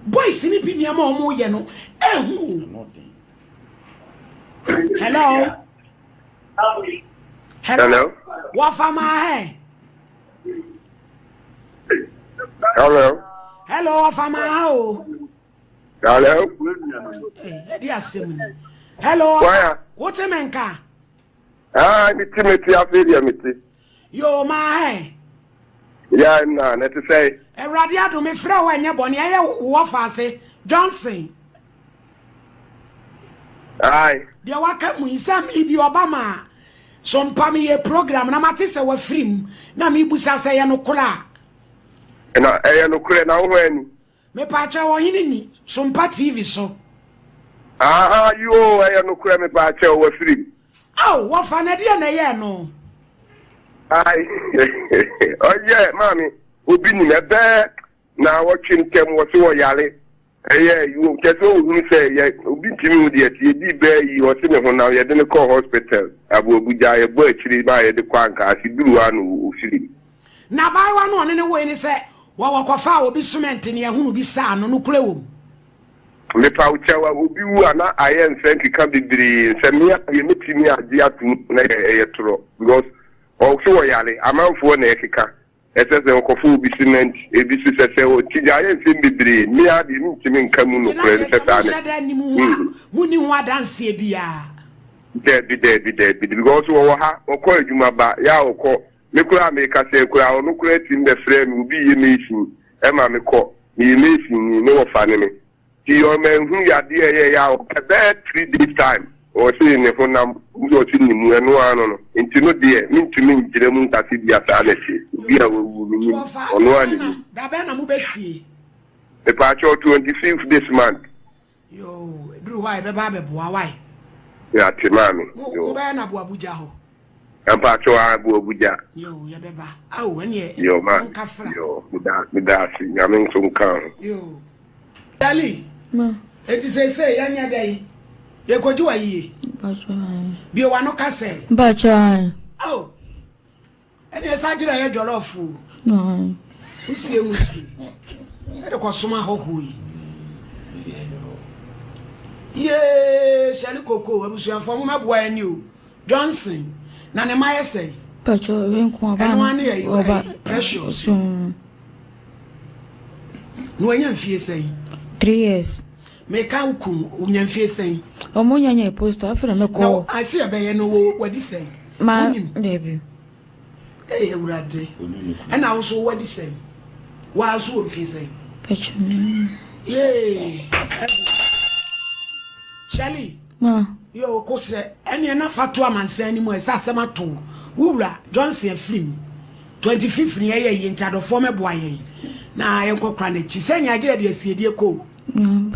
boys ni bi niam o mo ye no ehu hello hello wa fama he hello wa fama o hello di asem hello what menka ni Timothy afedia miti yo ma he ya na to say Erade ado me frɛ wo enye bone aye wo fa ase Johnson Aye. Dia waka mu isam ibi Obama. Sompa me ye program na mate se wa film na me busa se ye no kula. Na no kula na wo ani. Me pa cha wo hini ni Sompa TV so. Yo no kula me pa cha wo film. Wo fa na dia na ye no. Aye. Oye mami, obi ni me be na wo twintem wo se wo yale. You just say, obi timi wo de tie bi be yi wo se me ho na ye de call hospital. Abu Abuja ye boy chiri ba ye de kwanka asiburu anu ofiri. Na bai wa no ne wo ni se wo kwafa obi cement ne ye hunu bi sa no kure wo. Me pa uchawa obi wu ana aye nsenki ka bibiri se me ye metimi agi atu na ye tro because also wo yale amanfo na ekeka etese okofu bi cement ebi sese o tijaye nsim bibiri me adi ntimi nkamu no kure se ta ne muni ho adanse bia debi because wo ha okọ adwuma ba ya okọ me kura America se kura onu kura tim be frame ubi ye mesin e ma me kọ ye mesin ni no fa ne me ti o me hu ya de ya o be 3 days time o se ne ho na uzo ti ni mu enu ano no nti no de mi ntumi ngire mu ntasi bia sa na chi bia wo mi onu ani da be na mu be sie e pa cho 25th this month yo bru why be ba be boa why ya timami yo ba na bo Abuja ho ampa cho Abu Abuja yo ya be ba awo ene yo man yo mi da si nyamin so kan yo dali ma eti say ya nya dai ye koji wa yi bi wa no ka say ba cha oh ene sajira ye jollofu no usie musi ede ko soma ho hui ye shali koko abusuafo mo meboa ani o Johnson na ne maye say pacho wenku aba eno ane ye oba precious no anya mfie say 3 years me ka ukun unya mfie say omo nyanya post afra me ko no I see be ye no wadi say ma debi urade and also wadi say wa so mfie say pacho yeah Shali ma yo ko se ene na fatu amansan ni mo esa asema to wura Johnson film 25th ni ye ntado fo meboa ye na ye kokra na chi se nya agire de asiedie ko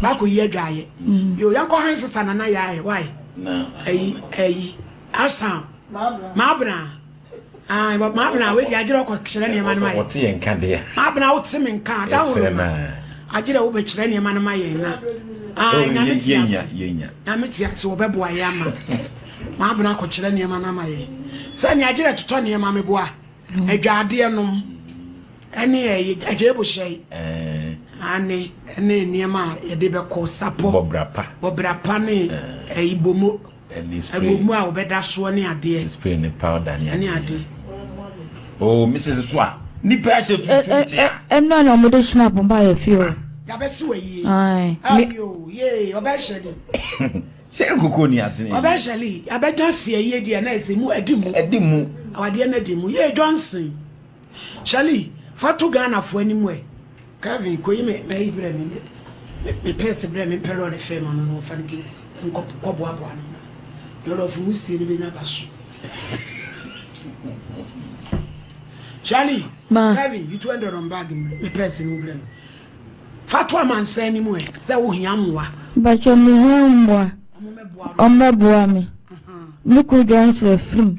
ba ko ye adwaye yo yanko han sister na ya ye why na Ashtown mabna mabna we di agire ko kire ne ma na ma ye wote ye nka de mabna wote me nka da wo agire wo be kire ne ma na ma ye na yenya na metia se obeboa ye ama ma abuna ko kire ne ma na ma ye se ne agire toto ne ma meboa adwade enom ene agire shey ane ne ma ye de be ko sapo bobrapa ne ibomo ibomo a obeda so ne ade spray ne powder ne ade oh Mrs. Swa ni pa che tutu no no mo de snap ba ye fio ya be si we yi ayo ye obesheli se koko ni asini obesheli abeda sie ye de na esimu edimu awade na edimu ye Johnson Shali fatu Ghana fo animu e Kevin koyi me na ibre me pese bre me pelo de fema no fa ngezi nko boa no yo lo fu musi ni be na baso Shali Kevin you 200 on bag me pese ni bre fatu amansan ni mu e se wo hiamwa ba cho mi homwa omeboa me nuku Johnson film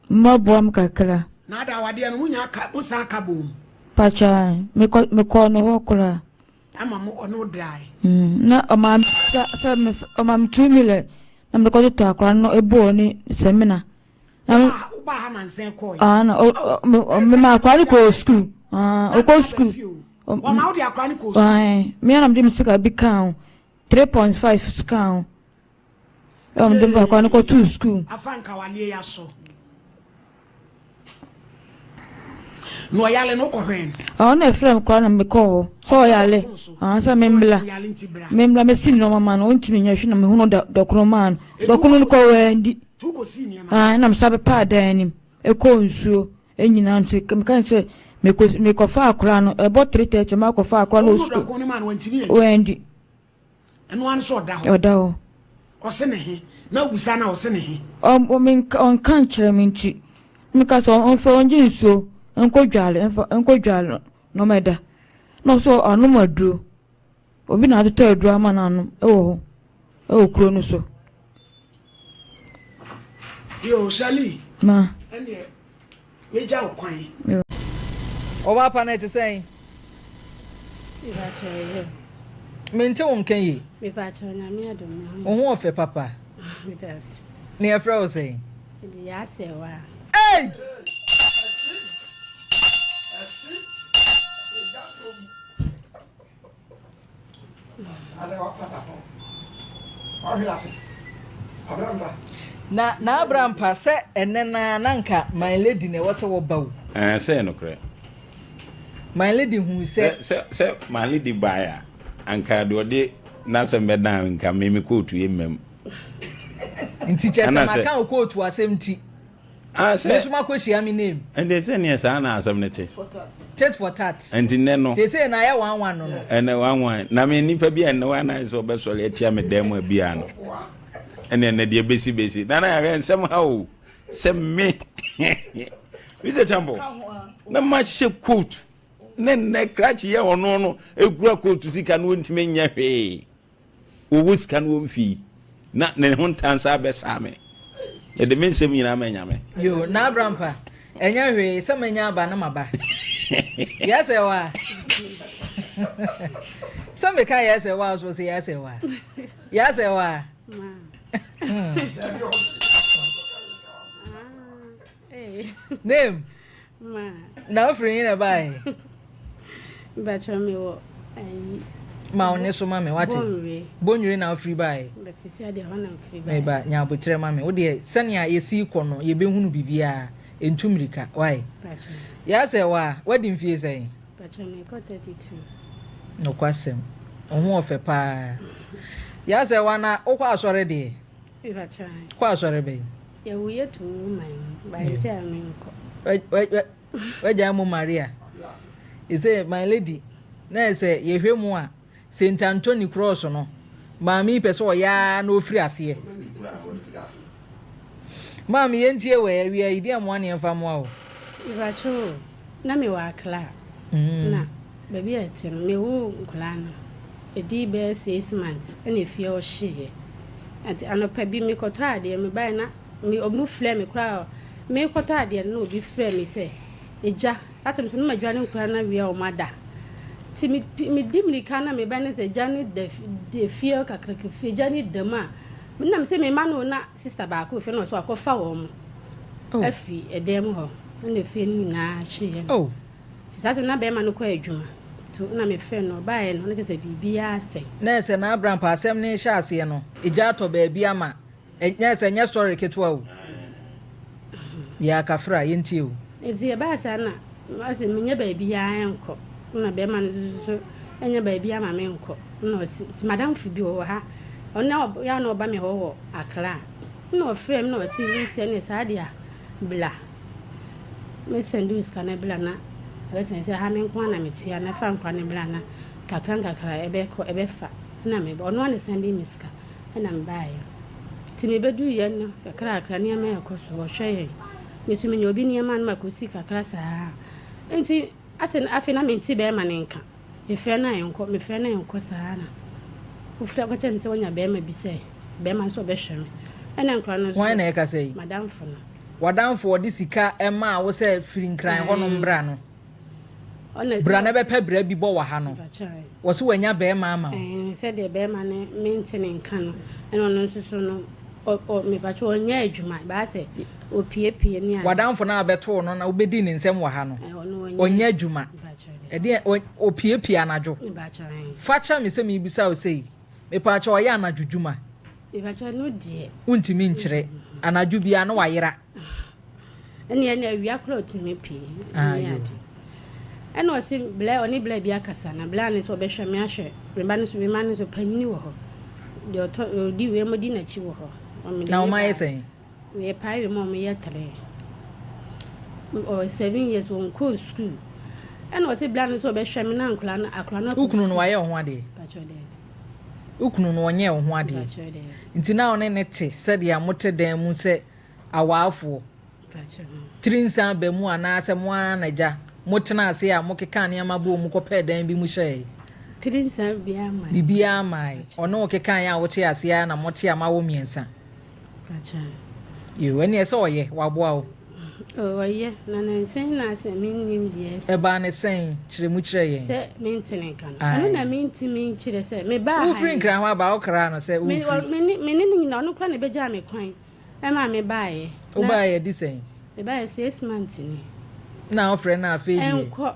mboa mkakra na da wade no munya ka usa ka bom pacha me ko no hokura ama mo ono dai na omam 2 million na me ko to akra no ebo ni seminar na uba ha mansen ko na me ma akra ko school o ko school o ma odi akra ni ko school me na me sika bi kan 3.5 scan dem ba akra ko to school afanka wale ya so no yale no ko hwen na frame kwa na me ko so yale so membla me sin no mama no ntimi nya hwe na me hu no dokro man dokro ko wendi tu ko sin ya na me sabe pa danim e ko nsuo enyina nti kan se me ko fa akra no e bo 330 ma ko fa akra no dokro man wantini wendi eno an so da ho Osene na busana osene on can't minty. Because on for so uncle Jolly, no matter. No, so no more do. Obi na the third drama nanum. Oh, Chronoso. Yo, Sally. Ma. Me jaw kwan. Oba panet say. Mente won kan yi. Me pa cho na me adom me. Ohun ofe papa. Yes. Ne afra o say. Di ya se wa. Hey! Na Abraham pa se enena nanka my lady ne wo se wo bawo. Say no kre. My lady hu se my lady baya anka do de na se medan nka me kotu yemem. Nti che se maka o kotu asem ti. Say so makoshi am name. And they say near sana asem nete. Tet for tat. And neno. They say na ya 11 no no. And 11. Na me nipa bia no wana so be so le tia me dem bia no. And then the besi. Nana ya somehow. Say me. Mr. Chambo. Na match quote. Ne cratch ye ono no egura quote sika no ntime nya hwe. Owo sika no mfi. Na ne hontansa be same. E de mensem nyina manya me. Yo na Abrampa. Enya hwe se manya aba na maba. Yes e wa. Some me kai yes e wa so say yes e wa. Yes e wa. Name Ma na free na bai bacho me wo ma one so ma me wate bonwire na free bai but see ade ho na free bai ba nya botre ma me wo de sania yesi ikono ye behunu bibia entumirika why bacho ya se wa wedding fee say bacho me ko 32 no kwasem ohun ofe pa ya se wa na okwa asore de bacho kwa asore be ye wuye to man by say amenko we jamu Maria is say my lady na say ye hwemu a Saint Anthony Cross no maami pese o ya na ofiri ase maami yentie we wi ide am wane mfa mo awo ibacho na me wa kla na baby ati no me wo nkula no edi be 6 months ene fie o hye ati anopa bi me koto ade me bai na me omu fle me kra me koto ade no obi fle me say eja atem so no madwane nkura na wi o mada ti mi dimli kana me bai na say jani de fie kakrake fie jani dema me na me say me ma no na sister ba ko fe no so akofa wo mo afi edem ho na fie ni na hye oh ti satem na be ma no ko adwuma na me fe no bai no na say bibia asem na say na Abraham pa asem ne hye ase no eja to ba bia ma enya say nya story ketwa o ya kafra yenti o edi e ba sa na ase menye ba bia enko na be ma no so enya ba bia ma me enko no si ti madam fu bi o ha ona ya no ba me ho wo akra no frame no si lucy ne sa dia bla me sendus kana bla na wetin say ha me nko na me tia na fa nkwa ne bla na kakra ebe ko ebe fa na me ono ne sendi miska na me ba ya ti me bedu ye no kakra ne me yakoso wo hwe mesu me nyobi ne ma na makosi kakra sa enti asen afi na me nti be ma ne nka me fe na enko me fe na enko sa na ufra ko temi se wonya be ma bi se be ma so be hwe me ena nkra no so why na e ka sei madam fo no wadam fo di sika e ma wo se firi nkran ho no mbra no bra na be pe bra bi bo wa ha no wo se wanya be ma ama se de be ma ne mentine nka no ena no so no o me ba cho onya adwuma ba se o pie ni a wadamfo na abeto no na obedi ni nsem wa ha no onya adwuma e de o pie anajo facha me se me bisa o sei me pa cha o ya anadwudwuma e ba cha no die untimi nkyere anadwu bia no wayera ene awia kro otimi pie ene o se bla oni bla bia kasa na bla ni so be hwe me ahwe remba ni so panyini wo ho de o di we mo di na chi wo ho na o ma yesen we pay mo me yetre o 7 years won ko school ene o se bla ni so be hwe me na nkula na akula na ukunu no waye ho ade pa cho de ukunu no onye ho ade nti na one ne te said ya mote dan mu se awaafo trinsan ba mu ana se mo anaja motena ase ya mokeka ne amabo mu kopɛ dan bi mu hyɛ trinsan bibia mai ono okeka ya wote ase ya na mote amawo miensa yo ene se oye waboa o oye na nansen na se minnim die se eba ne sen kyerɛ mu kyerɛ yen se mentene kan ano na mentimi kyerɛ se me ba ha ufrin kran ho aba okra no se me ni na ono kra na beja me kwan e ma me ba ye o ba ye di sen me ba ye 6 months ni na ofre na afi enko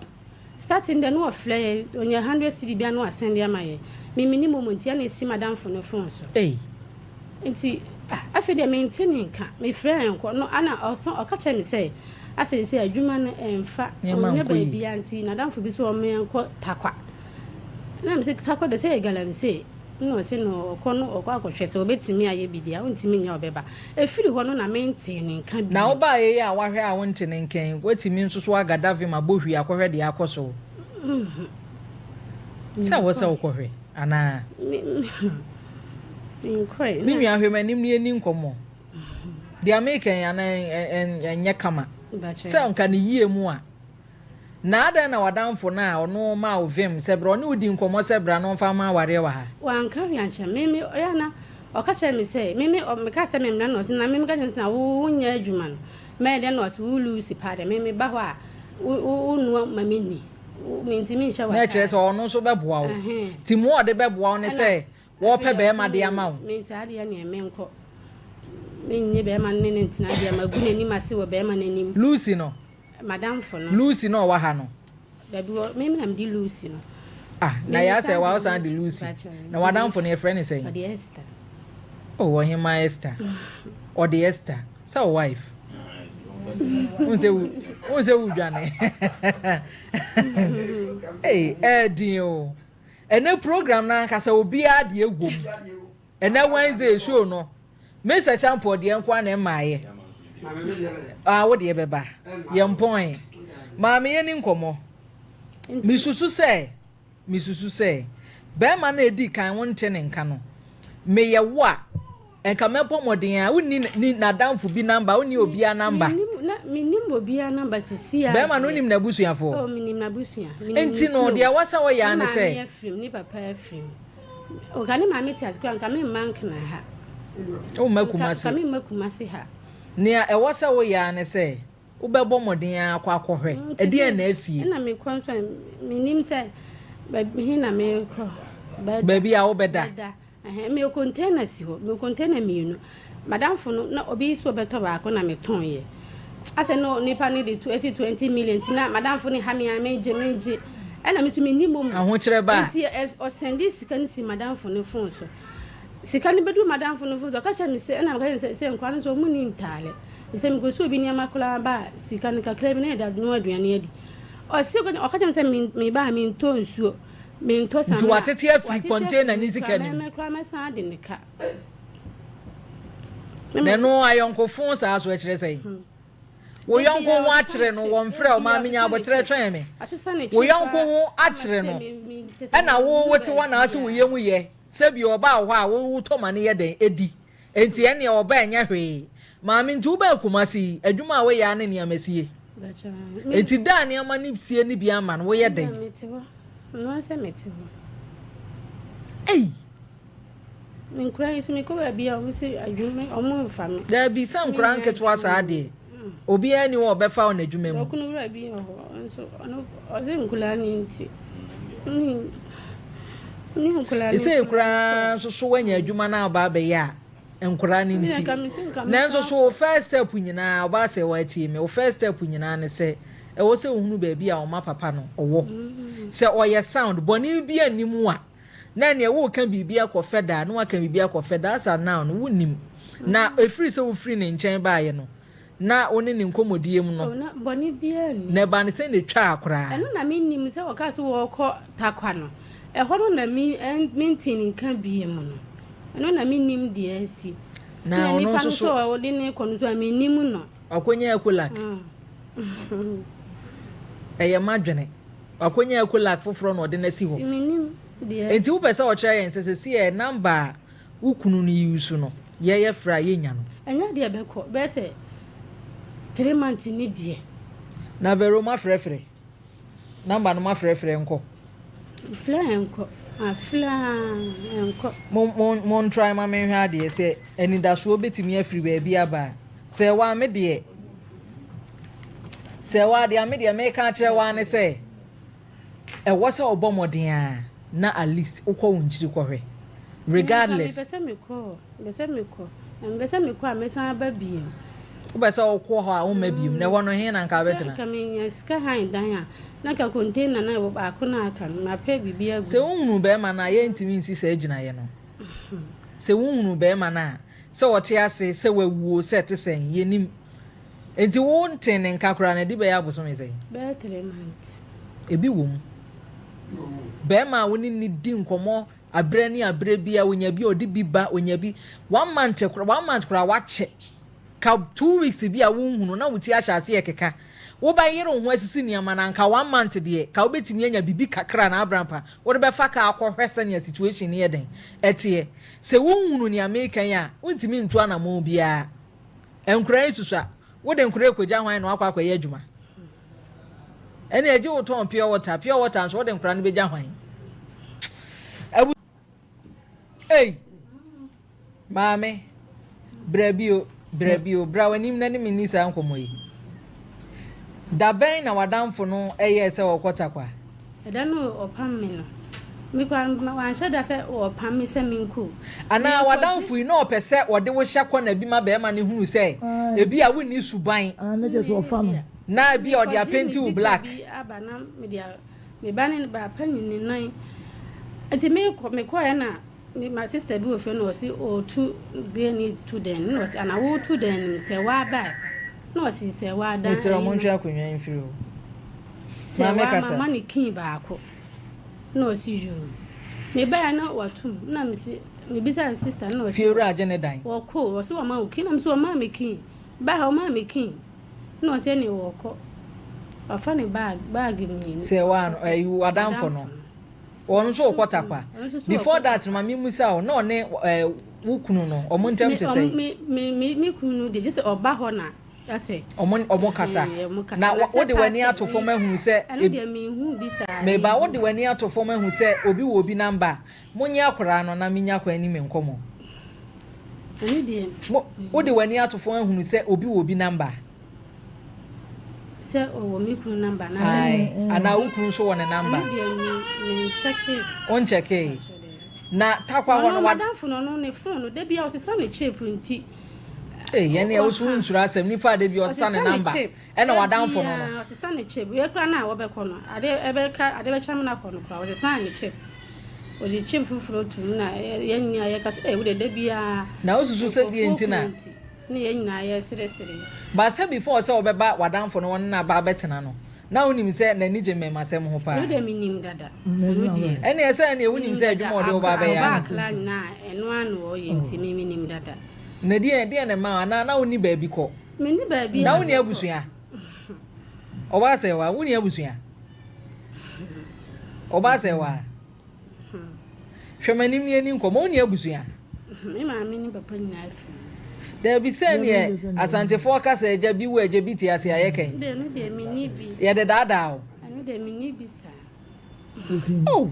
starting the no ofle onya 100 cedi bia no asend ya maye me minimum ntia na esi madam for no phone so nti afi de maintain nka me frɛ enko no ana oka che me say asese adwuma no emfa onya ba bia nti na damfo bi so o me enko takwa na me say takwa de say gala me say no se no kono akɔhwɛ sɛ obetimi aye bidia wontimi nya obeba efiri hɔ no na maintain nka bi na oba ye ya wahwɛ a wontene nkan wetimi nso so agadavi ma bohwi akɔhwɛ de akɔso sɛ wo sɛ wokɔhwɛ ana nkoi mi nua hwɛ manim ne ani nkɔmɔ de american ana enye kama sɛ nka ne yie mu a na ada na wadamfo na ono ma ovem sebra oni udi nkomo sebra no mfa ma ware wa ha wanka wiancha mimi oyana okacha mi say mimi meka say mimi na no na mimi ka na wo nya adwuma no me de no so wulu si pade mimi ba ho a unu mamini mintimi nsha wa na kire se ono so beboa wo ti mu ode beboa wo ne say wo pe be ma de ama wo mi sa de ya ne menko minye be ma ne ntina de ma gu nani ma se wo be ma nani Lucy no madam for no Lucy no wa ha no da bi me am di Lucy no na ya say wa san di Lucy na wadam for ne friend say the Esther oh him my Esther or the Esther so wife unse udwane dio ene program na nka say obi a de egwom ene Wednesday show no Mr. Champo de enko na maaye wo de beba ye mpon maame ye ni nkomo misusu se be ma na edi kan wonte ne nka no me ye wo a enka mepo moden a woni na danfo bi number woni obi a number minim obi a number sisi a be ma no nim na busuafo oh minim na busua enti no de wasa wo ya ne se ni papa afim o gani maame ti askwa nka me mank na ha o makumase ka me makumase ha nia e wasa wo ya ne se wo bebo moden akwa akohwe edi na asie na me kwanso minim se hi na me ko baby a wo beda me container si ho me container mienu madam fo no na obi so beto ba ko na me ton ye ase no nipa ni de 20 million tina madam fo ni ha me ameje ena me so minimum aho kire ba ti o sendi sika ni si madam fo no phone so sika ni bedu madam fo no phone so ka cha me se ena ka se nkwa so mu ni ntale se me go so obi ni amakula ba sika ni kakra bi na da no aduane adi o se ko o ka cha me se me ba mi nto nsuo minto sama tu watete afri container ni sika ni me kra me san de ne ka me no ayonko fon sa so kire sei wo yonko ho akire no wo mfrɛ o ma menya abotre twen me wo yonko ho akire no ɛna wo wote wana ase wo yemu ye sebi oba ho a wo to ma ne ye den edi enti ene oba enya hwe ma me nti wo ba kumasi adwuma a wo ya ne ne amasie enti da ne ama ne sie ne bia ma no wo ye den no se meti ho min kura yisu mi ko ba bia o mi se adwuma o mo mfa me da bi sam kura nketwa sa ade obi ani wo be fa o na adwuma mu okunu wura bi ho nso ono o se nkula ni nti ni nkula ni se kura so so wanya adwuma na ba be ya nkura ni nti na nso so first step nyina oba se wa tie me o first step nyina ne se e wo se ohunu ba bia o ma papa no owo se oye sound boni bi animu a na ne wo kan bibia ko feda na wa kan bibia ko feda asa now no wonim na efiri se wo free ne nchen baaye no na oni ne nkomodie mu no na boni bia ni na ba ne se ne twa akora eno na minnim se o ka se wo ko takwa no e hono na mintin kan bie mu no eno na minnim die asi na ono so so o de ne ko no so minnim no akonya akulak eye madwene akonya akulak foforo no de na si ho enti wo pese o kire yen se e number ukunu ni use no ye fra ye nya no enya de be ko be se 3 months ni die na vero ma frefre number no ma frefre nko enko enko mon try ma me hwa de se eni da so betimi afri ba bia ba se wa me de se wa de me de me ka kire wa ne se e wo se obomoden a na at least ukọ unchiri kwahwe regardless bese me ko amesan ba biem ubesa okọ ho a umma biem na wono he na nka betina ka me ska han dan a na ka container na wo ba ko na aka na pa bibia gu se unhunu be ma na ye ntimi nsi se agina ye no se unhunu be ma na se wote ase se wawuo se te sen ye nim enti wo nten nka kura na di be ya boso me se be 3 months ebi wom be ma woni ni di nkomo abre ni abre bia wonya bi odi bi ba wonya bi 1 month kura wache ka 2 weeks bia wo hunu na wuti ahase ekeka wo ba yire ho asisi niama na nka 1 month de ka obetimi anya bibi kakra na abrampa wo de be fa ka akwohwese ne situation ne yeden etie se wo hunu ni American ya wontimi ntu anamo bia enkura isusa wo de nkura ekogya hwan na akwa ye adwuma ene eji wo ton pure water so wo de nkura ne begya hwan Hey, mame, brabio, bra wanim na ni minisa nkomo yi. Da ben na wadamfo no eye se okota kwa. Eda no opam me no. Mi kwa wan sheda se opam me se minku. Ana wadamfo yi no opese wode wo hya kwa na bi ma be ma ne hunu se ebi a woni suban. Na je so opam. Na bi ode apenti u black. Aba na me dia me ba ne ba panyin ni nan. Ati me ko na my sister do fe no si o tu be ni tu den no si ana wo tu den se wa ba no si se wa da Mr. Montreal kunwa infiri o se wa mama ni kin ba ko no si jo me ba na wa tu na me si me bisa sister no si fiora agene dan wo ko wo si wa ma o kin na me si wa ma me kin ba ha o ma me kin no si ni wo ko afa ni bag mi se wa no you adam for no on so kwata kwa before that mama musa no ne wukunu no omontem te say me kunu de just oba ho na ase omo kasa na wo de wani atofo mahu se eno de me hu bisa me ba wo de wani atofo mahu se obi wo obi number munya akora no na minya kwa ni me nkomo eno de wo de wani atofo mahu se obi wo obi number se o mi kunu number na se ana wukunu so wona number me check it on check it na takwa hono wadanfo no ne phone de bia o se sa ne chip nti ye ne o so nsuru asem nipa de bia o sa ne number e na wadanfo no no o se sa ne chip ye kra na wo be ko no ade be cham na ko no kwa o se sa ne chip o de chip fufuro tu na ye nya ye ka se wo de bia na o susu se die nti na ne ye nya ye sire ba se before se obeba wadanfo no na ba betena no na unim se na nije me masem ho pa no de minim dada ene ese na ewunim se adwuma ode oba ba ya ba kla na eno anu o ye nti minim dada na die na ma na uni ba bi ko mini ba bi na uni abusua oba se wa uni abusua oba se wa hwemanim ye ni nkomo uni abusua me ma mini papa nyina afi there be say ne asante forecast eja bi wo eja bi ti ase ayekan de no de mini bi ye de dada o anu de mini bi sa oh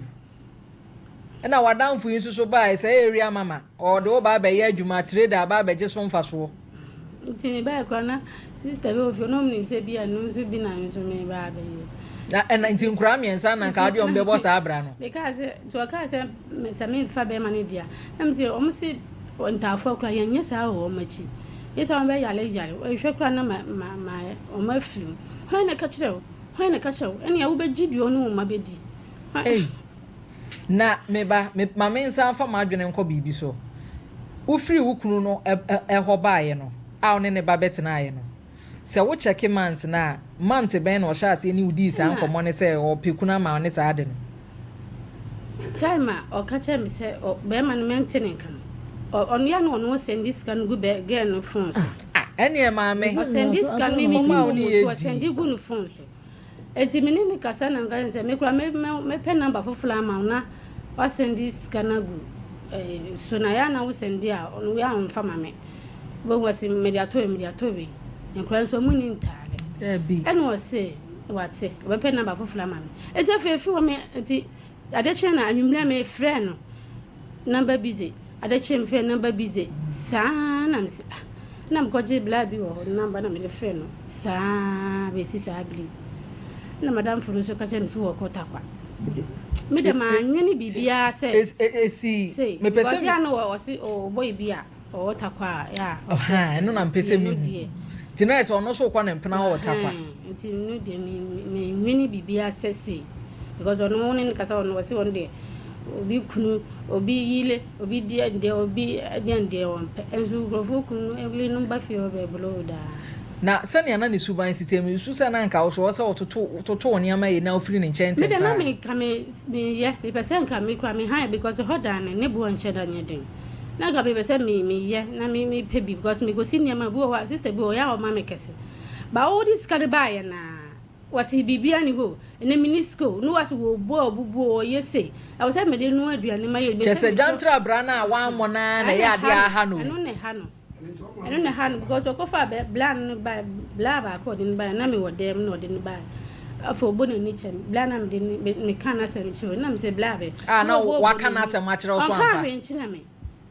na wadanfo yin so ba say area mama o de wo ba ba ye adwuma trader ba ba je so mfaso nti me ba ko na sister be ofio no mnim se bi anu so bi na nso me ba ba ye na nti nkura miensa na ka ade ombe bo sa abra no because to ka se me fa be mane dia am se o mo se ontafo kra yenya sa o machi yesa on be yale o hwe kra na ma o ma film hwan na ka kire ene ya wo be gidio no ma be di na meba ma mensa fa ma adwene nko bibi so wo free wo kunu no ho baaye no a one ne ba betena aye no se wo check months na month ben no sha se ni udi sa nkomo ne se o pekuna ma one sa ade no time o ka che mi se o be man maintain kan on ya no send this can go be get no phone so ene ma me o send this can me o send go no phone so eti mini ni kasa na ngan se me kura me pen number for fla ma na send this Kanagu. So Nayana was send there on we are on family. But was in mediatory, and crowns of moon entirely. And was say, what's it? Weapon number for Flaman. It's a fair few me at the China, I mean, me friend. Number busy. At the chain fair number busy. Son, I'm got a blabby or number I'm a friend. Sa, Mrs. I believe. No, Madame Furuso Kachem to walk or tapa. Madam, many bibia says, say, me Pesiano or see, or boy beer, or taqua, yeah. Oh, no, I'm pessimic. Tonight, or no so one and pena or tapa. It's many bibia says, because on morning Casan was one day. Obi kunu obi yile obi dia dia obi adian dia won enzu grofo kunu every number fear be below da na sani ana ni suban system su sana nka wo so to oni ama ye na ofiri ni nchen me de na me ka me ye me person ka me kra me high because hodan ne bu on sheda nyeden na ga be person me ye na me pay because me go see niam bu wa sister bu ya o ma me kese ba all this ka de ba ye na wasi bibia ni ho ene minisco no wasi wo bo yese I was say me de no aduane ma ye be se jantra brana wa mona na ya dia ha no eno ne ha no because to kofa be blan ba bla ba ko din ba na me wo dem no din ba afo bo na ni chem bla na me kana sem show na me se bla be no wa kana sem a kire so ampa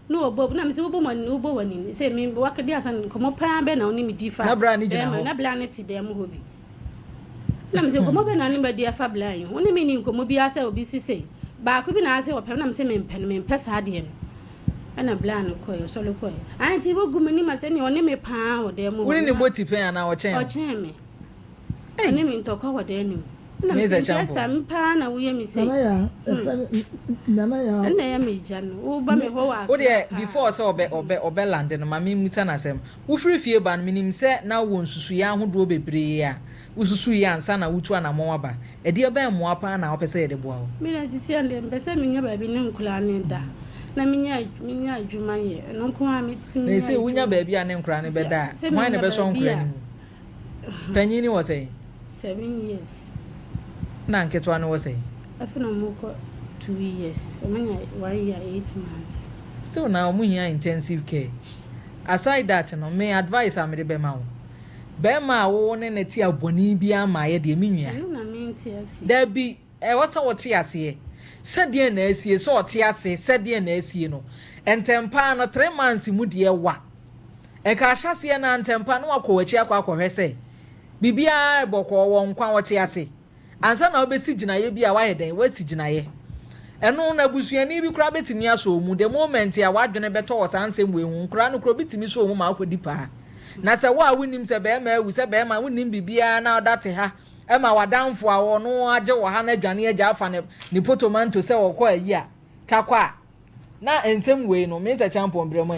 no obo na me se obo man obo wani se me wa ka dia san komo pa be na oni me di fa na bra ni gina na bla na ti dem ho bi na me se komo be na ni ba dia fa bla yin oni me ni komo bi asa obi sise ba ko bi na ase opem na me se me mpesa de ana bla no koyo solo koyo anti bo gumani ma se ni oni me pa o dem ho woni ni boti pen na o chen me ani me ntoko wo de ni na me se just ampa na wo ye mi se nana ya na ya me jano wo ba me ho wa o de before so obe land no ma me musa na sem wo free fie ban minim se na wo nsusu ya ahodo bebre ya ususu ya ansa na wutu ana mo aba e de ba mo apa na opese ye de boa wo me na titi ande mbese me nya ba bi ne nkula ne da na minya adwuma ye no ko a me timi na se wunya ba bi ane nkura ne beda why ne be so nkura ni panyini wo say 7 years na nketwa no wo say afina mo ko 2 years omanya 1 year 8 months still now mu here intensive care aside that no me advice am de be ma wo be ma wo ne ne ti aboni bi ama ye de menua na me nti asi da bi e wo so wo ti ase sɛdeɛ na asie sɛ ɔte ase sɛdeɛ na asie no entempa no 3 months mu deɛ wa ɛka ahyɛseɛ na ntempa no akɔ wachi akɔhwɛ sɛ bibia bɔkɔ wɔ nkwa wɔte ase ansa na obesi gyinaye bi a wayɛ den wasi gyinaye ɛno na busuani bi kura betimi aso mu the moment a wadwene bɛtɔ wɔ sansɛm we hu kura no kura betimi so mu ma akɔdi paa na sɛ wo a wonim sɛ bɛɛma awu sɛ bɛɛma wonim bibia na ɔdate ha ema wadanfo a wono age wo ha na adwane agya afa ne potomanto se wo kɔ ayi a takwa na ensem we no me se champion bremo